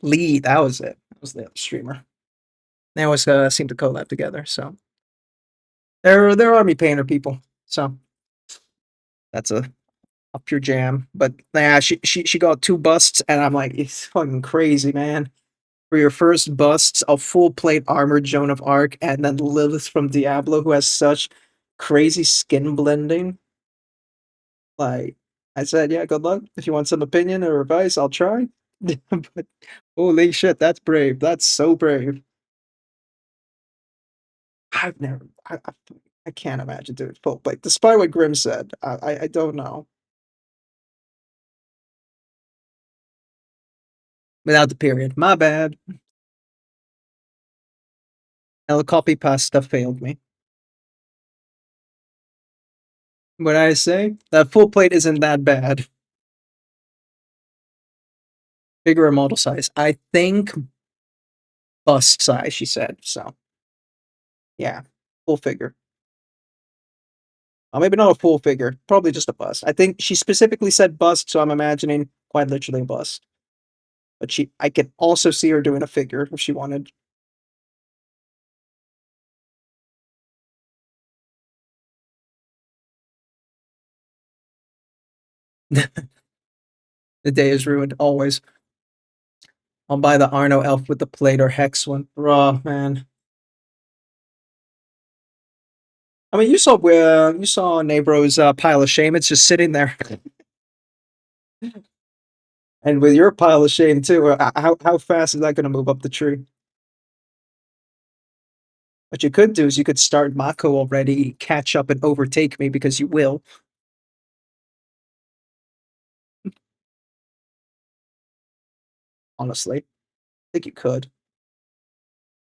Lee, that was it. That was the other streamer. They always seem to collab together. So they're army painter people. So that's a pure jam. But yeah, she got 2 busts, and I'm like, it's fucking crazy, man. For your first busts, a full plate armored Joan of Arc, and then Lilith from Diablo, who has such crazy skin blending. Like I said, yeah, good luck. If you want some opinion or advice, I'll try. But holy shit, that's brave. That's so brave. I've never. I can't imagine doing full plate. Despite what Grim said, I don't know. Without the period. My bad. El copy pasta failed me. What I say? That full plate isn't that bad. Bigger model size. I think bust size, she said. So, yeah, full figure. Well, maybe not a full figure. Probably just a bust. I think she specifically said bust, so I'm imagining quite literally a bust. But I could also see her doing a figure if she wanted. The day is ruined, always. I'll buy the Arno elf with the plate or hex one. Raw, man. I mean, you saw Nabro's pile of shame. It's just sitting there. And with your pile of shame too, how fast is that going to move up the tree? What you could do is you could start Mako already, catch up and overtake me because you will. Honestly, I think you could.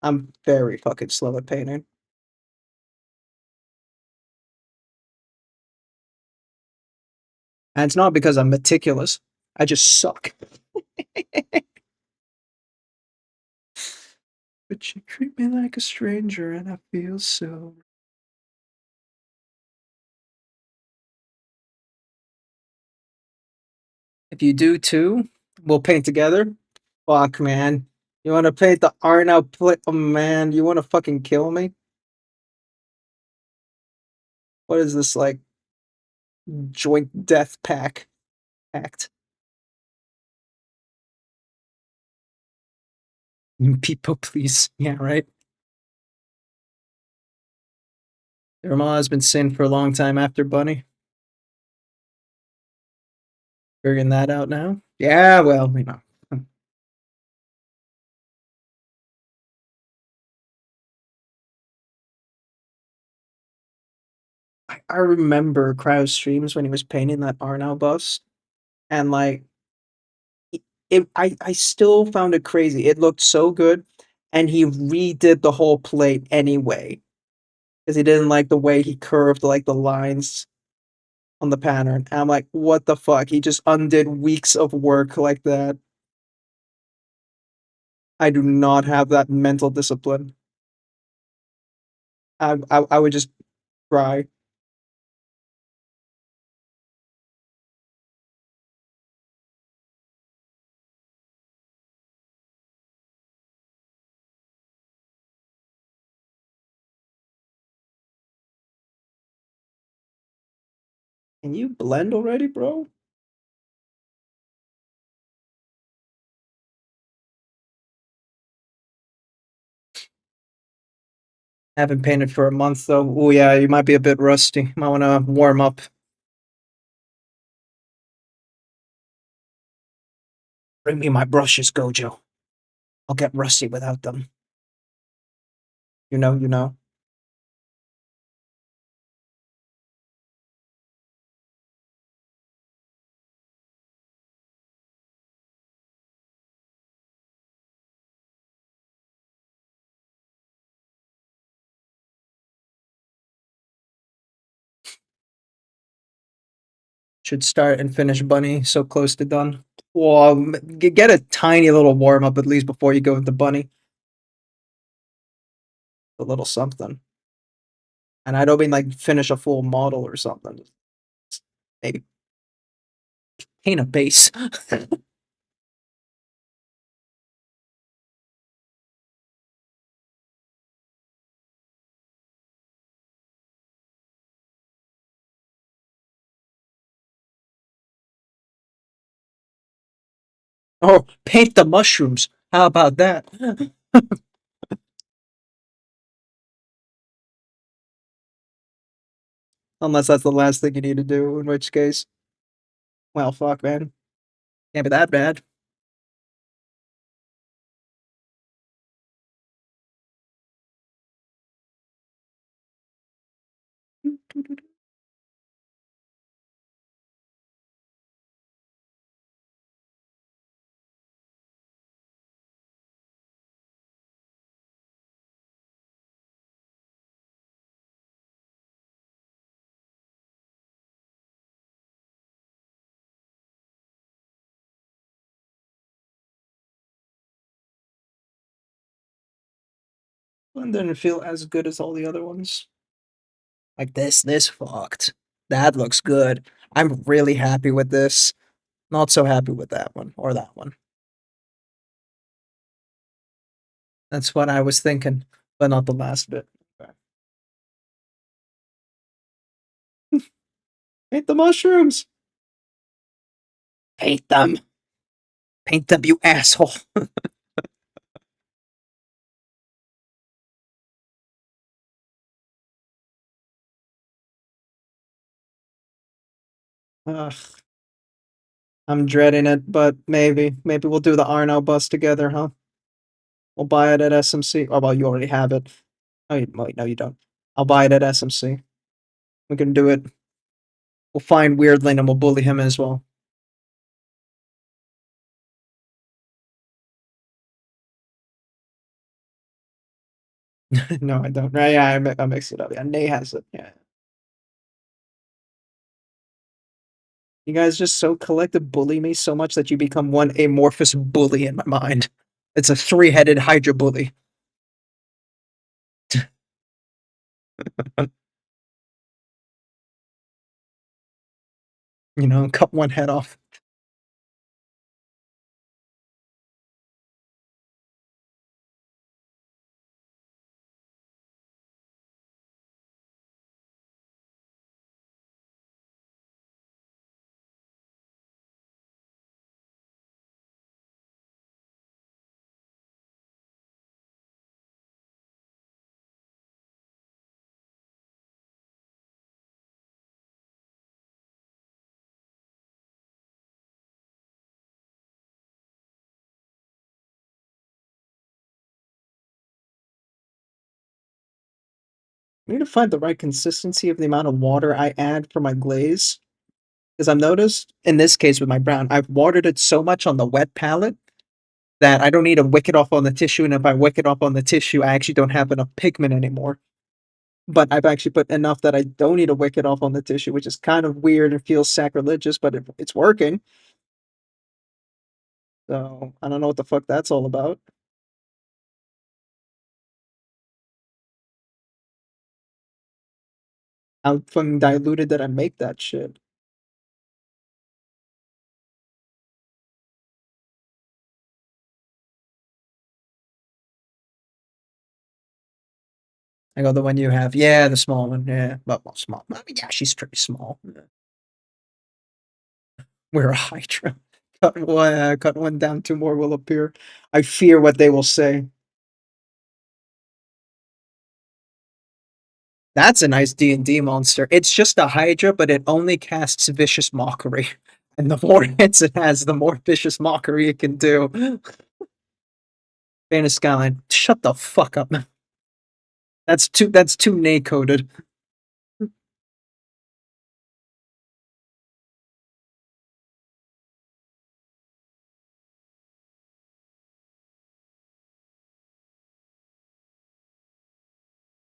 I'm very fucking slow at painting. And it's not because I'm meticulous. I just suck. But you treat me like a stranger and I feel so. If you do too, we'll paint together. Fuck, man. You want to paint the Arno plate? Oh, man. You want to fucking kill me? What is this, like, joint death pact? People, please. Yeah, right? Your mom has been sin for a long time after Bunny. Figuring that out now? Yeah, well, you know. I remember Crow's streams when he was painting that Arno bust, and like I still found it crazy. It looked so good, and he redid the whole plate anyway because he didn't like the way he curved like the lines on the pattern. And I'm like, what the fuck? He just undid weeks of work like that. I do not have that mental discipline. I would just cry. Can you blend already, bro? Haven't painted for a month though. Oh yeah, you might be a bit rusty. Might want to warm up. Bring me my brushes, Gojo. I'll get rusty without them. You know, you know. Should start and finish Bunny. So close to done. Well, get a tiny little warm up at least before you go into Bunny. A little something. And I don't mean like finish a full model or something. Just maybe paint a base. Oh, paint the mushrooms. How about that? Unless that's the last thing you need to do, in which case, well, fuck, man. Can't be that bad. One didn't feel as good as all the other ones. Like this fucked. That looks good. I'm really happy with this. Not so happy with that one or that one. That's what I was thinking, but not the last bit. Okay. Paint the mushrooms. Paint them. Paint them, you asshole. Ugh. I'm dreading it, but maybe we'll do the Arno bus together, huh? We'll buy it at SMC. Oh, well, you already have it. Oh, wait, no, you don't. I'll buy it at SMC. We can do it. We'll find Weirdling and we'll bully him as well. No, I don't. Right? Yeah, I mixed it up. Yeah, Nay has it. Yeah. You guys just so collective bully me so much that you become one amorphous bully in my mind. It's a three-headed Hydra bully. You know, cut one head off. I need to find the right consistency of the amount of water I add for my glaze. Because I've noticed, in this case with my brown, I've watered it so much on the wet palette that I don't need to wick it off on the tissue, and if I wick it off on the tissue, I actually don't have enough pigment anymore. But I've actually put enough that I don't need to wick it off on the tissue, which is kind of weird and feels sacrilegious, but it's working. So I don't know what the fuck that's all about. How fucking diluted did I make that shit? I go the one you have. Yeah, the small one. Yeah, well, small. I mean, yeah, she's pretty small. Yeah. We're a Hydra. Cut one down, two more will appear. I fear what they will say. That's a nice D&D monster. It's just a Hydra, but it only casts vicious mockery. And the more hits it has, the more vicious mockery it can do. Famous Skyline. Shut the fuck up. That's too nay coded.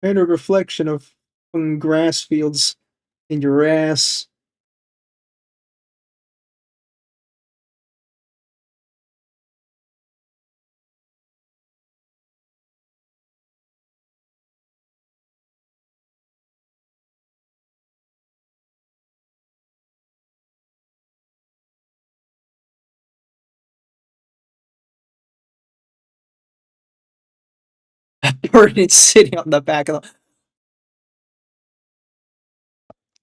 And a reflection of grass fields in your ass. Burning city on the back of the.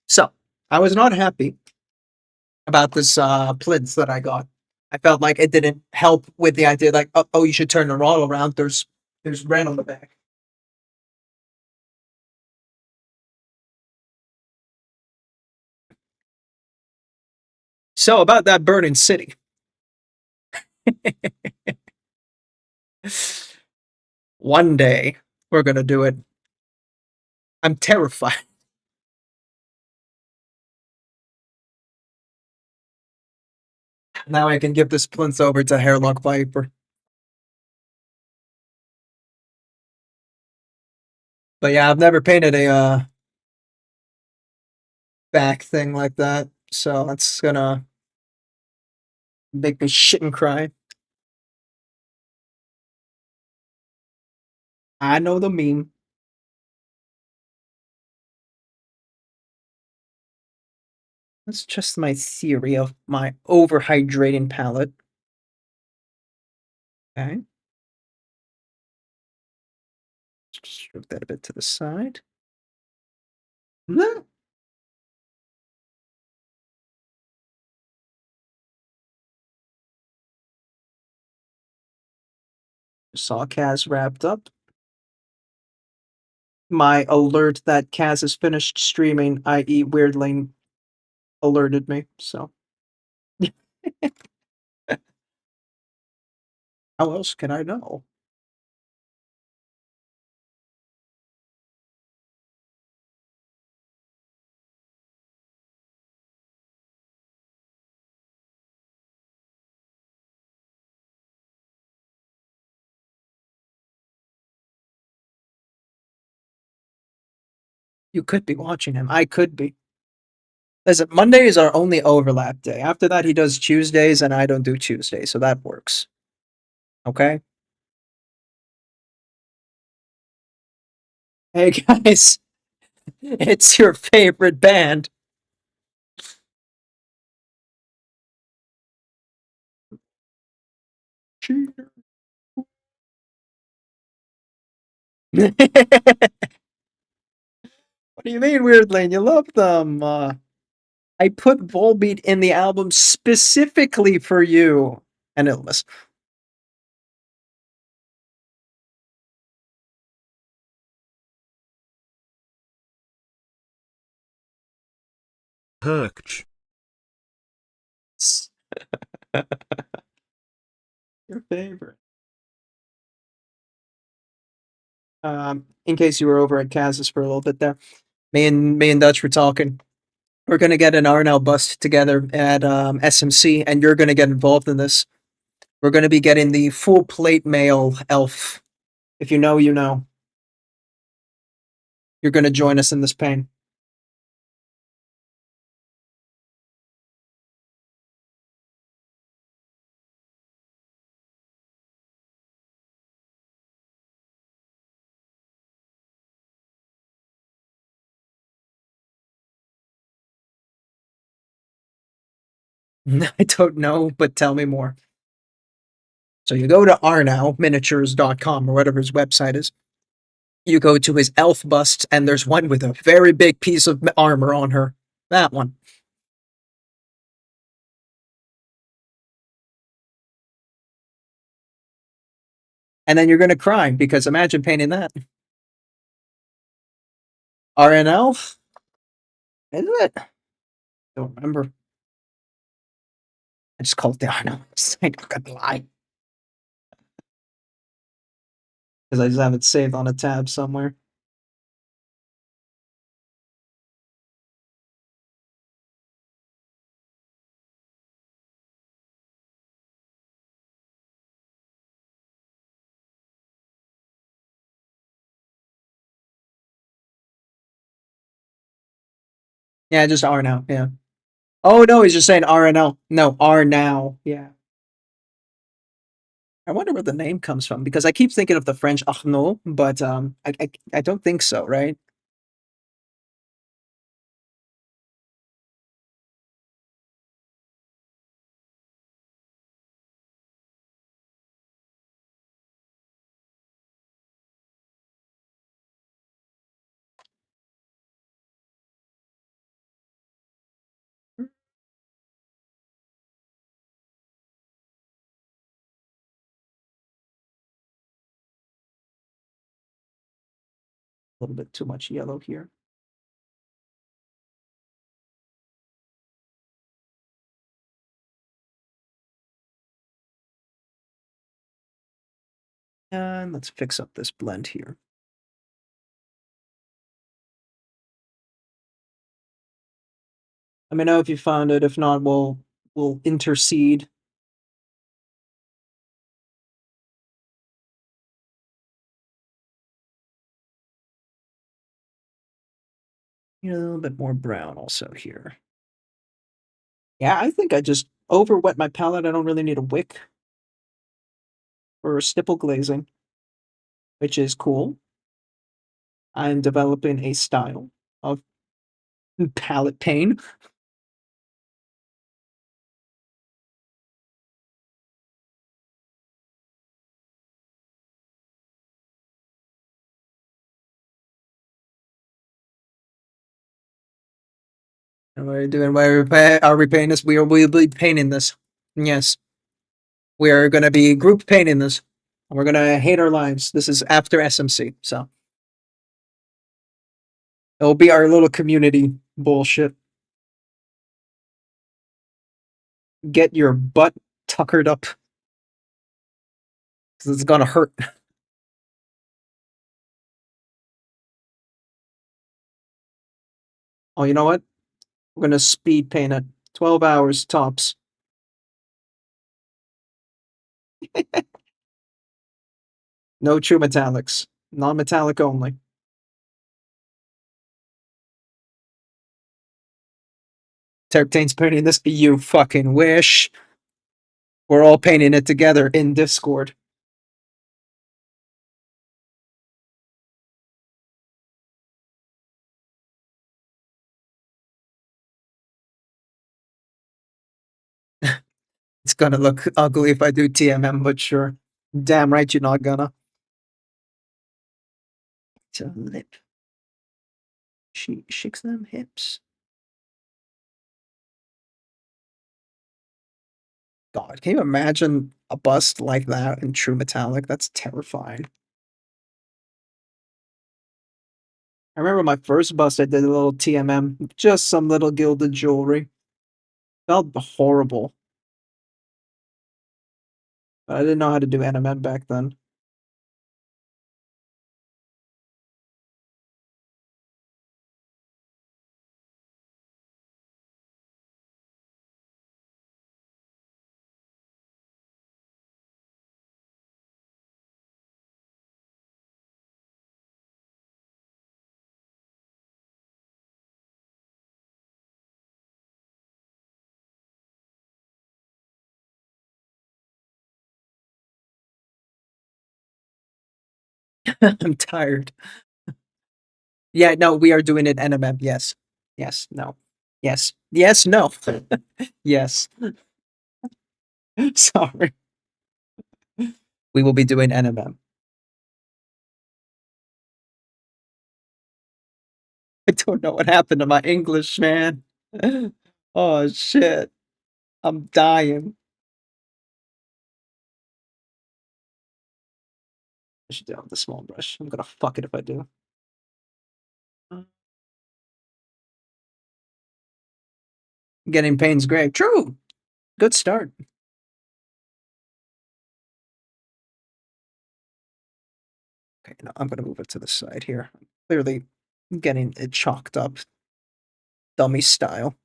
So I was not happy about this plinth that I got. I felt like it didn't help with the idea like, oh, you should turn the throttle around. There's red on the back. So about that burning city. One day we're gonna do it. I'm terrified. Now I can give this plinth over to Hairlock Viper. But yeah, I've never painted a back thing like that, so that's gonna make me shit and cry. I know the meme. That's just my theory of my overhydrating palette. Okay. Just move that a bit to the side. No. Saw Kaz wrapped up. My alert that Kaz has finished streaming, i.e. Weirdling, alerted me, so. How else can I know? You could be watching him. I could be. Listen, Monday is our only overlap day. After that, he does Tuesdays, and I don't do Tuesdays, so that works. Okay? Hey, guys. It's your favorite band. Cheater. What do you mean, Weirdling? You love them. I put Volbeat in the album specifically for you and Ilmas. Herkch. Your favorite. In case you were over at Kaz's for a little bit there, me and Dutch were talking. We're gonna get an Arnell bust together at SMC, and you're gonna get involved in this. We're gonna be getting the full plate mail elf. If you know, you know. You're gonna join us in this pain. I don't know, but tell me more. So you go to arnowminiatures.com or whatever his website is. You go to his elf bust, and there's one with a very big piece of armor on her. That one. And then you're going to cry because imagine painting that. RN elf? Is it? Don't remember. I just called it the Arnold. I'm not gonna lie. Because I just have it saved on a tab somewhere. Yeah, just R now. Yeah. Oh no, he's just saying RNL. No, R now. Yeah. I wonder where the name comes from because I keep thinking of the French Arnaud, but I don't think so, right? little bit too much yellow here. And let's fix up this blend here. Let me know if you found it. If not, we'll intercede. A little bit more brown also here. Yeah, I think I just over wet my palette. I don't really need a wick for stipple glazing, which is cool. I'm developing a style of palette paint. And what are we doing? Where are we painting this? We'll be painting this. Yes. We are gonna be group painting this. And we're gonna hate our lives. This is after SMC, so it'll be our little community bullshit. Get your butt tuckered up. Cause it's gonna hurt. Oh, you know what? We're gonna speed paint it. 12 hours tops. No true metallics. Non-metallic only. Terptane's painting this. You fucking wish. We're all painting it together in Discord. It's gonna look ugly if I do TMM, but sure. Damn right you're not gonna. It's a lip. She shakes them hips. God, can you imagine a bust like that in true metallic? That's terrifying. I remember my first bust, I did a little TMM, just some little gilded jewelry. Felt horrible. But I didn't know how to do NMM back then. I'm tired. Yeah, no, we are doing it NMM. Yes. Yes. No. Yes. Yes. No. Yes. Sorry. We will be doing NMM. I don't know what happened to my English, man. Oh shit. I'm dying. I should do it with the small brush. I'm gonna fuck it if I do. Getting Payne's grave. True. Good start. Okay, now I'm gonna move it to the side here. Clearly getting it chalked up. Dummy style.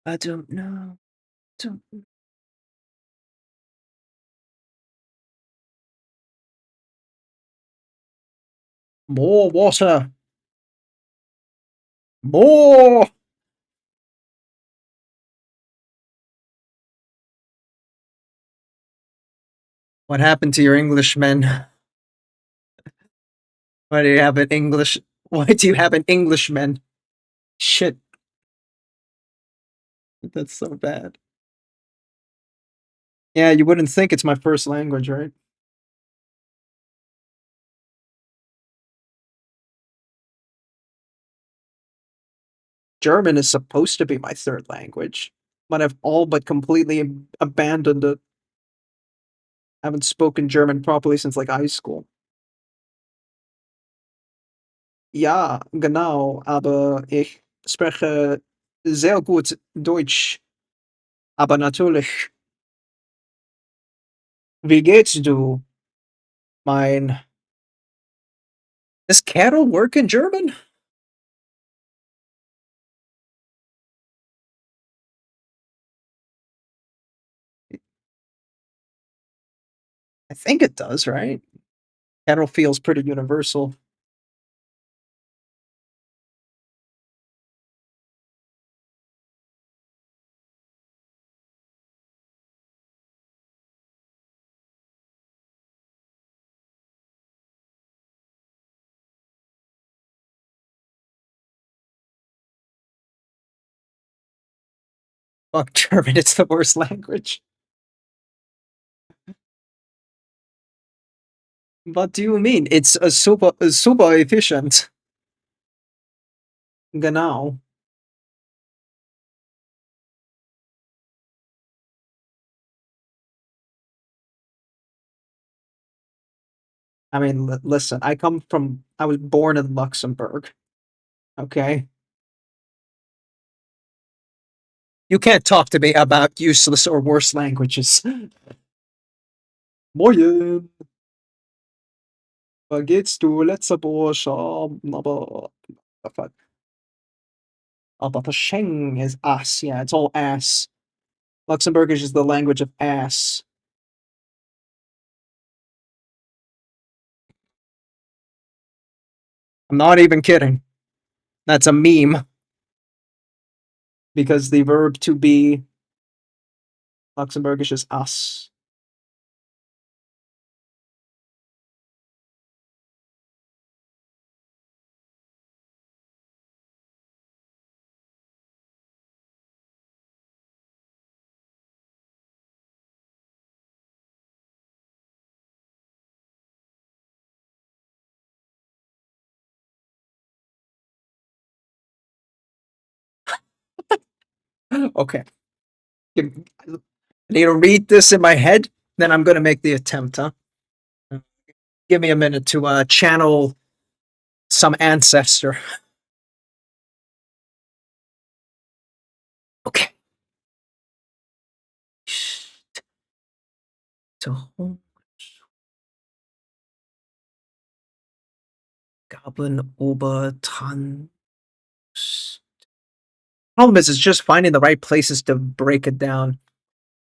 I don't know. Don't. More water. More. What happened to your Englishmen? Why do you have an English? Why do you have an Englishman? Shit. That's so bad. Yeah, you wouldn't think it's my first language, right? German is supposed to be my third language. but I've all but completely abandoned it. I haven't spoken German properly since like high school. Ja, genau, aber ich spreche sehr gut Deutsch. Aber natürlich, wie geht's du, mein. Does cattle work in German? I think it does, right? Cattle feels pretty universal. Fuck German, it's the worst language. What do you mean? It's a super efficient. Genau. I mean, listen, I was born in Luxembourg. Okay? You can't talk to me about useless or worse languages. Moin. Wie geht's du, letzter Bursche? Aber the Sheng is ass. Yeah, it's all ass. Luxembourgish is the language of ass. I'm not even kidding. That's a meme. Because the verb to be Luxembourgish is ass. Okay. I need to read this in my head, then I'm gonna make the attempt, huh? Give me a minute to channel some ancestor. Okay. So, Goblin Obertan. Problem is, it's just finding the right places to break it down.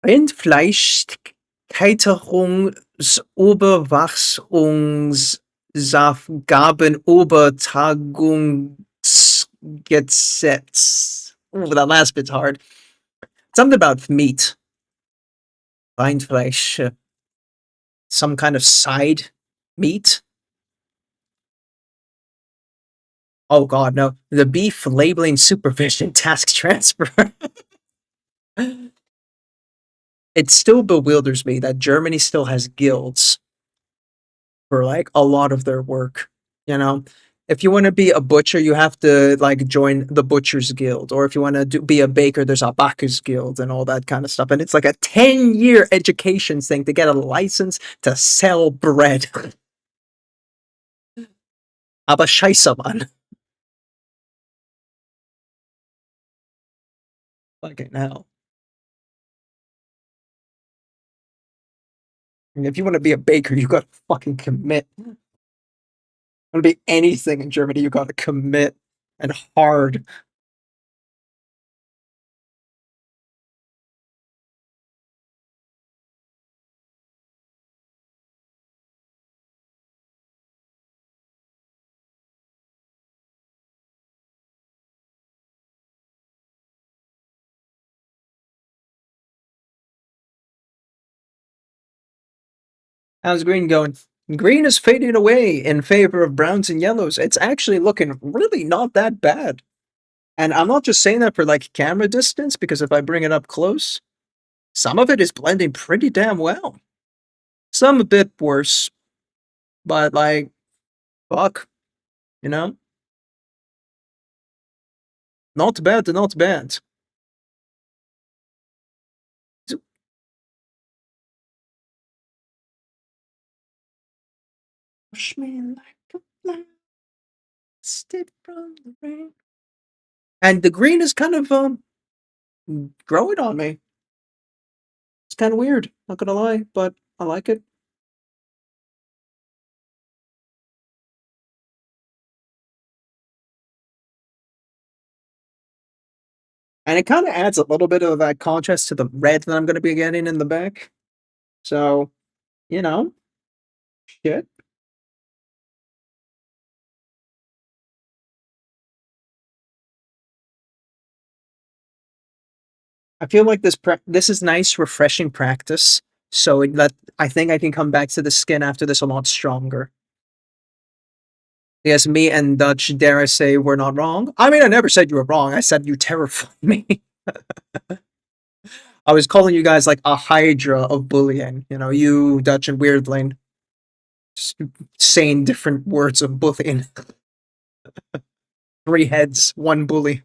Rindfleischkeiterungsüberwachungsabgabenobertragungsgesetz. Ooh, that last bit's hard. Something about meat. Rindfleisch. Some kind of side meat. Oh god, no. The beef labeling supervision task transfer. It still bewilders me that Germany still has guilds for like a lot of their work. You know, if you want to be a butcher, you have to like join the butchers guild, or if you want to be a baker, there's a baker's guild and all that kind of stuff. And it's like a 10-year education thing to get a license to sell bread. Aber scheiße, man. Fucking hell. And if you want to be a baker, you got to fucking commit. Want to be anything in Germany, you got to commit and hard. How's green going? Green is fading away in favor of browns and yellows. It's actually looking really not that bad. And I'm not just saying that for like camera distance, because if I bring it up close, some of it is blending pretty damn well. Some a bit worse, but like, fuck, you know? Not bad to not bad. Push me like a flower, step from the rain. And the green is kind of growing on me. It's kind of weird, not gonna lie, but I like it. And it kind of adds a little bit of that contrast to the red that I'm going to be getting in the back. So, you know, shit. I feel like this is nice, refreshing practice. So I think I can come back to the skin after this a lot stronger. Yes, me and Dutch, dare I say, we're not wrong. I mean, I never said you were wrong. I said you terrified me. I was calling you guys like a hydra of bullying. You know, you, Dutch, and Weirdling, just saying different words of bullying. 3 heads, 1 bully.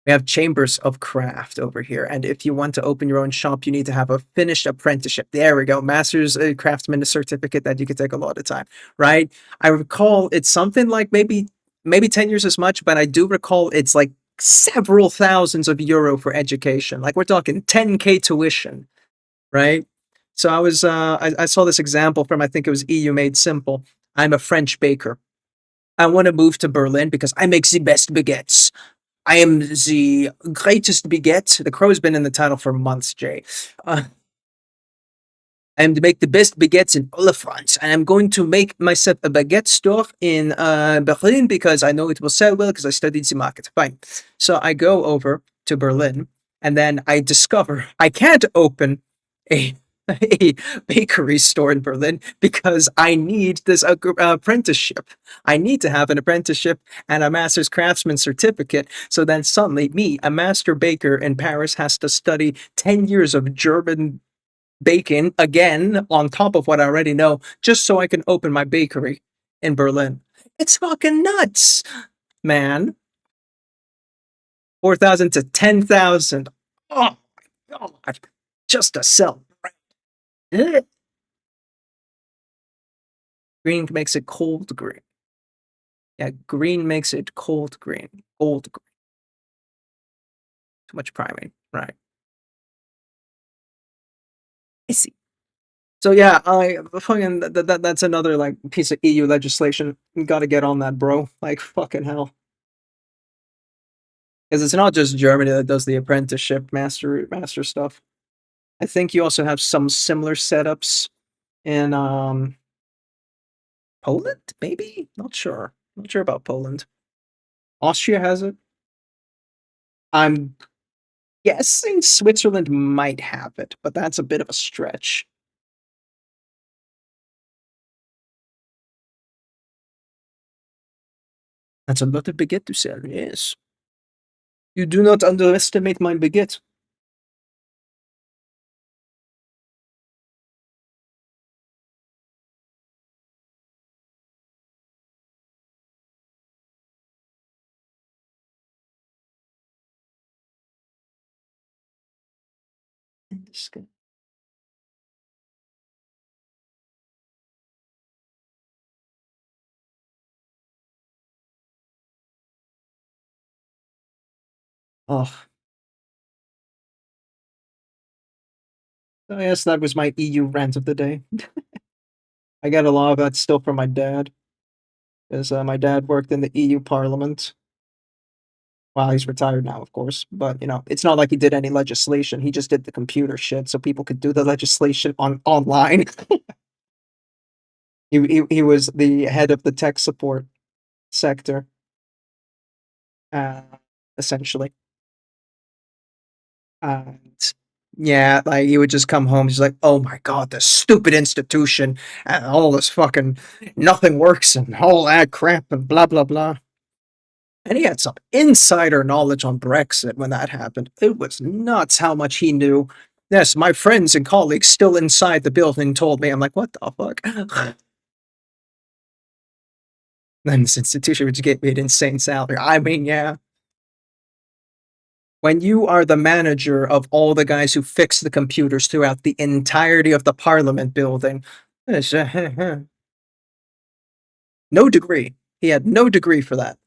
We have Chambers of Craft over here, and if you want to open your own shop, you need to have a finished apprenticeship. There we go, Master's Craftsman certificate that you could take a lot of time, right? I recall it's something like maybe 10 years as much, but I do recall it's like several thousands of euro for education. Like we're talking 10K tuition, right? So I saw this example from I think it was EU Made Simple. I'm a French baker. I want to move to Berlin because I make the best baguettes. I am the greatest baguette. The crow's been in the title for months, Jay. I am to make the best baguettes in all of France, and I'm going to make myself a baguette store in Berlin because I know it will sell well because I studied the market. Fine. So I go over to Berlin, and then I discover I can't open a a bakery store in Berlin because I need this apprenticeship. I need to have an apprenticeship and a master's craftsman certificate. So then suddenly me, a master baker in Paris, has to study 10 years of German baking again on top of what I already know, just so I can open my bakery in Berlin. It's fucking nuts, man. 4,000 to 10,000. Oh my god. Just to sell. Green makes it cold green. Yeah, green makes it cold green. Gold green. Too much priming. Right. I see. So yeah, I fucking that's another like piece of EU legislation. You gotta get on that, bro. Like fucking hell. Because it's not just Germany that does the apprenticeship master stuff. I think you also have some similar setups in Poland, maybe? Not sure. Not sure about Poland. Austria has it. I'm guessing Switzerland might have it, but that's a bit of a stretch. That's a lot of baguette to sell, yes. You do not underestimate my baguette. Oh. So yes, that was my EU rant of the day. I got a lot of that still from my dad, because my dad worked in the EU Parliament. Well, he's retired now, of course, but you know, it's not like he did any legislation. He just did the computer shit, so people could do the legislation online. He was the head of the tech support sector, uh, essentially. And yeah, like he would just come home. He's like, "Oh my god, this stupid institution and all this fucking nothing works and all that crap and blah blah blah." And he had some insider knowledge on Brexit when that happened. It was nuts how much he knew. Yes, my friends and colleagues still inside the building told me. I'm like, what the fuck? Then this institution would get me an insane salary. I mean, yeah. when you are the manager of all the guys who fix the computers throughout the entirety of the Parliament building, no degree. He had no degree for that.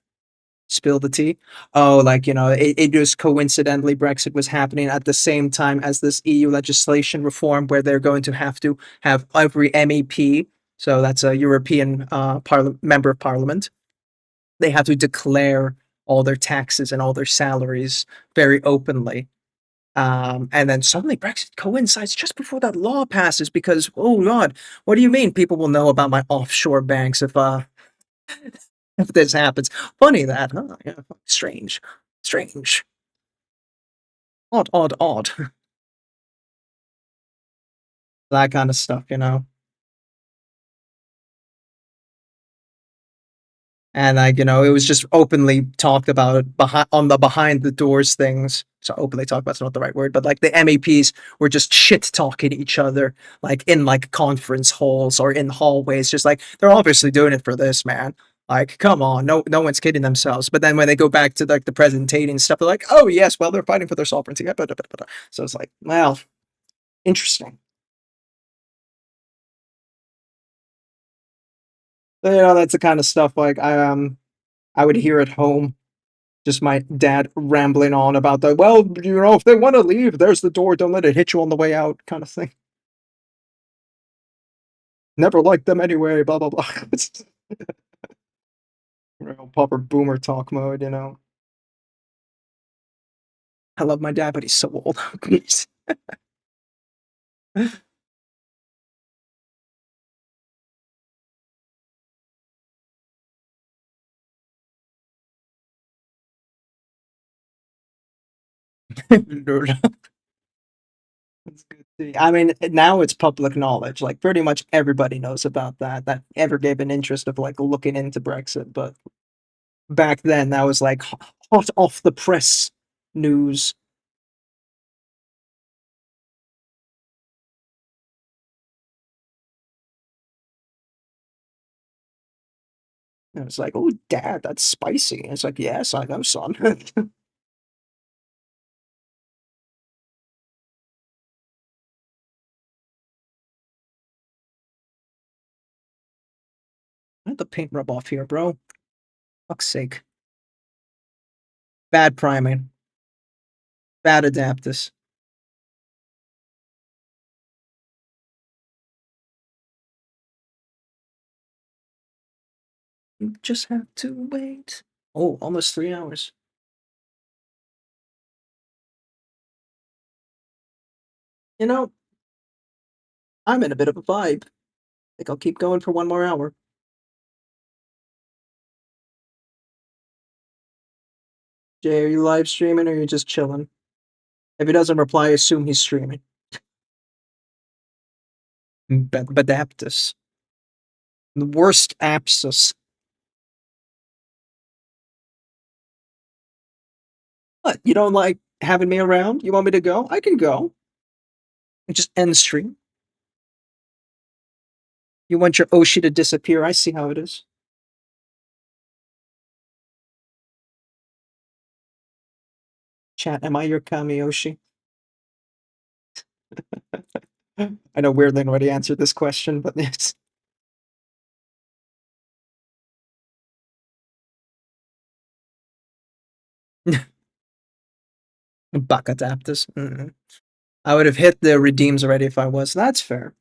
Spill the tea. Oh, like, it just coincidentally Brexit was happening at the same time as this EU legislation reform where they're going to have every MEP, so that's a European member of parliament, they have to declare all their taxes and all their salaries very openly. And then suddenly Brexit coincides just before that law passes because, oh God, what do you mean people will know about my offshore banks if this happens? Funny that, huh? Yeah, strange. Strange. Odd, odd, odd. That kind of stuff. And like, it was just openly talked about behind the doors things. So openly talked about is not the right word, but like the MEPs were just shit talking each other, like in like conference halls or in hallways, just like they're obviously doing it for this, man. Like, come on, no one's kidding themselves. But then when they go back to like the presentating stuff, they're like, oh yes, well they're fighting for their sovereignty. So it's like, well, interesting. That's the kind of stuff like I would hear at home. Just my dad rambling on about the, well, if they want to leave, there's the door. Don't let it hit you on the way out, kind of thing. Never liked them anyway. Blah blah blah. It's real proper boomer talk mode. I love my dad, but he's so old. That's good to see. I mean, now it's public knowledge. Like pretty much everybody knows about that ever gave an interest of like looking into Brexit. But back then, that was like hot off the press news. And it's like, oh, dad, that's spicy. And it's like, yes, I know, son. Let the paint rub off here, bro. Fuck's sake. Bad priming. Bad Adaptus. You just have to wait. Oh, almost 3 hours. You know, I'm in a bit of a vibe. I think I'll keep going for one more hour. Jay, are you live streaming or are you just chilling? If he doesn't reply, assume he's streaming. Adaptus. The worst abscess. What? You don't like having me around? You want me to go? I can go. And just end stream. You want your Oshi to disappear? I see how it is. Chat, am I your Kami Oshi? I know Weirdlin already answered this question, but it's Buck Adaptus. I would have hit the redeems already if I was. That's fair.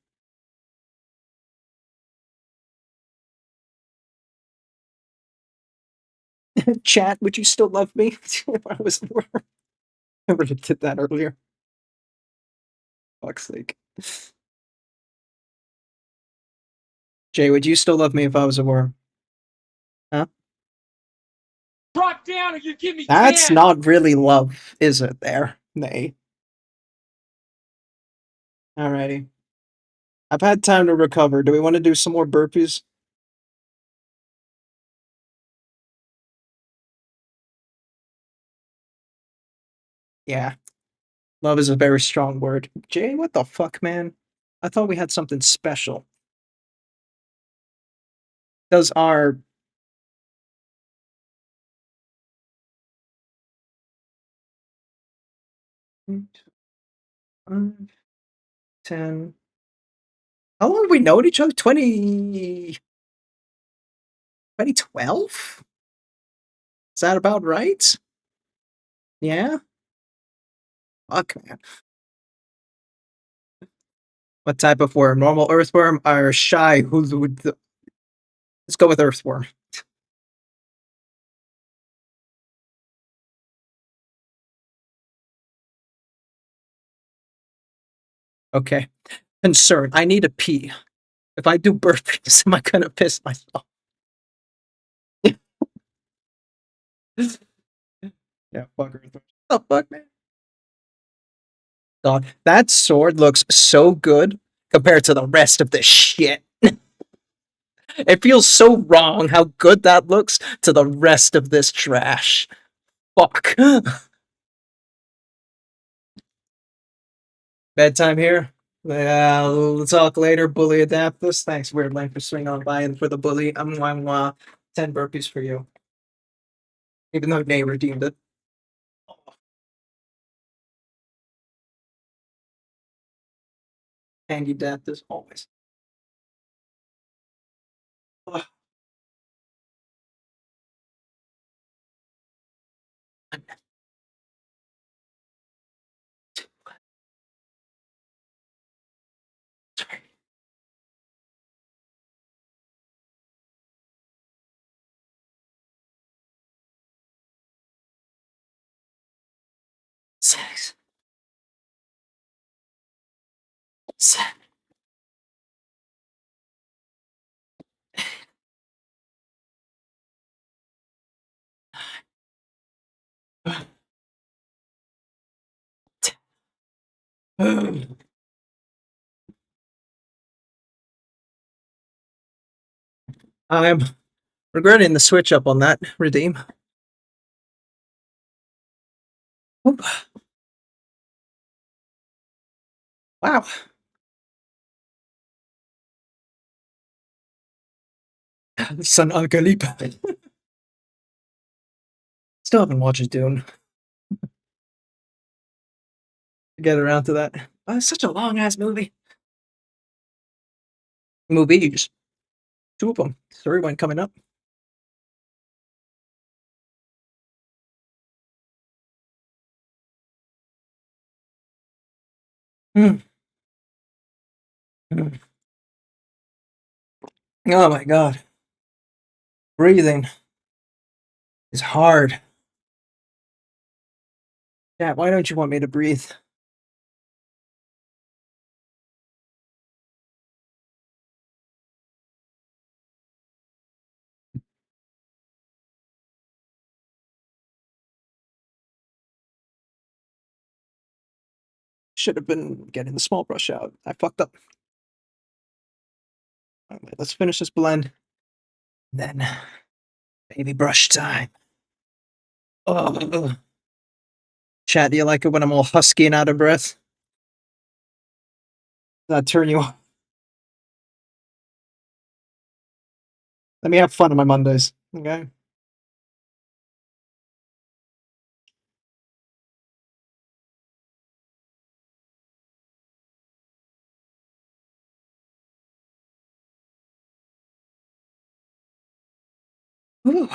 Chat, would you still love me if I was the worm? I would have did that earlier. Fuck's sake. Jay, would you still love me if I was a worm? Huh? Drop down or you give me That's 10. not really love, is it there? Nay. Alrighty. I've had time to recover. Do we want to do some more burpees? Yeah. Love is a very strong word. Jay, what the fuck, man? I thought we had something special. Does our 5, 10. How long have we known each other? 2012? Is that about right? Yeah? Fuck, man. What type of worm? Normal earthworm or shy? Let's go with earthworm. Okay. Concern. I need a pee. If I do burpees, am I gonna piss myself? Yeah, fuck earthworm. What the fuck, man? God, that sword looks so good compared to the rest of this shit. It feels so wrong how good that looks to the rest of this trash. Fuck. Bedtime here. We'll talk later. Bully Adaptus. Thanks, Weird Link, for swinging on by and for the bully. 10 burpees for you. Even though Nay redeemed it. Handy Adaptus, always. Ugh. Sorry. Six. 7. I'm regretting the switch up on that redeem. Oop. Wow. Son Algalip. Still haven't watched Dune. Get around to that. It's such a long ass movie. Movies. 2 of them. 3 one coming up. Mm. Mm. Oh my god. Breathing is hard. Yeah, why don't you want me to breathe? Should have been getting the small brush out. I fucked up. Alright, let's finish this blend. Then, baby brush time. Oh. Chat, do you like it when I'm all husky and out of breath? Does that turn you on? Let me have fun on my Mondays, okay? Ooh.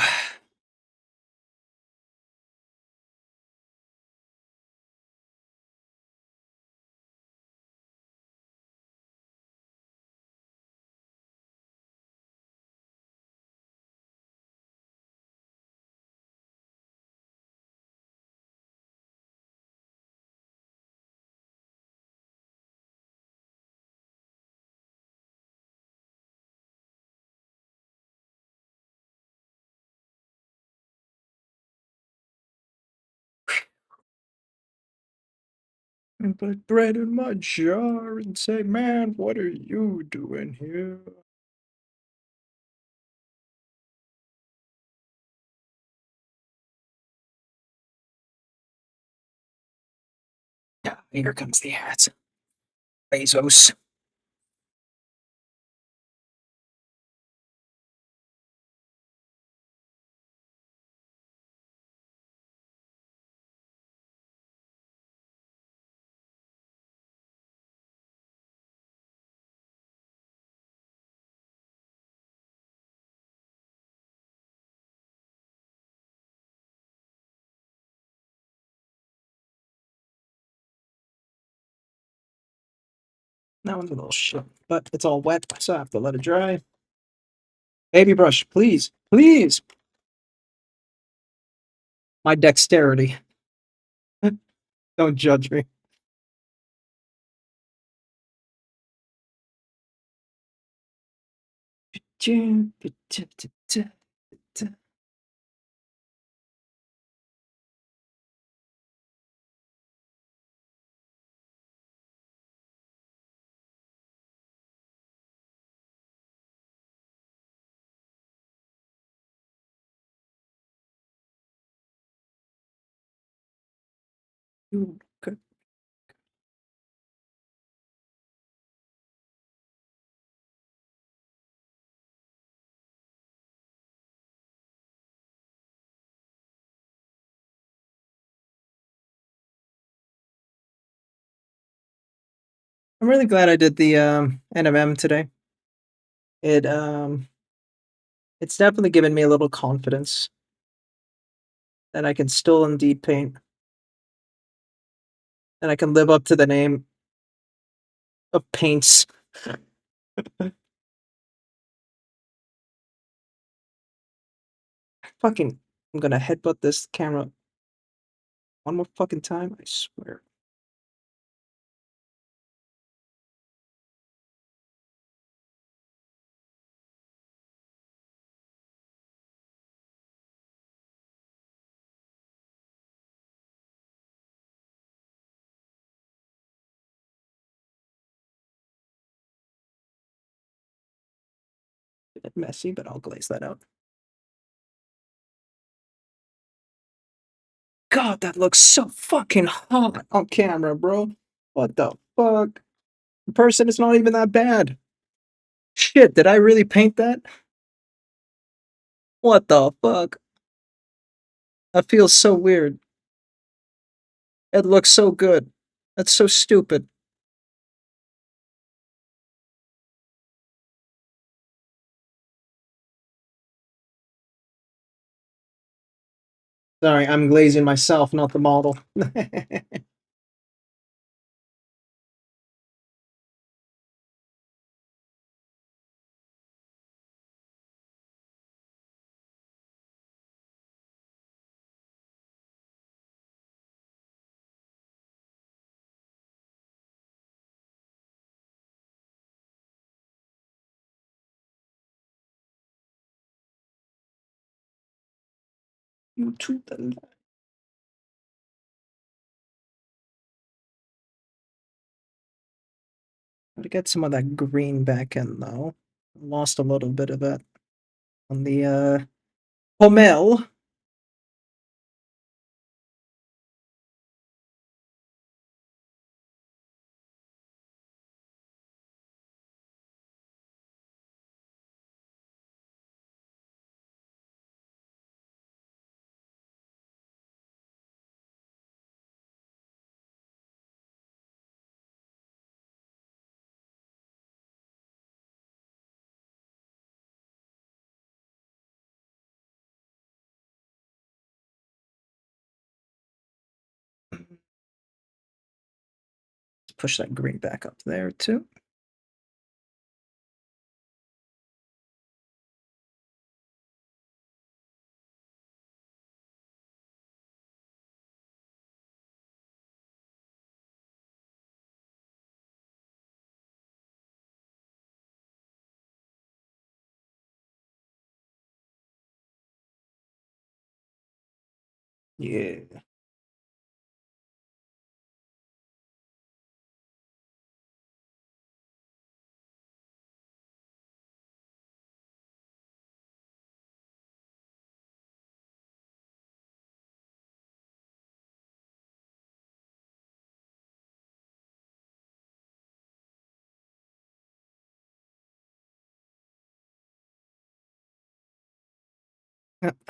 And put bread in my jar and say, man, what are you doing here? Yeah, here comes the hat. Bezos. That one's a little shit, but it's all wet, so I have to let it dry. Baby brush, please, please. My dexterity. Don't judge me. Okay. I'm really glad I did the NMM today. It's definitely given me a little confidence that I can still indeed paint, and I can live up to the name of paints. Fucking, I'm gonna headbutt this camera one more fucking time, I swear. A bit messy, but I'll glaze that out. God, that looks so fucking hot on camera, bro. What the fuck? In person, it's not even that bad. Shit, did I really paint that? What the fuck? That feels so weird. It looks so good. That's so stupid. Sorry, I'm glazing myself, not the model. You to the left. Gotta get some of that green back in though. Lost a little bit of that on the Homel. Let's push that green back up there too. Yeah.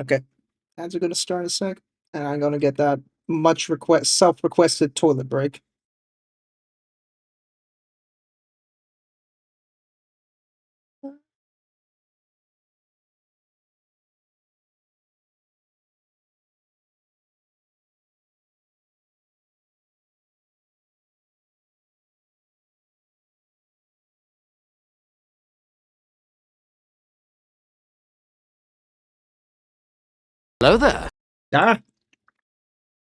Okay. Ads are gonna start in a sec. And I'm gonna get that much self-requested toilet break. Hello there. Ah.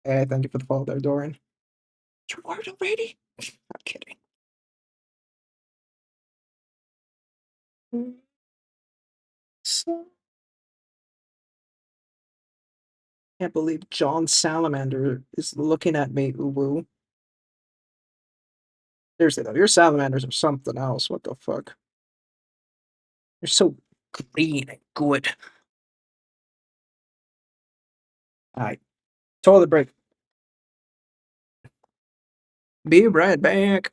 Hey, thank you for the follow there, Dorian. You're word already? I'm kidding. So, can't believe John Salamander is looking at me, uwu. Seriously though, your salamanders are something else. What the fuck? They're so green and good. Alright. Toilet break. Be right back.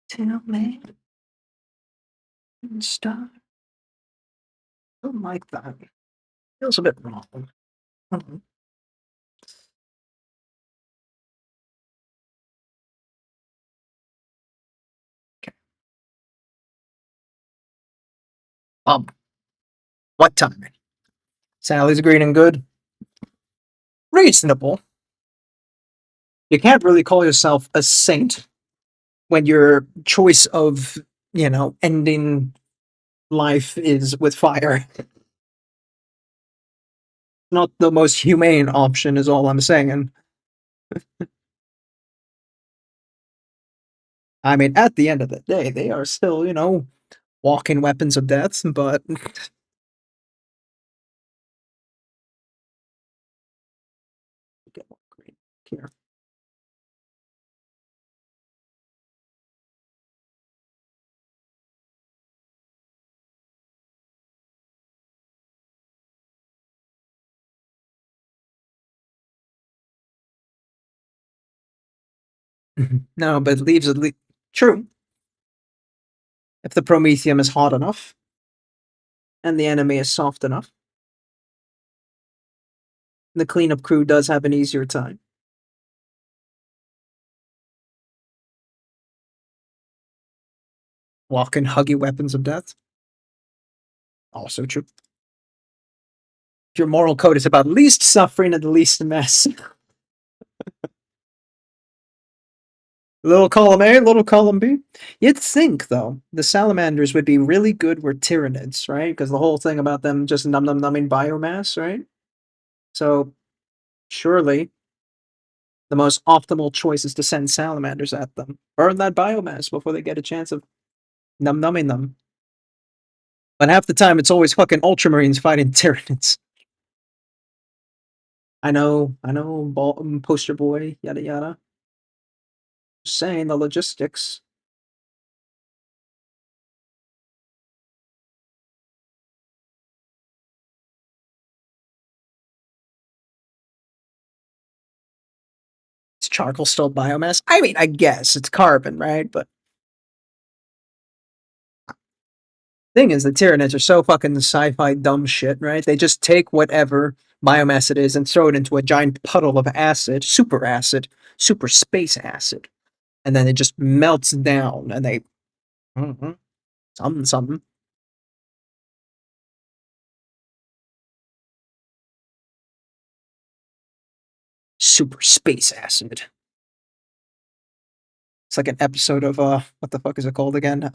Tell me. Stop. Don't like that. Feels a bit wrong. Mhm. Okay. What time? Sally's green and good. Reasonable. You can't really call yourself a saint when your choice of, ending life is with fire. Not the most humane option, is all I'm saying. I mean, at the end of the day, they are still, walking weapons of death, but. Get more green here. No, but leaves at least. True. If the Prometheum is hot enough, and the enemy is soft enough, the cleanup crew does have an easier time. Walking huggy weapons of death. Also true. Your moral code is about least suffering and the least mess. Little column A, little column B. You'd think, though, the salamanders would be really good with tyrannids, right? Because the whole thing about them just numbing biomass, right? So, surely, the most optimal choice is to send salamanders at them. Burn that biomass before they get a chance of numbing them. But half the time, it's always fucking ultramarines fighting tyrannids. I know, poster boy, yada yada. Just saying the logistics. Is charcoal still biomass? I mean, I guess it's carbon, right? But thing is, the Tyranids are so fucking sci-fi dumb shit, right? They just take whatever biomass it is and throw it into a giant puddle of acid, super space acid, and then it just melts down, and they something. Super space acid. It's like an episode of what the fuck is it called again?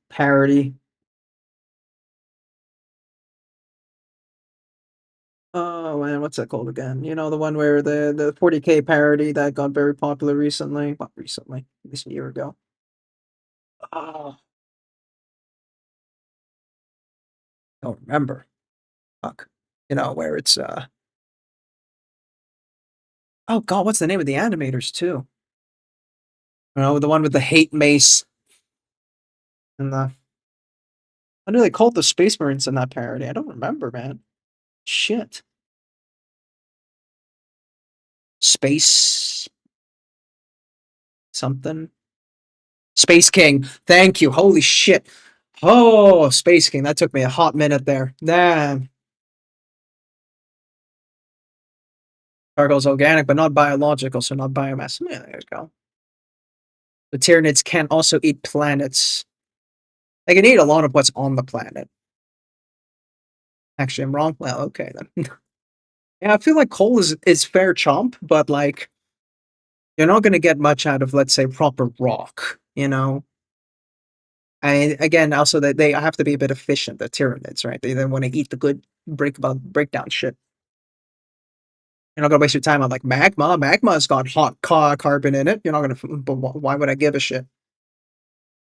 Parody. Oh man, what's that called again? You know, the one where the 40K parody that got very popular recently. Not recently, at least a year ago. Oh, don't remember. Fuck. You know, where it's oh god, what's the name of the animators too? You know, the one with the hate mace and the what do they call the Space Marines in that parody? I don't remember, man. Shit. Space something. Space King. Thank you. Holy shit. Oh, Space King. That took me a hot minute there. Damn. Cargo's organic, but not biological, so not biomass. Yeah, there you go. The Tyranids can also eat planets. They can eat a lot of what's on the planet. Actually, I'm wrong. Well, okay then. Yeah, I feel like coal is fair chomp, but like you're not gonna get much out of, let's say, proper rock, you know? And again, also they have to be a bit efficient, the Tyranids, right? They want to eat the good breakdown shit. You're not gonna waste your time on like magma. Magma's got hot carbon in it. You're not gonna. But why would I give a shit?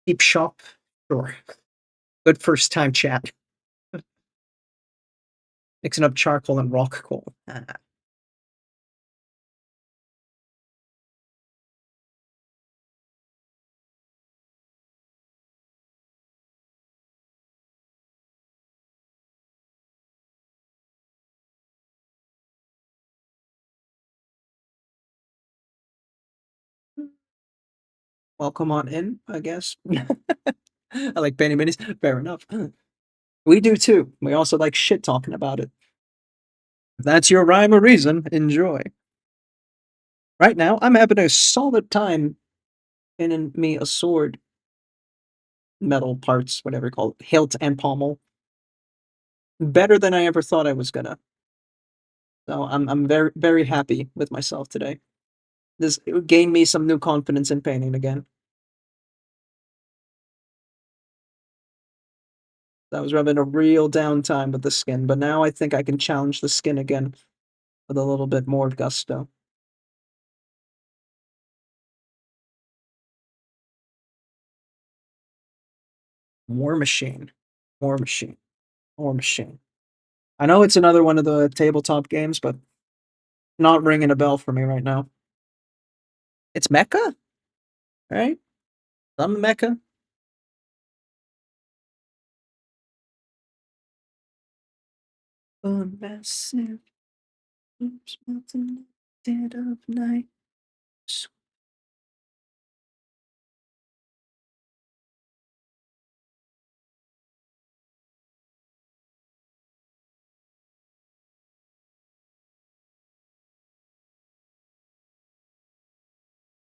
Keep shop, sure. Good first time chat. Mixing up charcoal and rock coal. Welcome on in, I guess. I like painting minis. Fair enough. We do too. We also like shit talking about it. If that's your rhyme or reason, enjoy. Right now, I'm having a solid time pinning me a sword. Metal parts, whatever you call it. Hilt and pommel. Better than I ever thought I was gonna. So I'm very happy with myself today. This gained me some new confidence in painting again. I was having a real downtime with the skin, but now I think I can challenge the skin again with a little bit more gusto. War Machine. War Machine. War Machine. I know it's another one of the tabletop games, but not ringing a bell for me right now. It's Mecha, right? Some Mecha. A massive oops, melting dead of night.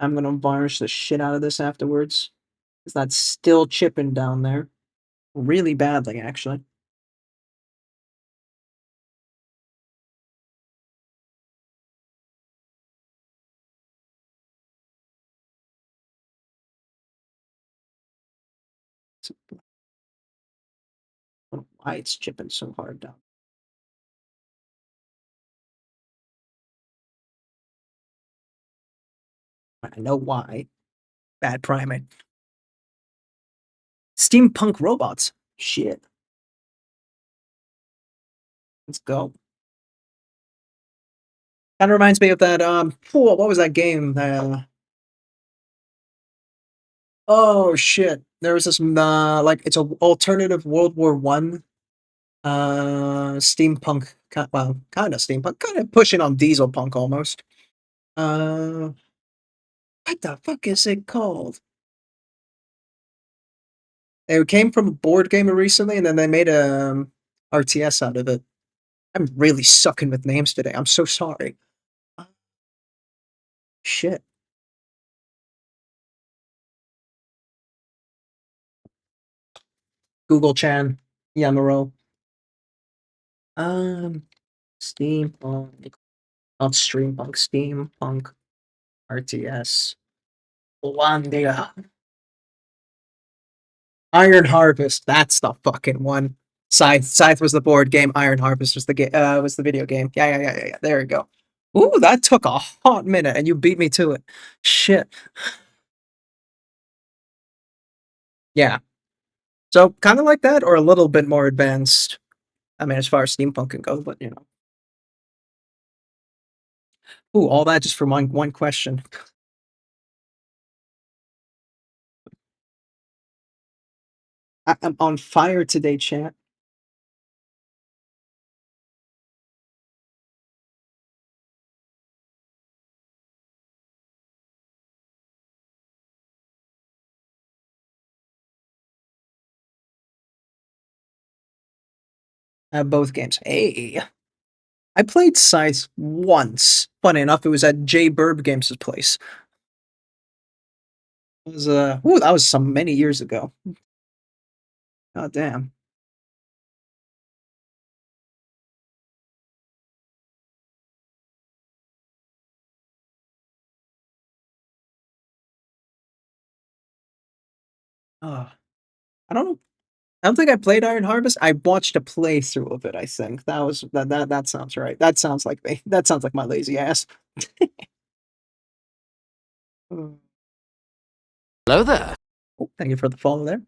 I'm gonna varnish the shit out of this afterwards. Because that's still chipping down there. Really badly, actually. I don't know why it's chipping so hard down. I know why. Bad primate. Steampunk robots. Shit. Let's go. Kind of reminds me of that, what was that game? Oh shit. There was this, like, it's a alternative World War One, steampunk, well, kind of steampunk, kind of pushing on diesel punk almost. What the fuck is it called? It came from a board game recently, and then they made a RTS out of it. I'm really sucking with names today. I'm so sorry. Shit. Google Chan Yamaro. Um, Steampunk. Not Streampunk. Steampunk RTS. Landia. Iron Harvest. That's the fucking one. Scythe was the board game. Iron Harvest was the video game. Yeah. There you go. Ooh, that took a hot minute, and you beat me to it. Shit. Yeah. So kind of like that, or a little bit more advanced. I mean, as far as steampunk can go, but you know. Ooh, all that just for one question. I'm on fire today, chat. Both games. Hey, I played Scythe once. Funny enough, it was at J Burb Games' place. It was ooh, that was some many years ago. God damn. Uh, I don't know. I don't think I played Iron Harvest. I watched a playthrough of it, I think. That sounds right. That sounds like me. That sounds like my lazy ass. Oh, Hello there. thank you for the follow there.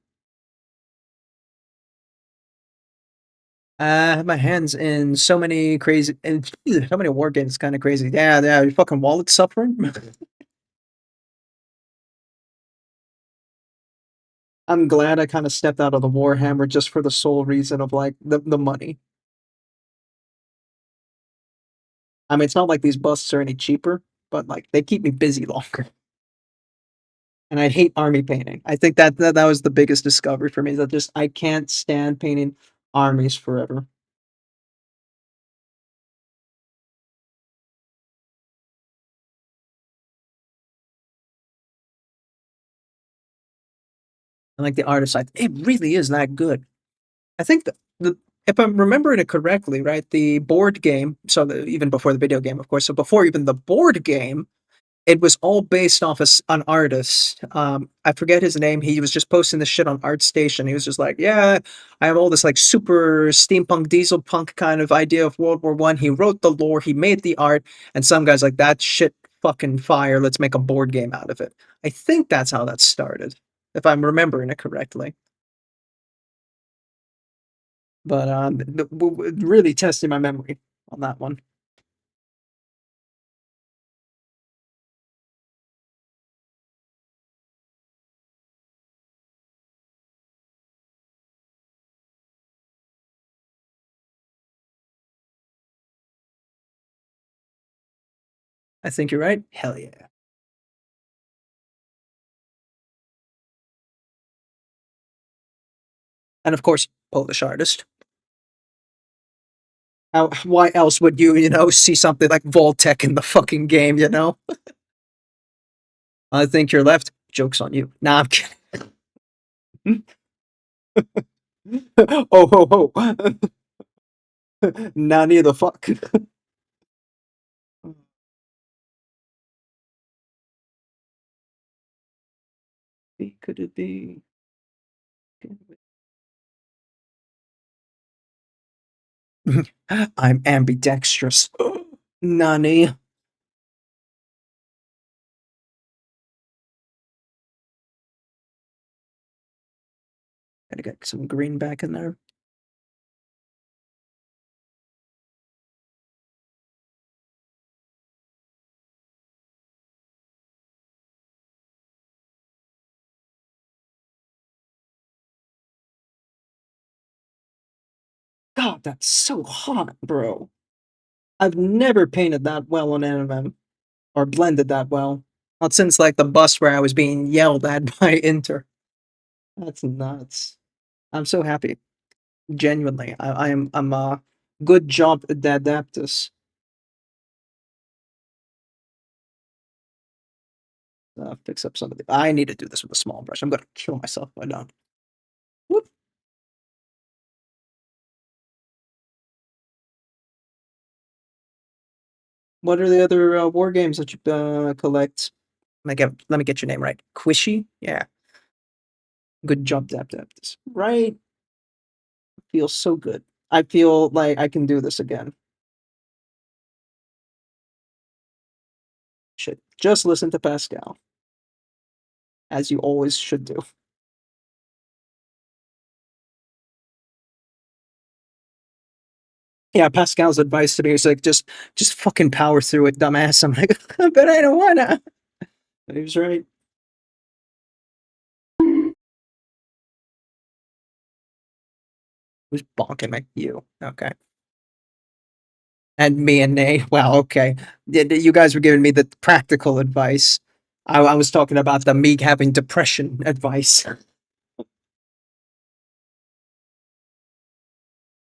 I have my hands in so many crazy and so many war games, kind of crazy. Yeah, your fucking wallet's suffering. I'm glad I kind of stepped out of the Warhammer just for the sole reason of like the money. I mean, it's not like these busts are any cheaper, but like they keep me busy longer. And I hate army painting. I think that was the biggest discovery for me. That just I can't stand painting armies forever. And like the artist side, it really is that good. I think the if I'm remembering it correctly, right, the board game, so even before the video game, of course, so before even the board game, it was all based off an artist. I forget his name. He was just posting this shit on ArtStation. He was just like, "Yeah, I have all this like super steampunk, diesel punk kind of idea of World War One." He wrote the lore, he made the art, and some guys like that shit fucking fire. Let's make a board game out of it. I think that's how that started, if I'm remembering it correctly. But really testing my memory on that one. I think you're right. Hell yeah. And of course, Polish artist. Why else would you see something like Voltec in the fucking game, you know? I think you're left. Joke's on you. Nah, I'm kidding. Oh, ho, ho. Nani the fuck? Could it be? I'm ambidextrous. Nani? Gotta get some green back in there. God, that's so hot, bro. I've never painted that well on MM or blended that well. Not since like the bus where I was being yelled at by Inter. That's nuts. I'm so happy. Genuinely. I'm a good job at the Adaptus. Fix up some of the I need to do this with a small brush. I'm gonna kill myself if I don't. Whoop. What are the other war games that you collect? Let me get your name right. Quishy? Yeah. Good job, Adaptus. Right? Feels so good. I feel like I can do this again. Should just listen to Pascal. As you always should do. Yeah, Pascal's advice to me is like just fucking power through it, dumbass. I'm like, but I don't wanna. He was right. Who's bonking me? You. Okay. And me and Nate. Wow, okay. You guys were giving me the practical advice. I was talking about the me having depression advice.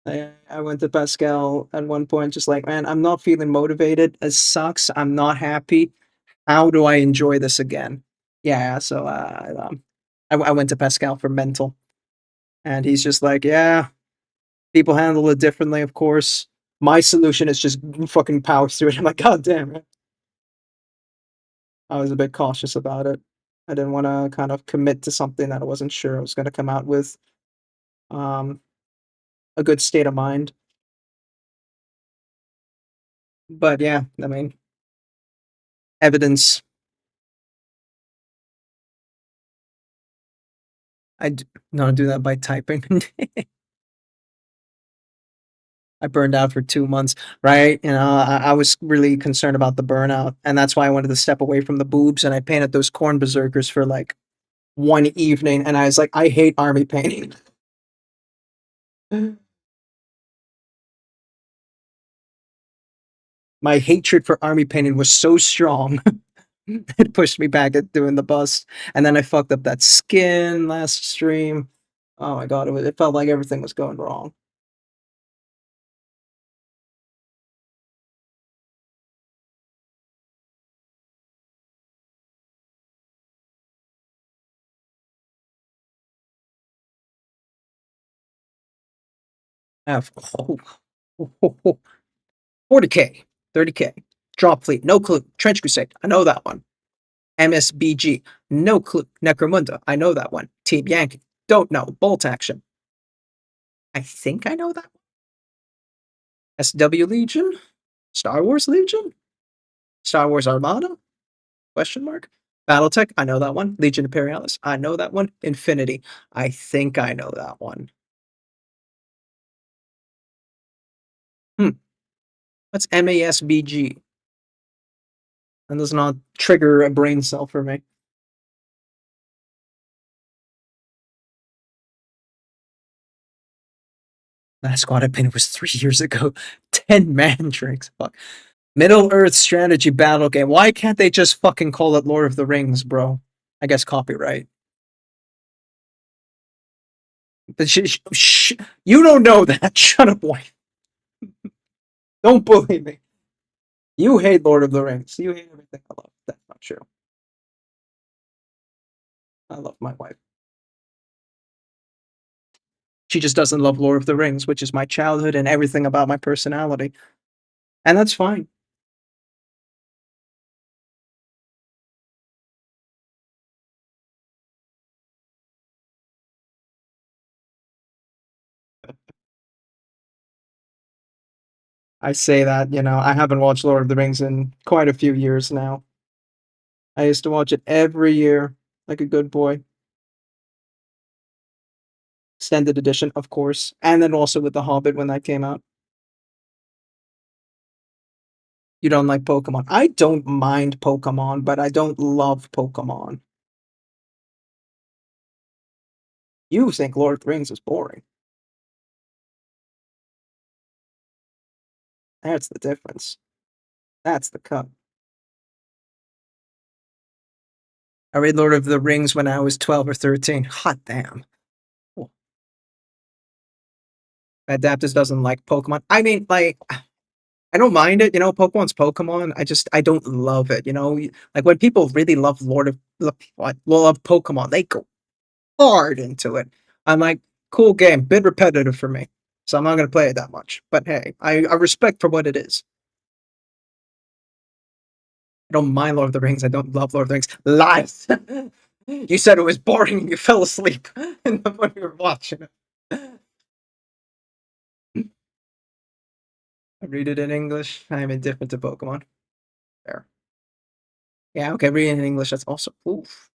I went to Pascal at one point, just like, man, I'm not feeling motivated. It sucks. I'm not happy. How do I enjoy this again? Yeah, so I went to Pascal for mental, and he's just like, yeah, people handle it differently, of course. My solution is just fucking power through it. I'm like, God damn it. I was a bit cautious about it. I didn't want to kind of commit to something that I wasn't sure I was going to come out with um, a good state of mind. But yeah, I mean, evidence. I not do that by typing. I burned out for 2 months, right? I was really concerned about the burnout, and that's why I wanted to step away from the boobs. And I painted those corn berserkers for like one evening, and I was like, I hate army painting. My hatred for army painting was so strong. It pushed me back at doing the bust, and then I fucked up that skin last stream. Oh my god, it felt like everything was going wrong. F oh, 40K, 30K. Drop Fleet, no clue. Trench Crusade, I know that one. MSBG, no clue. Necromunda, I know that one. Team Yankee, don't know. Bolt Action, I think I know that one. SW Legion, Star Wars Legion, Star Wars Armada? Question mark. BattleTech, I know that one. Legion Imperialis, I know that one. Infinity, I think I know that one. What's MASBG? That does not trigger a brain cell for me. Last squad I painted was 3 years ago. 10 mandrakes. Fuck. Middle Earth strategy battle game. Why can't they just fucking call it Lord of the Rings, bro? I guess copyright. But you don't know that. Shut up, boy. Don't bully me. You hate Lord of the Rings. You hate everything I love. That's not true. I love my wife. She just doesn't love Lord of the Rings, which is my childhood and everything about my personality. And that's fine. I say that, I haven't watched Lord of the Rings in quite a few years now. I used to watch it every year, like a good boy. Extended edition, of course, and then also with The Hobbit when that came out. You don't like Pokemon. I don't mind Pokemon, but I don't love Pokemon. You think Lord of the Rings is boring. That's the difference. That's the cut. I read Lord of the Rings when I was 12 or 13. Hot damn. Cool. Adaptus doesn't like Pokemon. I mean, like, I don't mind it, Pokemon's Pokemon. I don't love it, Like when people really love love Pokemon, they go hard into it. I'm like, cool game, bit repetitive for me. So I'm not gonna play it that much. But hey, I respect for what it is. I don't mind Lord of the Rings. I don't love Lord of the Rings. Lies. You said it was boring and you fell asleep when you were watching it. I read it in English. I am indifferent to Pokemon. Fair. Yeah, okay, reading in English, that's also oof.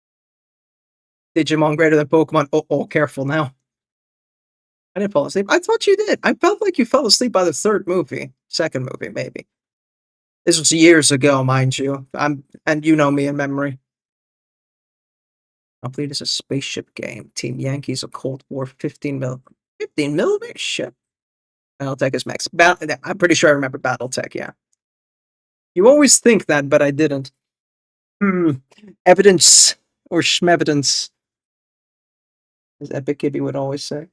Digimon greater than Pokemon. Oh, careful now. I didn't fall asleep. I thought you did. I felt like you fell asleep by the second movie, maybe. This was years ago, mind you. And you know me in memory. I believe it's a spaceship game. Team Yankees, a Cold War 15 millimeter ship. Battletech is max. I'm pretty sure I remember Battletech, yeah. You always think that, but I didn't. Evidence or schmevidence, as Epic Kibby would always say.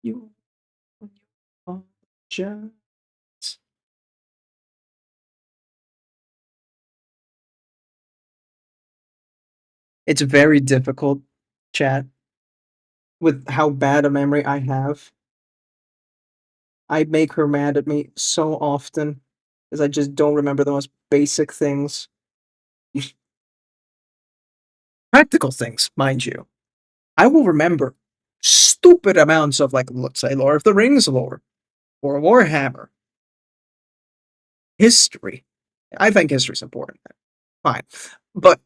You are just. It's very difficult, chat, with how bad a memory I have. I make her mad at me so often, because I just don't remember the most basic things. Practical things, mind you. I will remember stupid amounts of, like, let's say, Lord of the Rings lore, or Warhammer. History. I think history's important. Fine. But,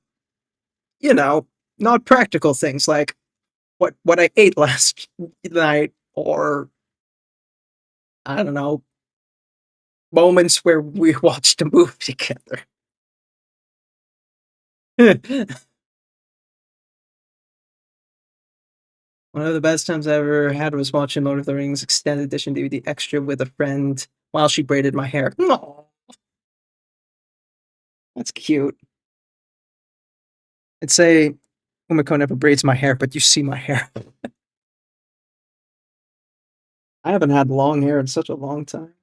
not practical things like what I ate last night, or I don't know, moments where we watched a movie together. One of the best times I ever had was watching Lord of the Rings Extended Edition DVD extra with a friend while she braided my hair. Aww. That's cute. I'd say Umiko never braids my hair, but you see my hair. I haven't had long hair in such a long time.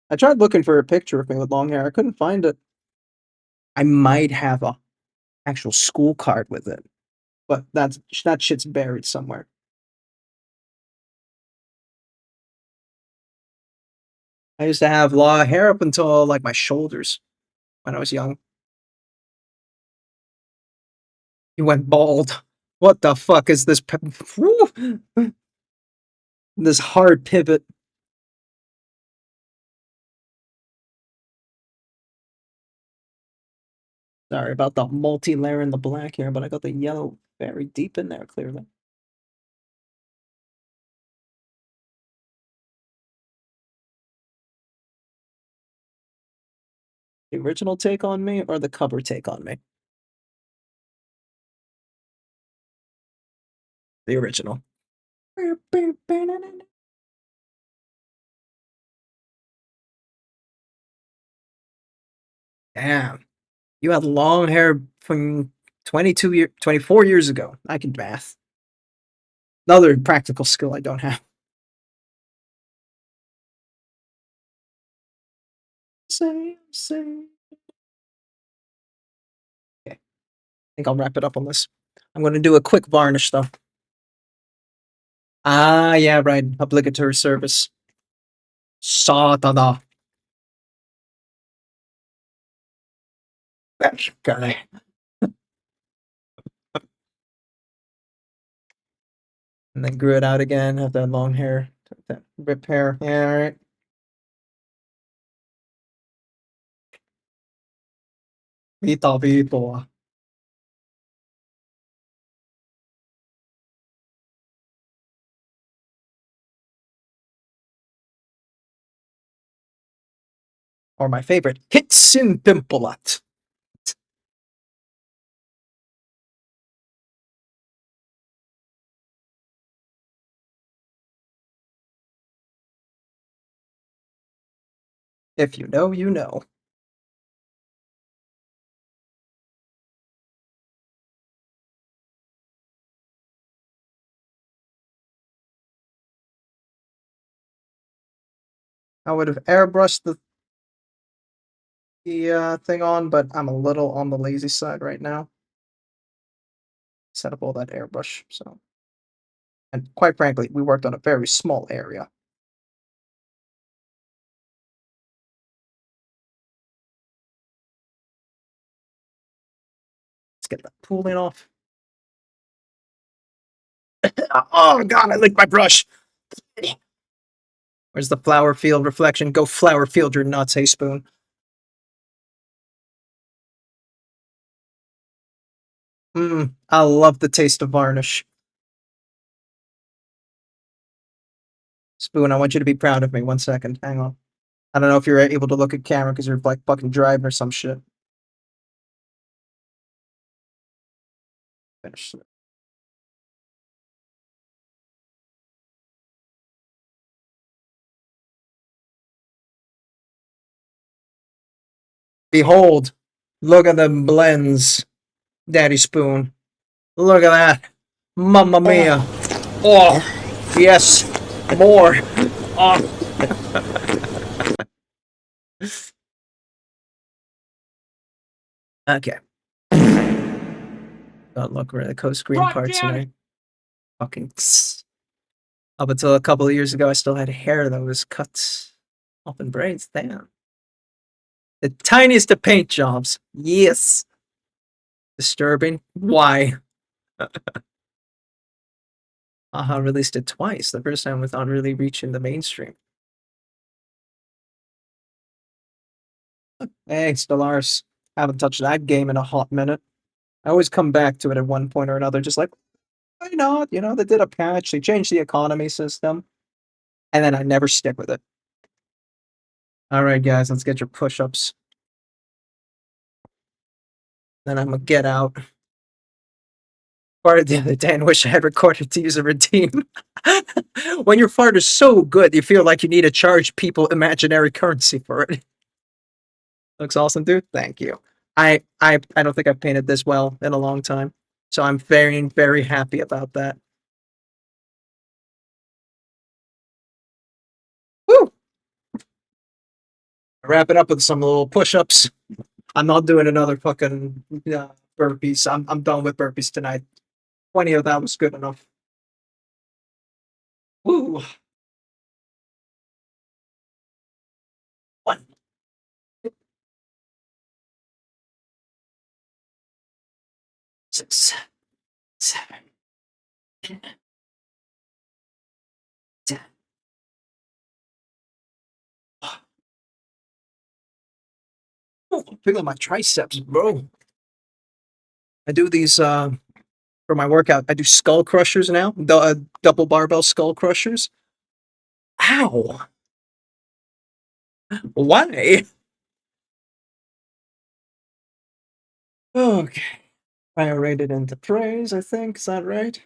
I tried looking for a picture of me with long hair. I couldn't find it. I might have a actual school card with it, but that shit's buried somewhere. I used to have long hair up until like my shoulders when I was young. You went bald. What the fuck is this? This hard pivot. Sorry about the multi-layer in the black here, but I got the yellow very deep in there, clearly. The original take on me or the cover take on me? The original. Damn. You had long hair from 24 years ago. I can math. Another practical skill I don't have. Same. Okay. I think I'll wrap it up on this. I'm going to do a quick varnish though. Ah, yeah, right. Obligatory service. Satada. That guy. And then grew it out again. Have that long hair. That rip hair. Yeah, all right. Vito. Or my favorite, Hitsin Pimpolat. If you know, you know. I would have airbrushed the thing on, but I'm a little on the lazy side right now. Set up all that airbrush, so. And quite frankly, we worked on a very small area. Let's get that pooling off. Oh god, I licked my brush! Where's the flower field reflection? Go flower field your nuts, hey Spoon. I love the taste of varnish. Spoon, I want you to be proud of me. 1 second. Hang on. I don't know if you're able to look at camera because you're like fucking driving or some shit. Finish. Behold, look at the blends, Daddy Spoon. Look at that. Mamma mia. Oh, yes. More. Oh. Okay. Oh, look, we're at the co-screen Drop part down. tonight. Fucking. Up until a couple of years ago, I still had hair that was cut off in braids. Damn. The tiniest of paint jobs. Yes. Disturbing. Why? Aha released it twice. The first time without really reaching the mainstream. Hey, Stellaris. Haven't touched that game in a hot minute. I always come back to it at one point or another, just like, why not? You know, they did a patch, they changed the economy system, and then I never stick with it. Alright, guys, let's get your push ups. Then I'm gonna get out. Farted the other day and wish I had recorded to use a redeem. When your fart is so good, you feel like you need to charge people imaginary currency for it. Looks awesome, dude. Thank you. I don't think I've painted this well in a long time, so I'm very, very happy about that. Woo! Wrap it up with some little push-ups. I'm not doing another fucking burpees. I'm done with burpees tonight. 20 of that was good enough. Woo! 1, 6, 7, 10. Oh, feel my triceps, bro. I do these for my workout. I do skull crushers now. The double barbell skull crushers. Ow! Why? Okay. Fire rated into praise, I think. Is that right?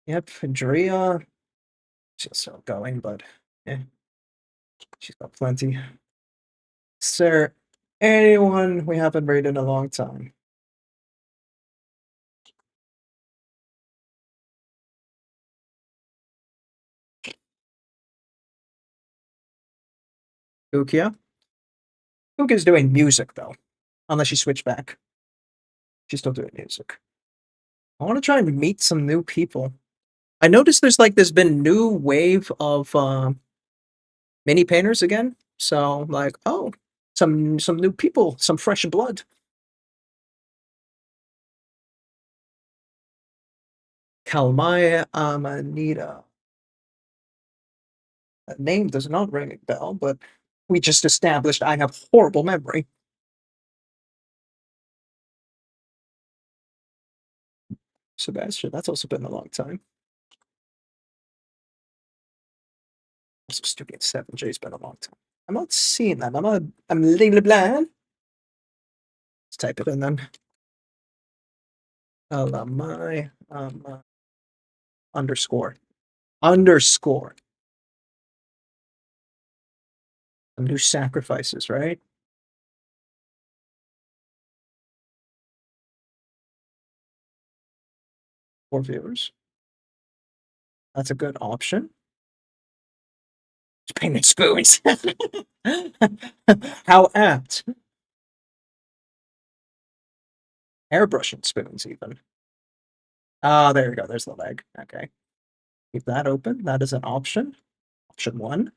Yep, Drea. She's still going, but yeah. She's got plenty. Sir, anyone we haven't rated in a long time. Ukia. Ukia's doing music, though. Unless she switched back. She's still doing music. I want to try and meet some new people. I noticed there's been new wave of mini painters again. So like, oh, some new people, some fresh blood. Kalmaya Amanita. That name does not ring a bell, but we just established I have horrible memory. Sebastian, that's also been a long time. Also, Studio 7J's been a long time. I'm not seeing that. I'm little blind. Let's type it in then. My underscore. Underscore. Some new sacrifices, right? For viewers. That's a good option. Painted spoons. How apt. Airbrushing spoons, even. Ah, there we go. There's the leg. Okay. Keep that open. That is an option. Option 1.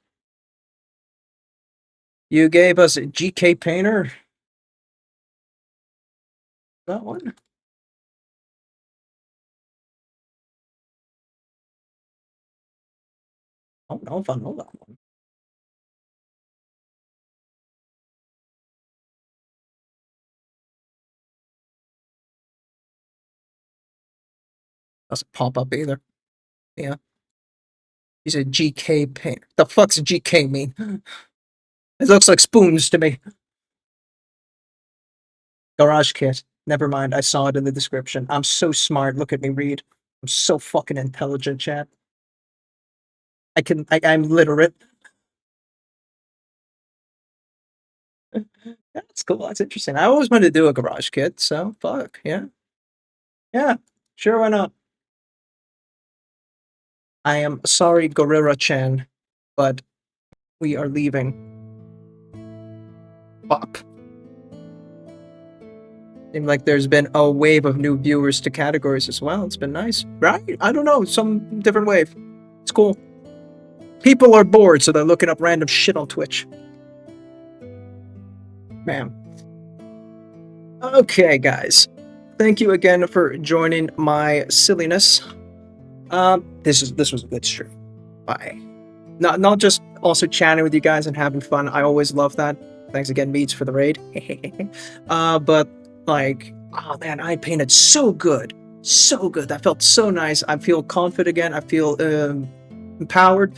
You gave us a GK Painter. That one. I don't know if I know that one. Doesn't pop up either. Yeah. He said GK Painter. The fuck's GK mean? It looks like spoons to me. Garage kit. Never mind. I saw it in the description. I'm so smart. Look at me read. I'm so fucking intelligent, chat. I'm literate. That's cool. That's interesting. I always wanted to do a garage kit, so fuck, yeah. Yeah, sure, why not? I am sorry, Gorilla-chan, but we are leaving. Fuck. Seems like there's been a wave of new viewers to categories as well. It's been nice, right? I don't know, some different wave. It's cool. People are bored, so they're looking up random shit on Twitch. Man. Okay, guys. Thank you again for joining my silliness. This was a good stream. Bye. Not just also chatting with you guys and having fun. I always love that. Thanks again, Meats, for the raid. But like, oh man, I painted so good. So good. That felt so nice. I feel confident again. I feel empowered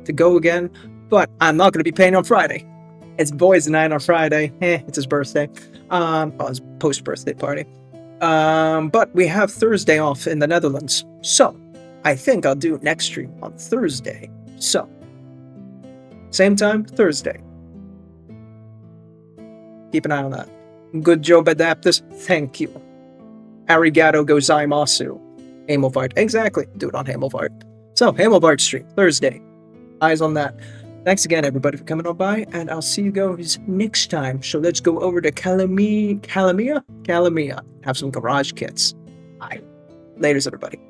to go again. But I'm not gonna be painting on Friday. It's boys' night on Friday. It's his birthday. His post-birthday party. But we have Thursday off in the Netherlands. So I think I'll do next stream on Thursday. So same time, Thursday. Keep an eye on that. Good job, Adaptus. Thank you. Arigato gozaimasu. Hamelvart. Exactly. Do it on Hamelvart. So, Hamelvart stream, Thursday. Eyes on that. Thanks again, everybody, for coming on by, and I'll see you guys next time. So let's go over to Calamia. Have some garage kits. Bye. Laters, everybody.